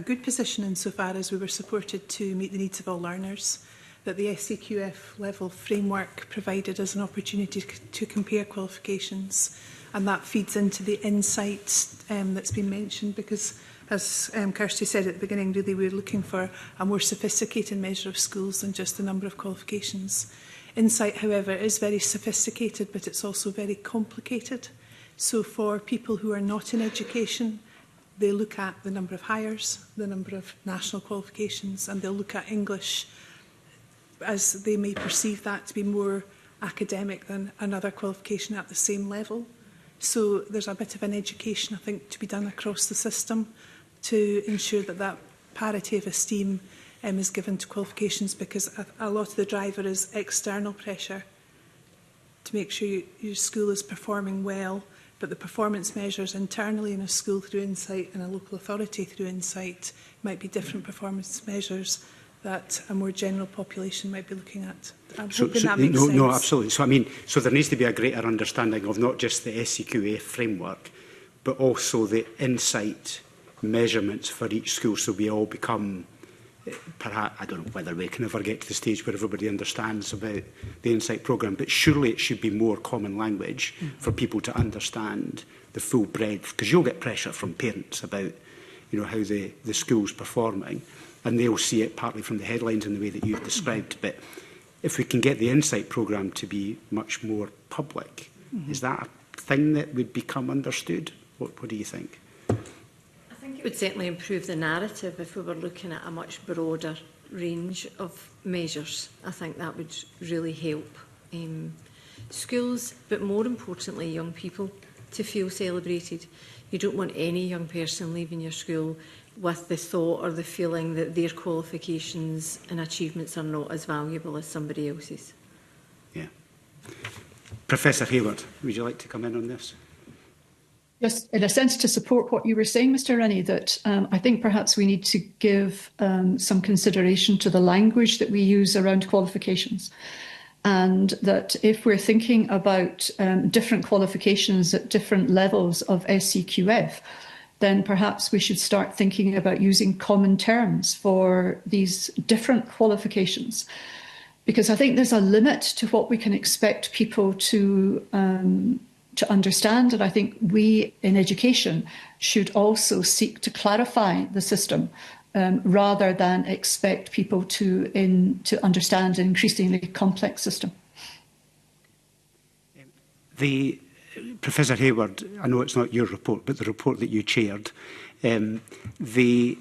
good position insofar as we were supported to meet the needs of all learners, that the SCQF level framework provided us an opportunity to compare qualifications, and that feeds into the insights that's been mentioned, because as Kirsty said at the beginning, really we're looking for a more sophisticated measure of schools than just the number of qualifications. Insight, however, is very sophisticated, but it's also very complicated. So for people who are not in education, they look at the number of hires, the number of national qualifications, and they'll look at English as they may perceive that to be more academic than another qualification at the same level. So there's a bit of an education, I think, to be done across the system to ensure that that parity of esteem is given to qualifications, because a lot of the driver is external pressure to make sure your school is performing well. But the performance measures internally in a school through Insight and a local authority through Insight might be different performance measures that a more general population might be looking at. I'm hoping that makes sense. No, absolutely. So there needs to be a greater understanding of not just the SCQA framework, but also the Insight measurements for each school, so we all become, perhaps, I don't know whether we can ever get to the stage where everybody understands about the Insight programme, but surely it should be more common language for people to understand the full breadth, because you'll get pressure from parents about, you know, how the school's performing, and they'll see it partly from the headlines in the way that you've described. But if we can get the Insight programme to be much more public, is that a thing that would become understood? What do you think? It would certainly improve the narrative if we were looking at a much broader range of measures. I think that would really help schools, but more importantly young people, to feel celebrated. You don't want any young person leaving your school with the thought or the feeling that their qualifications and achievements are not as valuable as somebody else's. Yeah. Professor Hayward, would you like to come in on this? Yes, in a sense, to support what you were saying, Mr. Rennie, that I think perhaps we need to give some consideration to the language that we use around qualifications. And that if we're thinking about different qualifications at different levels of SCQF, then perhaps we should start thinking about using common terms for these different qualifications. Because I think there's a limit to what we can expect people to understand. And I think we in education should also seek to clarify the system rather than expect people to understand an increasingly complex system. Professor Hayward, I know it's not your report, but the report that you chaired, the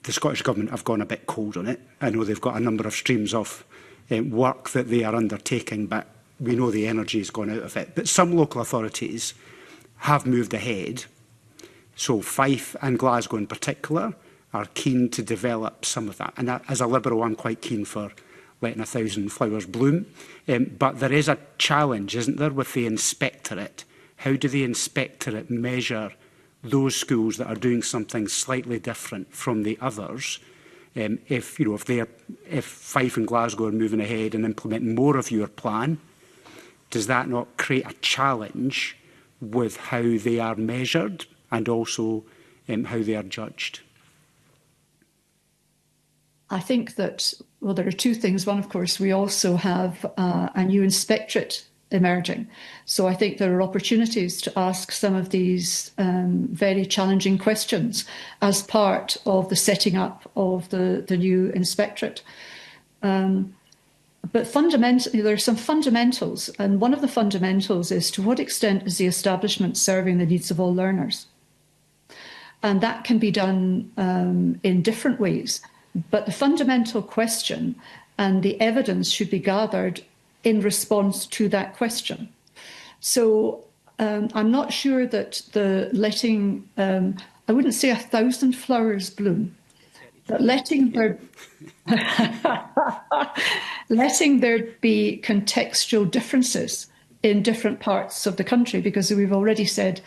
Scottish Government have gone a bit cold on it. I know they've got a number of streams of work that they are undertaking, but we know the energy has gone out of it. But some local authorities have moved ahead. So Fife and Glasgow in particular are keen to develop some of that. And as a Liberal, I'm quite keen for letting 1,000 flowers bloom. But there is a challenge, isn't there, with the inspectorate? How do the inspectorate measure those schools that are doing something slightly different from the others? If Fife and Glasgow are moving ahead and implementing more of your plan, does that not create a challenge with how they are measured and also how they are judged? I think that, well, there are two things. One, of course, we also have a new inspectorate emerging. So I think there are opportunities to ask some of these very challenging questions as part of the setting up of the new inspectorate. But fundamentally, there are some fundamentals. And one of the fundamentals is to what extent is the establishment serving the needs of all learners? And that can be done in different ways. But the fundamental question and the evidence should be gathered in response to that question. So I'm not sure that the letting, I wouldn't say 1,000 flowers bloom, but letting there be contextual differences in different parts of the country, because we've already said,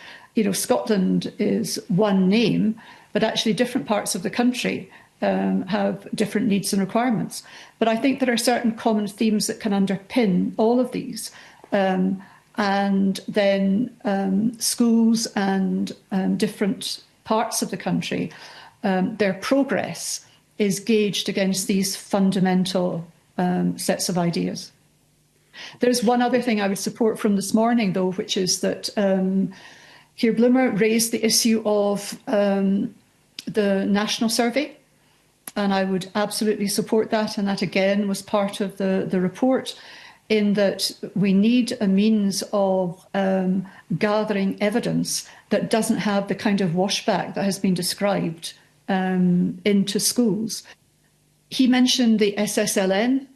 Scotland is one name, but actually different parts of the country have different needs and requirements. But I think there are certain common themes that can underpin all of these. And then schools and different parts of the country, their progress is gauged against these fundamental sets of ideas. There's one other thing I would support from this morning, though, which is that Keir Bloomer raised the issue of the national survey. And I would absolutely support that. And that, again, was part of the report, in that we need a means of gathering evidence that doesn't have the kind of washback that has been described into schools. He mentioned the SSLN,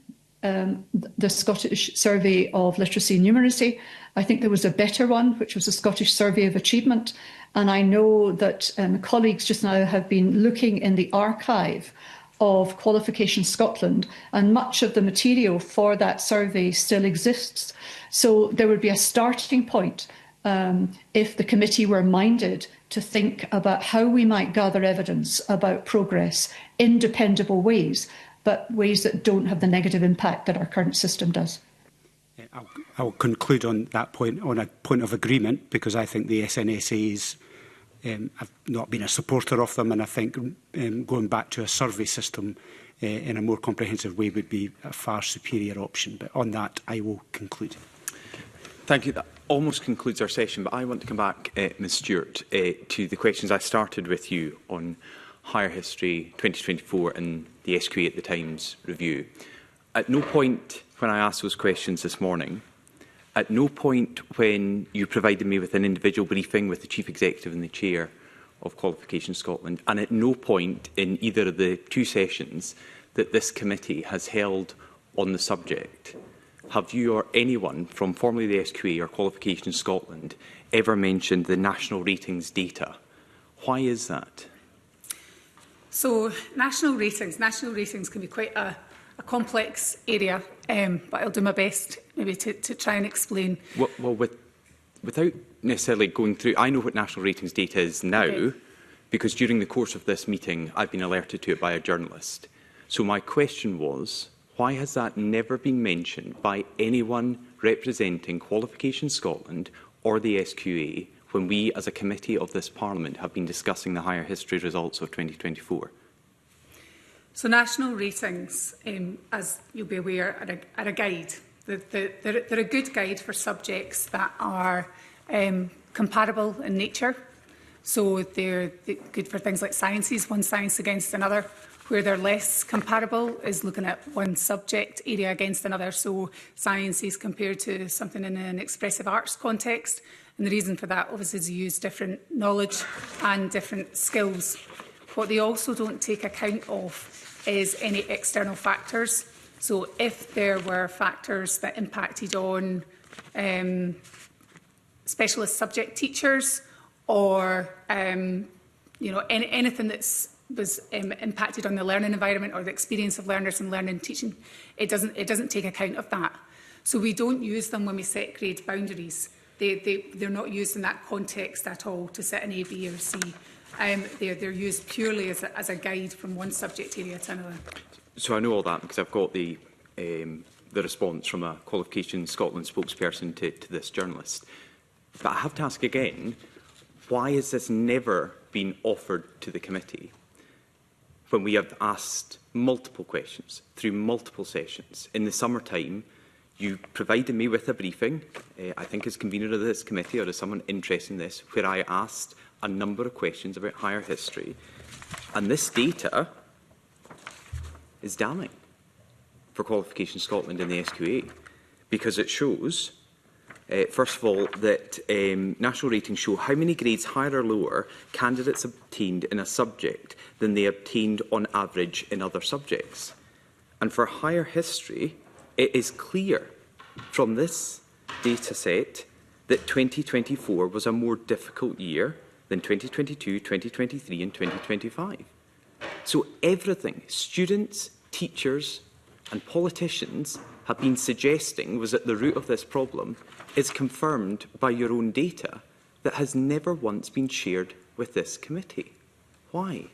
the Scottish Survey of Literacy and Numeracy. I think there was a better one, which was the Scottish Survey of Achievement. And I know that colleagues just now have been looking in the archive of Qualification Scotland, and much of the material for that survey still exists. So there would be a starting point if the committee were minded to think about how we might gather evidence about progress in dependable ways, but ways that don't have the negative impact that our current system does. I'll conclude on that point, on a point of agreement, because I think the SNSAs, I've not been a supporter of them, and I think going back to a survey system in a more comprehensive way would be a far superior option. But on that, I will conclude. Thank you. That almost concludes our session, but I want to come back, Ms Stewart, to the questions I started with you on Higher History 2024 and the SQA at the Times review. At no point when I asked those questions this morning, at no point when you provided me with an individual briefing with the Chief Executive and the Chair of Qualification Scotland, and at no point in either of the two sessions that this committee has held on the subject, have you or anyone from formerly the SQA or Qualification Scotland ever mentioned the national ratings data? Why is that? So national ratings can be quite a complex area, but I'll do my best maybe to try and explain. Well, without necessarily going through, I know what national ratings data is now, because during the course of this meeting, I've been alerted to it by a journalist. So my question was, why has that never been mentioned by anyone representing Qualification Scotland or the SQA when we, as a committee of this Parliament, have been discussing the higher history results of 2024? So national ratings, as you'll be aware, are a guide. They're a good guide for subjects that are comparable in nature. So they're good for things like sciences, one science against another. Where they're less comparable is looking at one subject area against another. So sciences compared to something in an expressive arts context. And the reason for that, obviously, is you use different knowledge and different skills. What they also don't take account of is any external factors. So if there were factors that impacted on specialist subject teachers or anything that was impacted on the learning environment or the experience of learners in learning and teaching, it doesn't take account of that. So we don't use them when we set grade boundaries. They're not used in that context at all to set an A, B or C. They're used purely as a guide from one subject area to another. So I know all that because I've got the response from a Qualifications Scotland spokesperson to this journalist. But I have to ask again, why has this never been offered to the committee when we have asked multiple questions through multiple sessions? In the summertime, you provided me with a briefing, I think as convener of this committee or as someone interested in this, where I asked a number of questions about higher history. And this data is damning for Qualifications Scotland and the SQA, because it shows, first of all, that national ratings show how many grades higher or lower candidates obtained in a subject than they obtained on average in other subjects. And for higher history, it is clear from this data set that 2024 was a more difficult year than 2022, 2023 and 2025. So everything students, teachers and politicians have been suggesting was at the root of this problem is confirmed by your own data that has never once been shared with this committee. Why?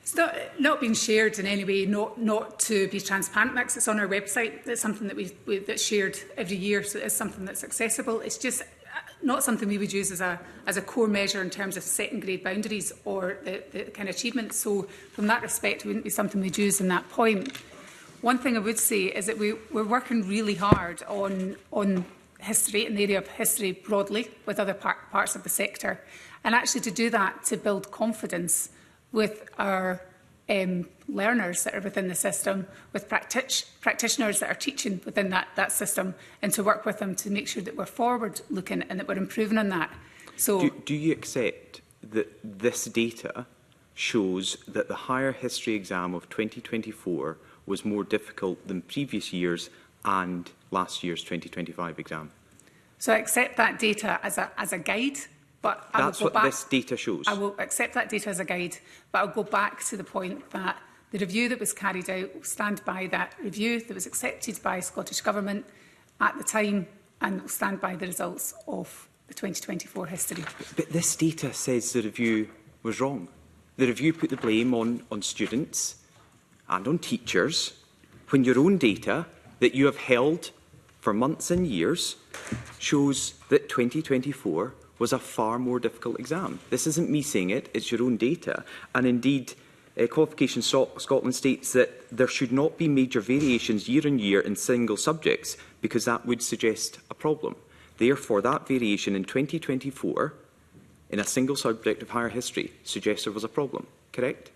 It's not been shared in any way, not to be transparent, because it's on our website. It's something that that's shared every year, so it's something that's accessible. It's just not something we would use as a core measure in terms of setting grade boundaries or the kind of achievements. So from that respect, it wouldn't be something we'd use in that point. One thing I would say is that we're working really hard on history, in the area of history broadly, with other parts of the sector. And actually to do that, to build confidence with our learners that are within the system, with practitioners that are teaching within that system, and to work with them to make sure that we're forward-looking and that we're improving on that. So, do you accept that this data shows that the higher history exam of 2024 was more difficult than previous years and last year's 2025 exam? So I accept that data as a guide. But that's what this data shows. I will accept that data as a guide, but I'll go back to the point that the review that was carried out will stand by that review that was accepted by Scottish Government at the time, and will stand by the results of the 2024 history. But this data says the review was wrong. The review put the blame on students and on teachers, when your own data that you have held for months and years shows that 2024 was a far more difficult exam. This isn't me saying it, it's your own data. And indeed, Qualifications Scotland states that there should not be major variations year on year in single subjects, because that would suggest a problem. Therefore, that variation in 2024 in a single subject of higher history suggests there was a problem, correct?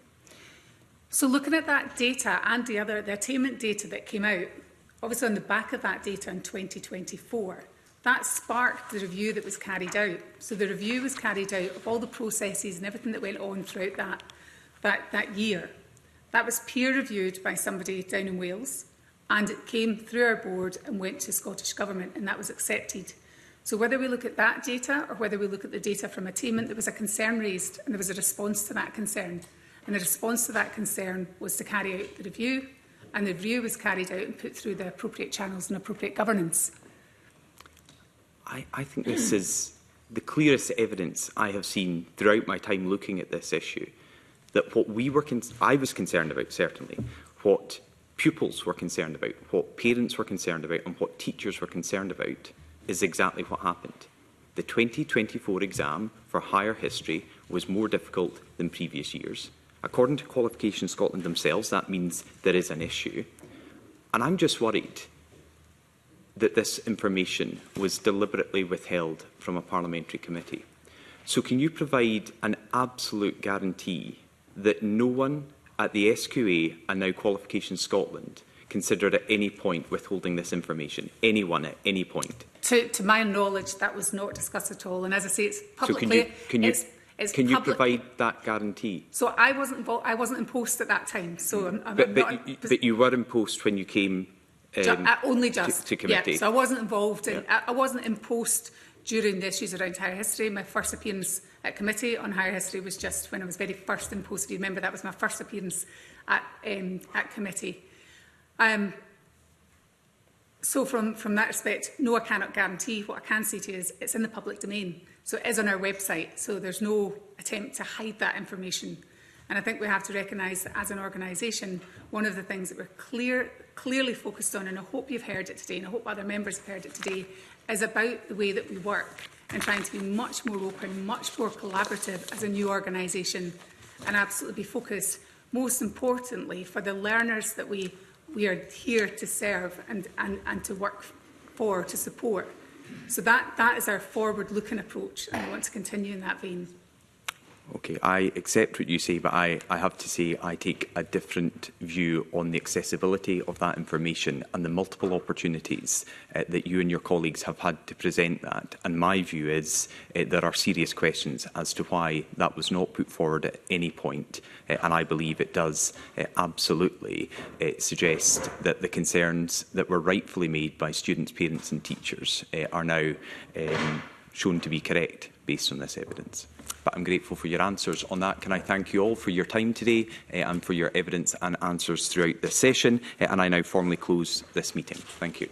So looking at that data and the attainment data that came out, obviously on the back of that data in 2024, that sparked the review that was carried out. So the review was carried out of all the processes and everything that went on throughout that year. That was peer-reviewed by somebody down in Wales, and it came through our board and went to Scottish Government, and that was accepted. So whether we look at that data or whether we look at the data from attainment, there was a concern raised and there was a response to that concern. And the response to that concern was to carry out the review, and the review was carried out and put through the appropriate channels and appropriate governance. I think this is the clearest evidence I have seen throughout my time looking at this issue, that what I was concerned about, certainly, what pupils were concerned about, what parents were concerned about and what teachers were concerned about is exactly what happened. The 2024 exam for higher history was more difficult than previous years. According to Qualifications Scotland themselves, that means there is an issue. And I'm just worried that this information was deliberately withheld from a parliamentary committee. So can you provide an absolute guarantee that no one at the SQA and now Qualifications Scotland considered at any point withholding this information? Anyone at any point? To my knowledge, that was not discussed at all. And as I say, it's publicly... So can you provide that guarantee? So I wasn't involved, I wasn't in post at that time. So but you were in post when you came only just to committee. Yeah, so I wasn't involved in. I wasn't in post during the issues around higher history. My first appearance at committee on higher history was just when I was very first in post. If you remember, that was my first appearance at committee. So from that respect, no, I cannot guarantee. What I can say to you is it's in the public domain. So it is on our website. So there's no attempt to hide that information. And I think we have to recognise that as an organisation, one of the things that we're clearly focused on, and I hope you've heard it today, and I hope other members have heard it today, is about the way that we work and trying to be much more open, much more collaborative as a new organisation, and absolutely be focused, most importantly, for the learners that we are here to serve and to work for, to support. So that is our forward-looking approach, and I want to continue in that vein. Okay, I accept what you say, but I have to say I take a different view on the accessibility of that information and the multiple opportunities that you and your colleagues have had to present that. And my view is there are serious questions as to why that was not put forward at any point. And I believe it does absolutely suggest that the concerns that were rightfully made by students, parents and teachers are now shown to be correct based on this evidence. But I'm grateful for your answers on that. Can I thank you all for your time today and for your evidence and answers throughout this session. And I now formally close this meeting. Thank you.